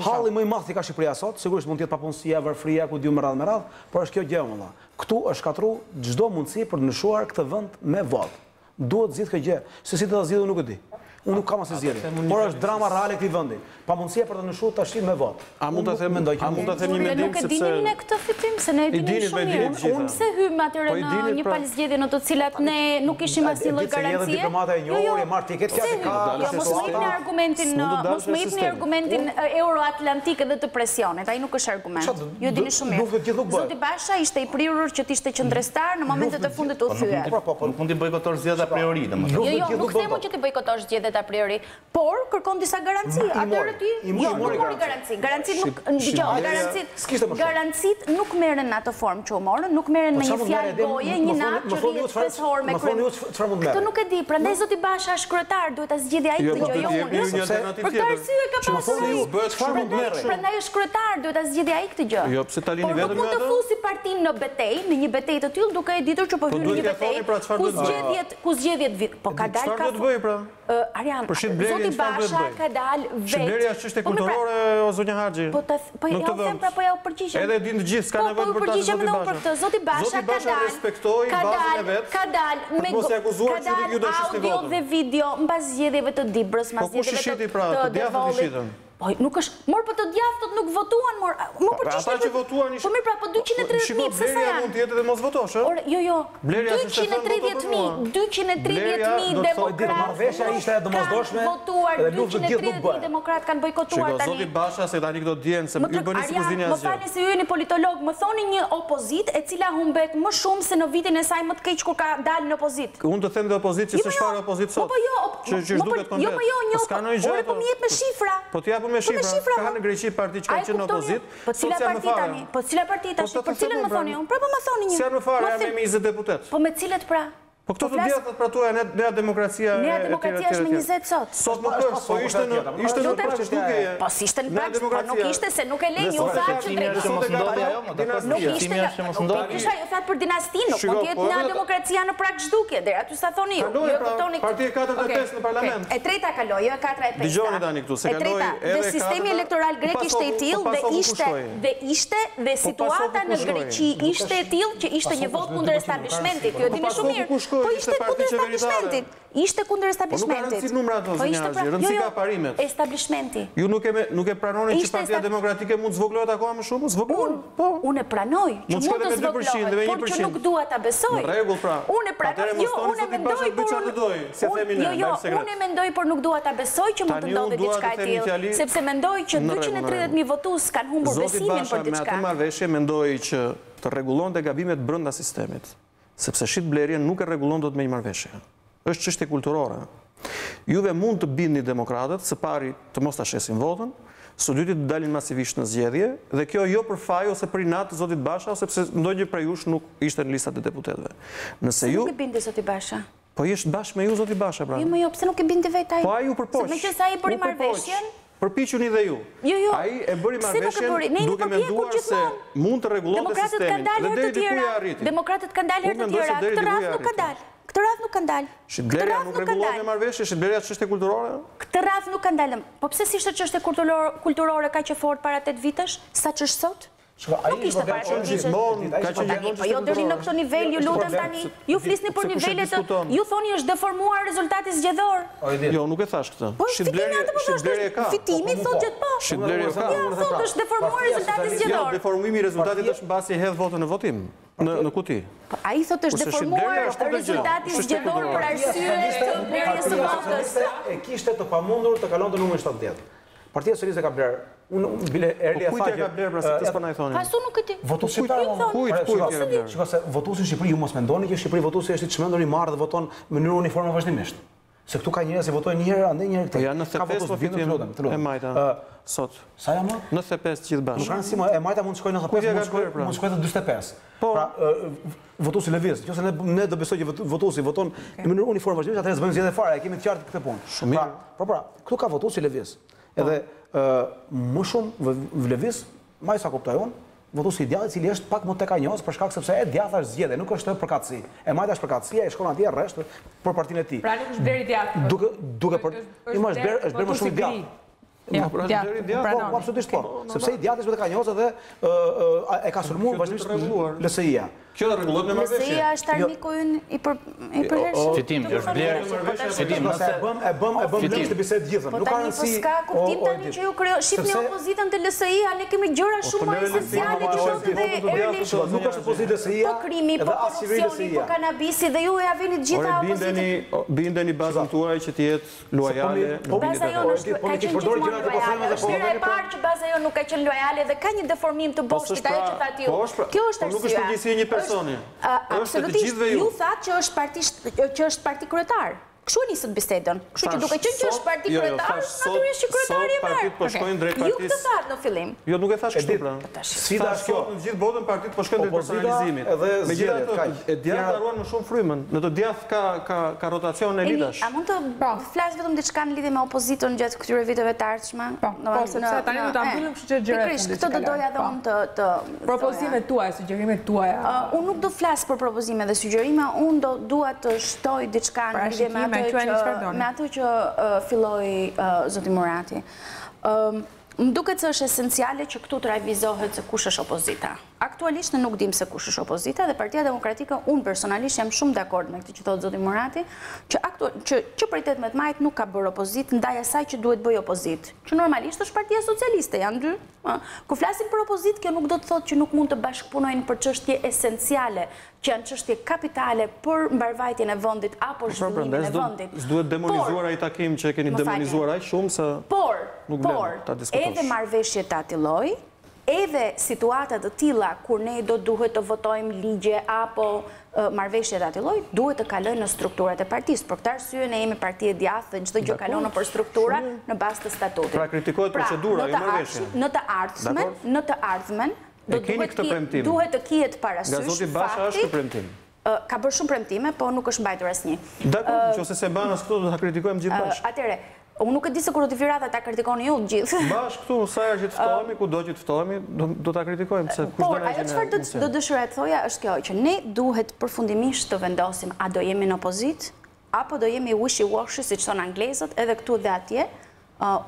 halli më i madh që ka Shqipëria sot, sigurisht mund të jetë papunësia, varfëria, ku diu me radhë, por është kjo gjë valla. Ktu është shkatruar çdo mundësi për të ndryshuar këtë vend me votë. Duhet zgjidh kjo gjë, se si të ta zgjidhë nuk e di. Unë nuk kam asnjë zgjedhje, por është drama reale këtij vendi. Pamundësia për të ndryshuar tash me votë.
A mund ta them mendoj që mund ta them një mendim sepse
nuk e dini ne këtë fitim se ne e dini shumë mirë. Unë pse hym atëherë në një palë zgjedhje në të cilat ne nuk kishim asnjë lloj garancie.
Diplomata e njohur e marr tiket fjalë ka.
Mos më jepni argumentin euroatlantik edhe të presionit. Ai nuk është argument. Ju dini shumë mirë. Zoti Basha ishte i prirur që të ishte qendrëstar në momentet e fundit u thye.
Nuk mund të bojkotosh zgjedhjet a priori, domethënë.
Jo, nuk themu që ti bojkotosh zgjedhjet a priori, por kërkon disa garanci. Atëherë ti jo, nuk mori garanci. Garancit nuk dëgjoj, garancit nuk merren në atë formë që u morën, nuk merren me një fjalë goje, një natë që rrihet 5 orë me krye. Këtë nuk e di, prandaj zoti Basha është kryetar, duhet ta zgjidhë ai këtë gjë, jo unë. Për këtë arsye ka pasur ai. Çfarë mund të merret? Prandaj është kryetar, duhet ta zgjidhë ai këtë gjë.
Jo, pse ta lini vetëm
atë? Nuk mund të fusi partinë në betejë, në një betejë të tillë duke e ditur që po hyn në një betejë. Ku zgjedhjet, po ka dalë ka.
Çfarë do të bëj pra?
Arian, zoti Basha ka dalë vetë.
Shqipëria është çështje kulturore o zonja Harxhi.
Po ja u them pra po ja u përgjigjem.
Edhe din të gjithë s'ka nevojë për ta zoti Basha.
Zoti Basha
respektoi bazën e vet.
Ka dalë me audio dhe video mbas zgjedhjeve të Dibrës, mbas zgjedhjeve
të djathtë.
Po nuk është, mor po të djathtët nuk votuan, mor. Më përgjigj.
Ata që votuan ishin.
Po mirë pra, po 230.000 pse sa janë?
Mund të jetë edhe mos votosh, ë?
Jo. 230.000 demokratë.
Marrëveshja ishte e domosdoshme.
Votuar 230.000 demokratë kanë bojkotuar tani.
Zoti Basha se tani këto diën se ju bëni sikur vini asgjë.
Më falni se ju jeni politolog, më thoni një opozitë e cila humbet më shumë se në vitin e saj më të keq kur ka dalë në opozitë.
Unë të them dhe opozitë që s'është fare opozitë sot.
Po jo,
që duket komplet.
Jo, po më jep me shifra.
Po t'jap me shifra, ka në Greqi parti që kanë qenë në opozitë.
Po cila parti tani? Po cila parti tash? Për cilën më thoni unë? Pra po më thoni një.
Si më fare, jam me 20 deputet.
Po me cilët pra?
Po këto të djathtat pra tuaj Nea Demokracia
Nea Demokracia është me 20 sot.
Sot nuk është, po ishte në praktikë.
Po si ishte në praktikë, po nuk ishte se nuk e lejnë ju thatë që drejtë. Nuk ishte ju thatë për dinastinë, nuk mund të jetë Nea Demokracia në prag zhdukje, deri aty sa thoni ju.
Partia 45 në parlament.
E treta kaloi, jo e 4 e 5.
Dëgjoni tani këtu, se kaloi edhe
dhe sistemi elektoral grek ishte i tillë dhe situata në Greqi ishte e tillë që ishte një vot kundër establishmentit. Ju e dini shumë mirë. Po ishte kundër establishmentit. Ishte kundër establishmentit.
Po nuk ka rëndësi numrat ato zonja Harxhi, rëndësi ka parimet.
Establishmenti.
Ju nuk e pranoni që Partia Demokratike mund zvoglohet akoma më shumë? Zvoglohet.
Po. Unë e pranoj që mund të zvoglohet, por që nuk dua ta besoj.
Në rregull pra.
Unë e pranoj, jo, unë e mendoj unë e mendoj por nuk dua ta besoj që mund të ndodhë diçka e tillë, sepse mendoj që 230.000 votues kanë humbur besimin për diçka.
Zoti Basha me atë marrëveshje mendoi që të rregullonte gabimet brenda sistemit. Sepse shit blerjen nuk e rregullon dot me një marrëveshje. Është çështje kulturore. Juve mund të bindni demokratët, së pari të mos ta shesin votën, së dyti të dalin masivisht në zgjedhje, dhe kjo jo për faj ose për inat të zotit Basha, ose pse ndonjë prej jush nuk ishte në listat e deputetëve. Nëse ju
nuk e bindi zoti Basha.
Po jeshtë bashkë me ju zoti Basha pra.
Jo, pse nuk e bindi vetë ai?
Po ai ju përpoq.
Se meqenëse ai bëri marrëveshjen,
përpiquni dhe ju. Ai e bëri marrëveshjen duke menduar se mund të rregullonte sistemin. Dhe deri diku ja arriti.
Demokratët kanë dalë herë të tjera, këtë radhë nuk ka dalë. Këtë radhë nuk kanë dalë.
Shitblerja nuk rregullon me marrëveshje, shitblerja çështje kulturore?
Këtë radhë nuk kanë dalë. Po pse si ishte çështje kulturore kaq e fortë para 8 vitesh, sa ç'është sot? Nuk ishte para 8 vitesh. Po jo deri në këtë nivel, ju lutem tani, ju flisni për nivelet, ju thoni është deformuar rezultati zgjedhor.
Jo, nuk e thash këtë.
Shitblerja
e ka.
Fitimi thotë që po.
Shitblerja e ka.
Ja, thotë është deformuar rezultati zgjedhor.
Deformimi i rezultatit është mbasi hedh votën në votim. Në kuti.
Ai thotë është deformuar rezultati zgjedhor për arsye të blerjes së votës.
E kishte të pamundur të kalonte numrin 70. Partia Socialiste ka bler. Unë bile erdhi e tha që
ka bler pra se t'spo na i thoni.
Kasu nuk e di.
Votuesi shqiptar.
Kujt ka bler?
Shikoj se votuesi në Shqipëri ju mos mendoni që Shqipëri votuesi është i çmendur i marrë dhe voton në mënyrë uniforme vazhdimisht. Se këtu ka njerëz që votojnë një herë, andaj një herë
këtë. Po janë 95 po fitim e majta. Sot.
Sa janë?
95 gjithë bashkë.
Nuk kanë si e majta mund të shkojë 95, mund të shkojë te 45. Pra votuesi lëviz, nëse ne do besoj që votuesi voton në mënyrë uniforme vazhdimisht, atëherë s'bëjmë zgjedhje fare, e kemi të qartë këtë punë.
Shumë mirë.
Pra, këtu ka votuesi lëviz. Edhe më shumë lëviz, më sa kuptoj unë, votuesi i djathtë i cili është pak më tek anjos për shkak sepse e djatha është zgjedhje, nuk është përkatësi. E majta është përkatësia, e shkon atje rresht për partinë e tij.
Pra nuk është bler i djathtë.
Duke për është bler më shumë i djathtë. Po, absolutisht po. Sepse i djathtë është tek anjos dhe e ka sulmuar vazhdimisht LSI-ja.
Kjo do rregullohet me marrëveshje.
LSI-ja është armiku ynë i përhershëm.
Fitim, është bler. Fitim,
e bëm lëndë të bisedë gjithën.
Nuk ka rëndësi. Po s'ka kuptim tani që ju shihni opozitën te LSI-ja, ne kemi gjëra shumë më esenciale që thotë dhe Erlish.
Nuk është opozitë LSI-ja.
Po krimi, po korrupsioni, po kanabisi dhe ju ja vini të gjitha opozitën.
Bindeni bazën tuaj që të jetë lojale.
Baza jo ka qenë gjithmonë lojale. Është hera e parë që baza jo nuk ka qenë lojale dhe ka një deformim të boshtit ajo që thatë ju. Kjo është arsyeja.
Nuk është përgjegjësia e një personi.
Absolutisht, ju thatë që është parti kryetar. Kështu nisët bisedën. Kështu që duke qenë që është parti kryetar, natyrisht që kryetari e merr.
Po shkojnë drejt partisë.
Ju këtë thatë në fillim.
Jo, nuk e thash kështu pra.
Sfida është kjo.
Në gjithë botën partitë po shkojnë drejt personalizimit. Megjithatë, e djathtë ruan më shumë frymën. Në të djathtë ka rotacion elitash.
A mund të flas vetëm diçka në lidhje me opozitën gjatë këtyre viteve të ardhshme?
Po, sepse tani do ta mbyllim, kështu që gjëra.
Pikërisht, këtë do doja dhe unë të
propozimet tuaja, sugjerimet tuaja.
Unë nuk do flas për propozime dhe sugjerime, unë dua të shtoj diçka në lidhje me atë që filloi zoti Murati. Më duket se është esenciale që këtu të revizohet se kush është opozita. Aktualisht ne nuk dim se kush është opozita dhe Partia Demokratike, unë personalisht jam shumë dakord me këtë që thotë zoti Murati, që prej 18 majit nuk ka bërë opozit ndaj asaj që duhet bëj opozit. Që normalisht është Partia Socialiste, janë dy. Kur flasim për opozit, kjo nuk do të thotë që nuk mund të bashkëpunojnë për çështje esenciale, që janë çështje kapitale për mbarvajtjen e vendit apo zhvillimin e vendit.
S'duhet demonizuar ai takim që e keni demonizuar aq shumë se nuk vlen ta diskutosh.
Edhe marrëveshje të atij lloji, edhe situata të tilla kur ne do duhet të votojmë ligje apo marrëveshje të atij lloji, duhet të kalojnë në strukturat e partisë. Për këtë arsye ne jemi parti e djathtë dhe çdo gjë kalon nëpër struktura në bazë të statutit.
Pra kritikohet procedura, jo marrëveshja.
Në të ardhmen duhet të kihet parasysh.
Nga zoti Basha është ky premtim.
Ka bërë shumë premtime, po nuk është mbajtur asnjë.
Dakor, nëse se bën as këto do ta kritikojmë gjithë bashkë.
Atëre, unë nuk e di se kur do të vi rradha ta kritikoni ju gjithë.
Bashkë këtu, sa herë që të ftohemi, kudo që të ftohemi, do ta kritikojmë se kush do na
gjejë. Por ajo çfarë do dëshiroj të thoja është kjo, që ne duhet përfundimisht të vendosim a do jemi në opozitë apo do jemi wishy-washy siç thon anglezët, edhe këtu dhe atje.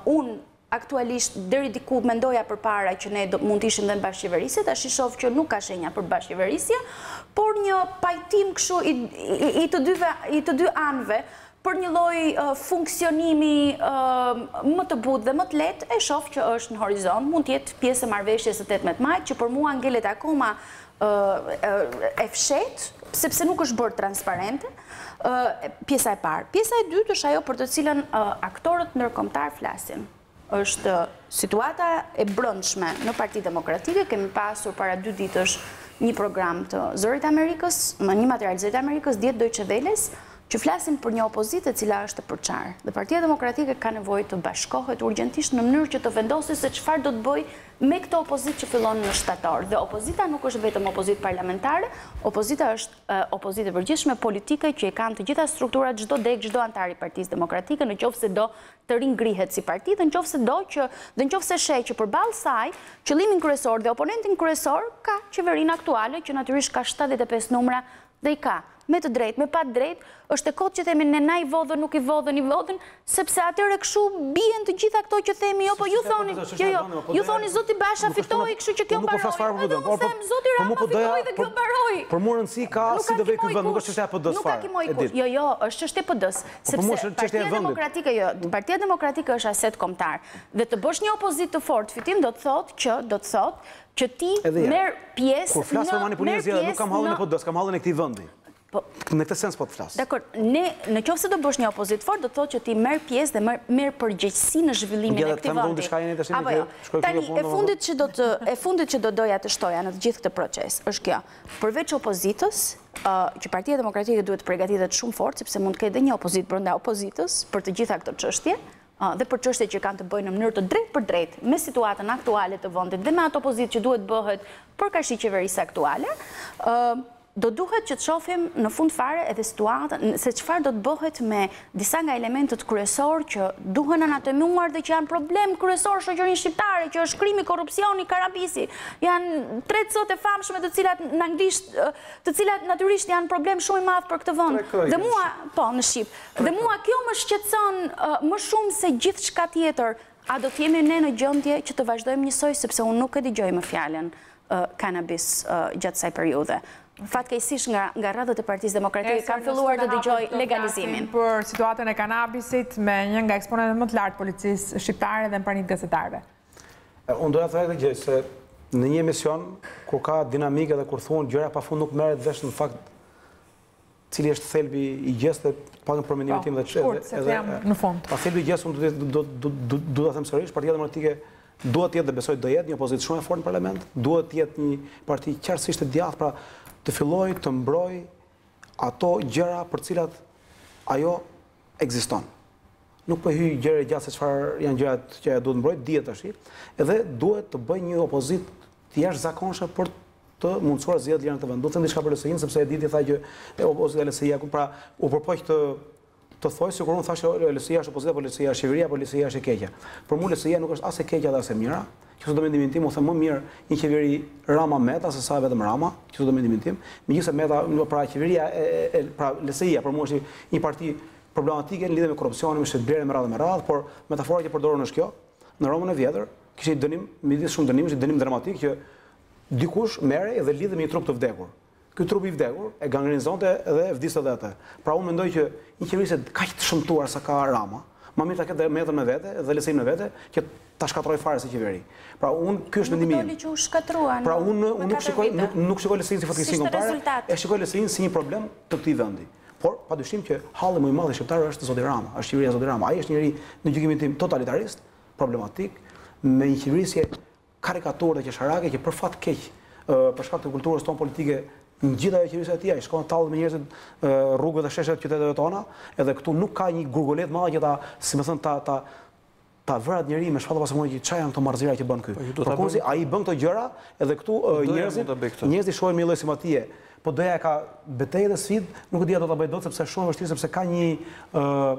Unë aktualisht deri diku mendoja përpara që ne mund të ishim dhe në bashkëqeverisje, tash i shoh që nuk ka shenja për bashkëqeverisje, por një pajtim kështu i të dy anëve për një lloj funksionimi më të butë dhe më të lehtë, e shoh që është në horizont, mund të jetë pjesë e marrëveshjes së 18 majit, që për mua ngelet akoma e fshet, sepse nuk është bërë transparente. Pjesa e parë. Pjesa e dytë është ajo për të cilën aktorët ndërkombëtar flasin. Është situata e brendshme në Partinë Demokratike. Kemi pasur para 2 ditësh një program të Zërit Amerikës, një material Zërit Amerikës, 10 Deutsche Welles, që flasim për një opozitë e cila është e përçarë. Dhe Partia Demokratike ka nevojë të bashkohet urgjentisht në mënyrë që të vendosë se çfarë do të bëjë me këtë opozitë që fillon në shtator. Dhe opozita nuk është vetëm opozitë parlamentare, opozita është opozitë e përgjithshme politike që e kanë të gjitha strukturat, çdo deg, çdo antar i Partisë Demokratike, nëse do të ringrihet si parti, dhe nëse sheh që përballë saj, qëllimin kryesor dhe oponentin kryesor ka qeverinë aktuale, që natyrisht ka 75 numra dhe i ka me të drejtë, me pa drejtë, është e kotë që themi ne na i vodhën, nuk i vodhën, sepse atëre kështu bien të gjitha këto që themi, jo, po ju thoni zoti Basha fitoi, kështu që kjo mbaroi. Edhe unë them zoti Rama fitoi dhe kjo mbaroi.
Për mua rëndësi ka si do vej ky vend, nuk është çështja e PD-s fare.
Jo, është çështja e PD-s, sepse Partia Demokratike është aset kombëtar. Dhe të bësh një opozitë të fortë fitim do të thotë që ti merr pjesë.
Kur flas për manipulizje, nuk kam hallën e PD-s, kam hallën e këtij vendi. Në këtë sens po të flas.
Dakor, në qoftë se do bësh një opozitë fort, do të thotë që ti merr pjesë dhe merr përgjegjësi në zhvillimin e këtij vendi. Apo jo. Tani e fundit që do doja të shtoja në të gjithë këtë proces është kjo. Përveç opozitës, që Partia Demokratike duhet të përgatitet shumë fort, sepse mund të ketë edhe një opozitë brenda opozitës për të gjitha këto çështje, dhe për çështje që kanë të bëjnë në mënyrë të drejtë për drejtë me situatën aktuale të vendit dhe me ato opozitë që duhet bëhet përkashi qeverisë aktuale, do duhet që të shohim në fund fare edhe situatën se çfarë do të bëhet me disa nga elementët kryesor që duhen anatemiuar dhe që janë problem kryesor shoqërinë shqiptare, që është krimi, korrupsioni, karabisi. Janë tre zot e famshme të cilat në anglisht, të cilat natyrisht janë problem shumë i madh për këtë vend. Dhe mua, po, në Shqip. Dhe mua kjo më shqetëson më shumë se gjithçka tjetër. A do të jemi ne në gjendje që të vazhdojmë njësoj, sepse unë nuk e dëgjoj më fjalën kanabis gjatë kësaj periudhe. Fatkeqësisht nga radhët e Partisë Demokratike kanë filluar të dëgjoj legalizimin.
Për situatën e kanabisit me një nga eksponentët më të lartë policisë shqiptare dhe në pranit gazetarëve.
Unë doja të thaj këtë gjë, se në një emision, kur ka dinamike dhe kur thuan gjëra pafund nuk merret vesh në fakt cili është thelbi i gjës dhe pakën për mendimin tim dhe
në fund.
Pa thelbi i gjës unë do ta them sërish, Partia Demokratike duhet të jetë dhe besoj do jetë një opozitë shumë e fortë në parlament, duhet të jetë një parti qartësisht e djathtë, pra të filloj të mbroj ato gjëra për cilat ajo ekziston. Nuk po hyj gjëra gjatë se çfarë janë gjërat që ajo duhet mbroj, dihet tash. Edhe duhet të bëj një opozitë të jashtëzakonshme për të mundësuar zgjedhjet në këtë vend. Do të them diçka për LSI-n, sepse e diti tha që opozita e LSI-ja, pra u përpoq të thoj sikur unë thashë LSI-ja është opozita, po LSI-ja është qeveria, po LSI-ja është e keqja. Për mua LSI-ja nuk është as e keqja as e mira. Që do mendimin tim, u them më mirë një qeveri Rama Meta se sa vetëm Rama, që do mendimin tim. Megjithëse Meta, pra qeveria pra LSI-ja për mua është një parti problematike në lidhje me korrupsionin, me shitblerjen me radhë, por metafora që përdorën është kjo. Në Romën e vjetër kishte dënim, midis shumë dënimsh, dënim dramatik që dikush merrej dhe lidhej me një trup të vdekur. Ky trup i vdekur e gangrenizonte dhe vdiste edhe atë. Pra unë mendoj që një qeverisë kaq të shëmtuar sa ka Rama, më mirë ta ketë Metën me vete dhe LSI-n me vete, që ta shkatroj fare si qeveri. Pra unë ky është mendimi im.
Nuk doli që u shkatruan.
Pra unë nuk shikoj LSI-n si fatkeqësi kombëtare, e shikoj LSI-n si një problem të këtij vendi. Por padyshim që halli më i madh i shqiptarëve është zoti Rama, është qeveria e zoti Rama. Ai është njëri në gjykimin tim totalitarist, problematik, me një qeverisje karikaturë dhe qesharake që për fat keq për shkak të kulturës tonë politike në gjitha ajo qeverisja e tij, ai shkon tallë me njerëzit rrugët dhe sheshet qyteteve tona, edhe këtu nuk ka një gurgulet madhe që ta, si më thën, ta vërat njëri me shpallë pasamunit që çfarë janë këto marrëzira që bën ky. Përkunzi ai bën këto gjëra edhe këtu njerëzit shohin me lloj simpatie. Po doja ka betejë dhe sfidë, nuk e dia do ta bëj dot sepse është shumë vështirë, sepse ka një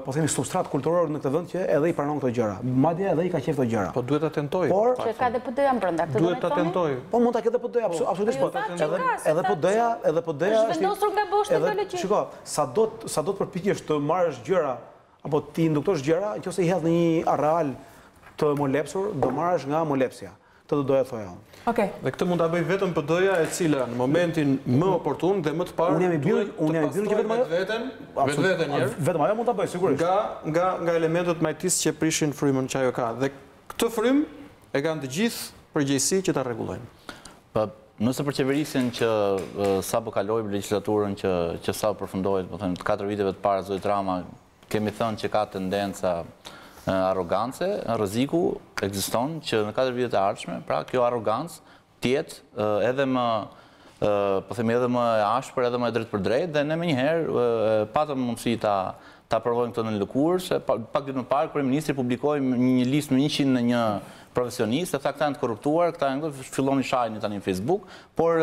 po themi substrat kulturor në këtë vend që edhe i pranon këto gjëra. Madje edhe i ka qejf këto gjëra.
Po duhet ta tentoj.
Por
që ka dhe PD-ja brenda këtë.
Duhet ta tentoj.
Po mund ta ketë PD-ja, absolutisht po. Edhe PD-ja
është vendosur nga boshti ideologjik.
Shiko, sa do të përpiqesh të marrësh gjëra apo ti induktosh gjëra, nëse i hedh në një areal të molepsur, do marrësh nga molepsia. Të do doja thoja unë.
Okej.
Dhe këtë mund ta bëj vetëm PD-ja e cila në momentin më oportun dhe më të parë
unë jam i bindur që
vetveten njerë.
Vetëm ajo mund ta bëj sigurisht.
Nga elementët majtisë që prishin frymën që ajo ka. Dhe këtë frymë e kanë të gjithë përgjegjësi që ta rregullojnë.
Nëse për qeverisjen që sapo kaloi legjislaturën që sapo përfundoi, do të them 4 viteve të para zoti Rama, kemi thënë që ka tendenca arrogance, rreziku ekziston që në 4 vitet e ardhshme, pra kjo arrogancë tjetë edhe më po themi edhe më ashpër, edhe më drejt për drejt, dhe ne me njëherë patëm mundësi ta provojmë këtë në lëkurë, se pak ditë më parë, kryeministri publikoi një listë me 101 profesionistë, tha këta janë të korruptuar, këta janë filloni shajni tani në Facebook, por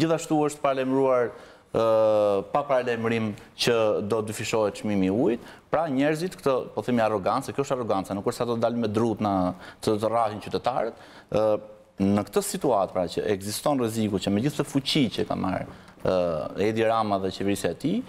gjithashtu është paralajmëruar pa paralajmërim që do dyfishohet çmimi i ujit. Pra njerëzit këtë, po themi arrogancë, kjo është arroganca, nuk është sa do të dalin me drut të rrahin qytetarët. Në këtë situatë, pra që ekziston rreziku që me gjithë të fuqi që ka marrë Edi Rama dhe qeverisja e tij,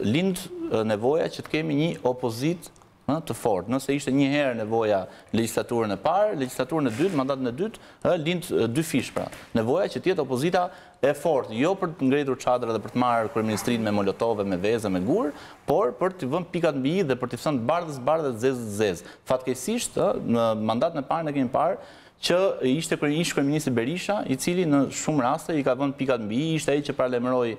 lind nevoja që të kemi një opozitë të fortë. Nëse ishte një herë nevoja legjislaturën e parë, legjislaturën e dytë, mandatin e dytë, lind dy fish pra. Nevoja që të jetë opozita e fortë, jo për të ngritur çadra dhe për të marrë kryeministrinë me molotove, me vezë, me gur, por për të vënë pikat mbi i dhe për të thënë bardhës, zezë. Fatkeqësisht, në mandatin e parë ne kemi parë që ishte kryeministri Berisha, i cili në shumë raste i ka vënë pikat mbi i, ishte ai që paralajmëroi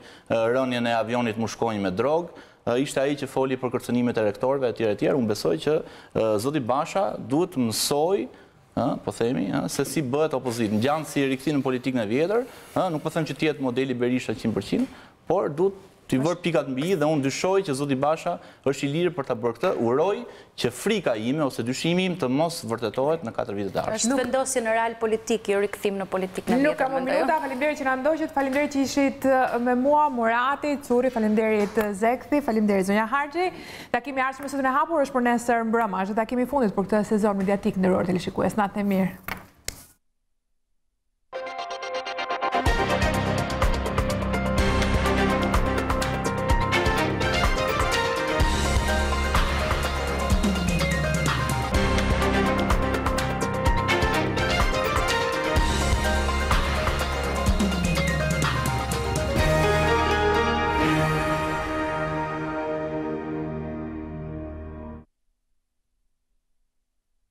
rënien e avionit Mushkonj me drogë, ishte ai që foli për kërcënimet e rektorëve etj. Unë besoj që zoti Basha duhet të mësoj, po themi, se si bëhet opozitë. Ngjan si rikthim në politikën e vjetër, nuk po them që të jetë modeli Berisha 100%, por duhet t'i vërë pikat mbi dhe unë dyshoj që zoti Basha është i lirë për ta bërë këtë. Uroj që frika ime ose dyshimi im të mos vërtetohet në 4 vitet e ardhshëm.
Është vendosje në real politik, jo rikthim në politikën e vjetër.
Nuk kam minuta, faleminderit që na ndoqët, faleminderit që ishit me mua, Murati, Curi, faleminderit Zekthi, faleminderit zonja Harxhi. Takimi i ardhshëm me studion e hapur është për nesër mbrëmë, është takimi i fundit për këtë sezon mediatik ndëror teleshikues. Natë e mirë.